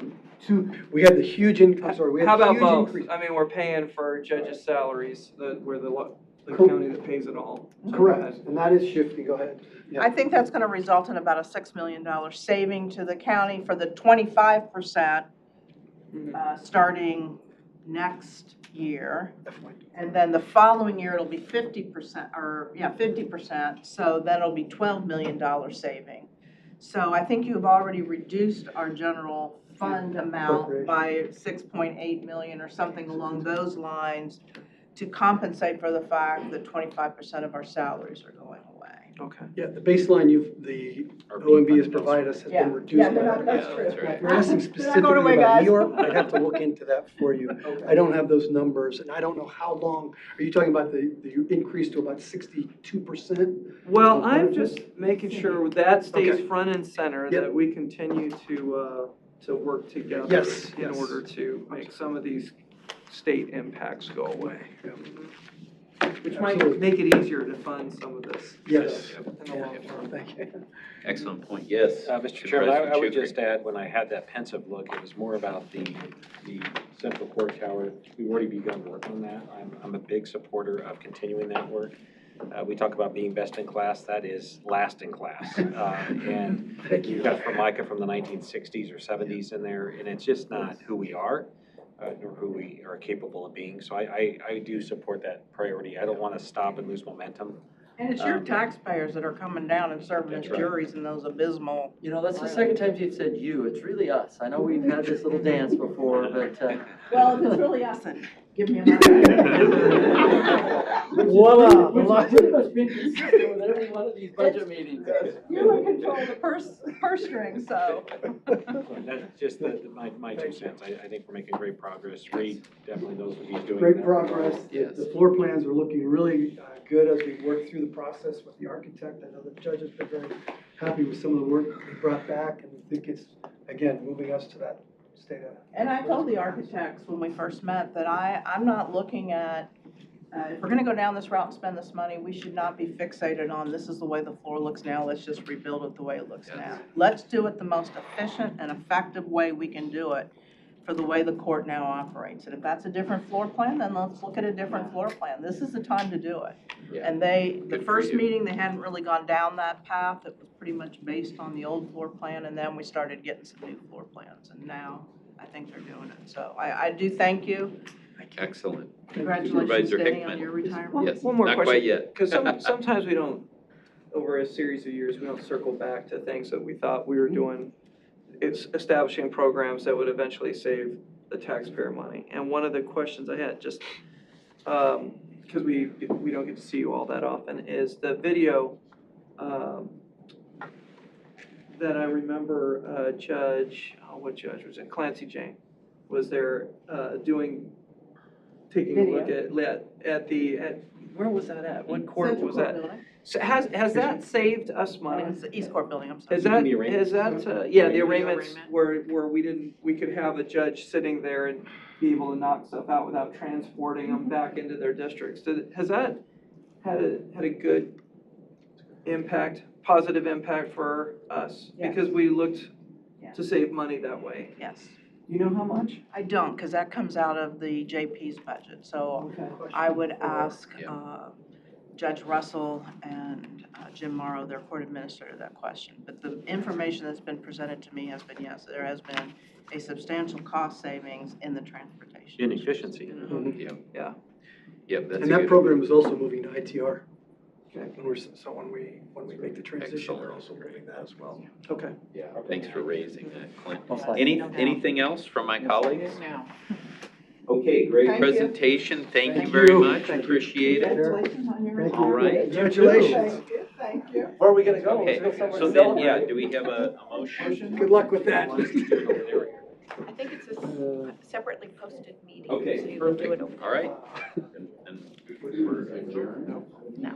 we had the huge increase, how about both? I mean, we're paying for judges' salaries, the county that pays it all. So go Correct, ahead. and that is shifting, go ahead. Yeah. I think that's gonna result in about a $6 million saving to the county for the 25%, starting next year. And then the following year, it'll be 50%, 50%, so then it'll be $12 million saving. So I think you've already reduced our general fund amount by 6.8 million or something along those lines to compensate for the fact that 25% of our salaries are going away. Okay. Yeah, the baseline the OMB has provided us has Yeah. been reduced. Yeah, by they're that. not- that's true. Now, if you're asking They're not going specifically away, about guys. New York, I'd have to look into that for you. I don't have those numbers, and I don't know how long, are you talking about the increase to about 62%? Well, I'm just making sure that stays Okay. front and center, Yep. that we continue to work together Yes, in yes. order to make some of these state impacts go away. Which might Absolutely. make it easier to fund some of this. Yes. In the long term. Thank you. Excellent point, yes. Mr. Chairman, I would Supervisor just add, when I had that pensive look, it was more about the central court tower. We've already begun work on that. I'm a big supporter of continuing that work. We talk about being best in class, that is last in class. And you've got Formica from the 1960s or 70s in there, and it's just not who we are, nor who we are capable of being. So I do support that priority. I don't want to stop and lose momentum. And it's your taxpayers that are coming down and serving as That's right. juries in those abysmal. You know, that's the second time you've said you, it's really us. I know we've had this little dance before, but, Well, if it's really us, then give me a minute. Voila. We've pretty much been consistent with every one of these budget meetings. You in control of the purse string, so. That's just my 2 cents. I think we're making great progress. Reed definitely knows what he's doing. Great in that progress. regard. Yes. The floor plans are looking really good as we work through the process with the architect. I know the judge has been very happy with some of the work we brought back, and I think it's, again, moving us to that state of. And I told the architects when we first met that I'm not looking at, if we're gonna go down this route and spend this money, we should not be fixated on this is the way the floor looks now, let's just rebuild it the way it looks now. Let's do it the most efficient and effective way we can do it for the way the court now operates. And if that's a different floor plan, then let's look at a different floor plan. This is the time to do it. Yeah. And the first meeting, they hadn't really gone down that path. It was pretty much based on the old floor plan, and then we started getting some new floor plans. And now, I think they're doing it. So I do thank you. Excellent. Congratulations, Supervisor Danny, Hickman. on your retirement. Yes, One more not question. quite yet. Because sometimes we don't, over a series of years, we don't circle back to things that we thought we were doing. It's establishing programs that would eventually save the taxpayer money. And one of the questions I had, just because we don't get to see you all that often, is the video that I remember what judge was it? Clancy Jane was there taking a look at where was that at? What court Central was Court that? building. So has that saved us money? It's the East Court building, I'm sorry. Has that, The arraignments? yeah, the The arraignments arraignment. where we could have a judge sitting there and be able to knock stuff out without transporting them back into their districts. Has that had a good impact, positive impact for us? Yes. Because we looked Yes. to save money that way. Yes. You know how much? I don't, because that comes out of the JP's budget. So Okay. I would ask Judge Russell and Jim Morrow, their court administrator, that question. But the information that's been presented to me has been, yes, there has been a substantial cost savings in the transportation. Inefficiency. Yeah. Yeah. Yep, that's And a that good. program is also moving to ITR. Okay. When we make the transition, we're also moving that as well. Okay. Yeah, thanks for raising that, Clint. Most likely. Anything else from my colleagues? Now. Okay, great Thank you. presentation. Thank you Thank very you. much. Thank you. Appreciate it. Congratulations on your Thank you. All right. Congratulations. Thank you, thank you. Where are we gonna go? Okay, Let's go somewhere so to then, yeah, celebrate. do we have a motion? Good luck with that. I think it's a separately posted meeting. so Okay, you can do it perfect. All right. And we're adjourned?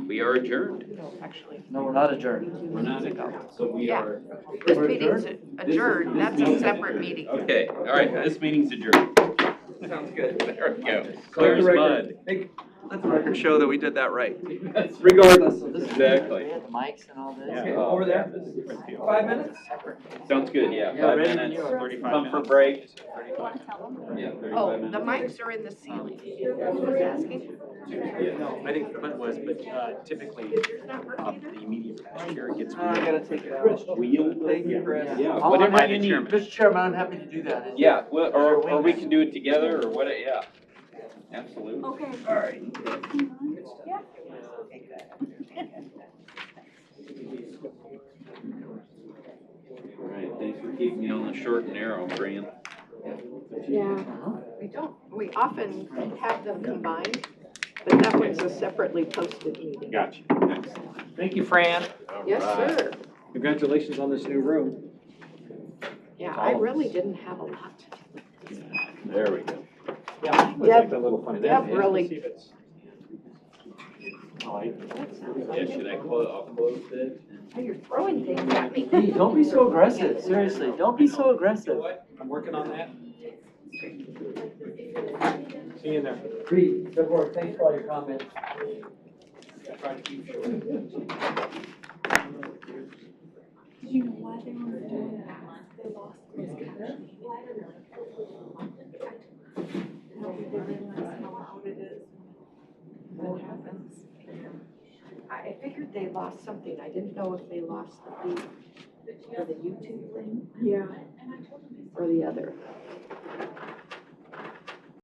We are adjourned. Actually. No, we're not adjourned. We're not adjourned. So we Yeah. are. This meeting's adjourned, that's a separate meeting. Okay, all right, this meeting's adjourned. Sounds good. There we go. Clear as mud. Let the record show that we did that right. Regardless of this. Exactly. We had the mics and all this. Yeah. Over there. 5 minutes? Sounds good, yeah. Yeah, 5 ready when minutes, you are. 35 minutes. Come for break. Yeah, 35 Oh, minutes. the mics are in the ceiling. Who's asking? No, I think Clint was, but typically, the immediate past chair gets. I gotta take it out. Wheel? Thank you, Chris. Yeah, I'm whatever happy you to- need. Mr. Chairman, I'm happy to do that. Yeah, well, or we can do it together, or what, yeah. Absolutely. Okay. All right. Yeah. All right, thanks for keeping me on the short and narrow, Brian. Yeah, we often have them combined, but that one's a separately posted meeting. Gotcha. Excellent. Thank you, Fran. Yes, sir. Congratulations on this new room. Yeah, I really didn't have a lot to do. There we go. Yeah, looks like a little funny. Deb really. Yeah, should I close, I'll close it? Oh, you're throwing things at me. Hey, don't be so aggressive, seriously, don't be so aggressive. I'm working on that. See you there. Great, good work, thanks for all your comments. Do you know why they were doing that? They lost closed captioning. I don't think they realize how loud it is when that happens. I figured they lost something. I didn't know if they lost the feed for the YouTube thing Yeah. or the other.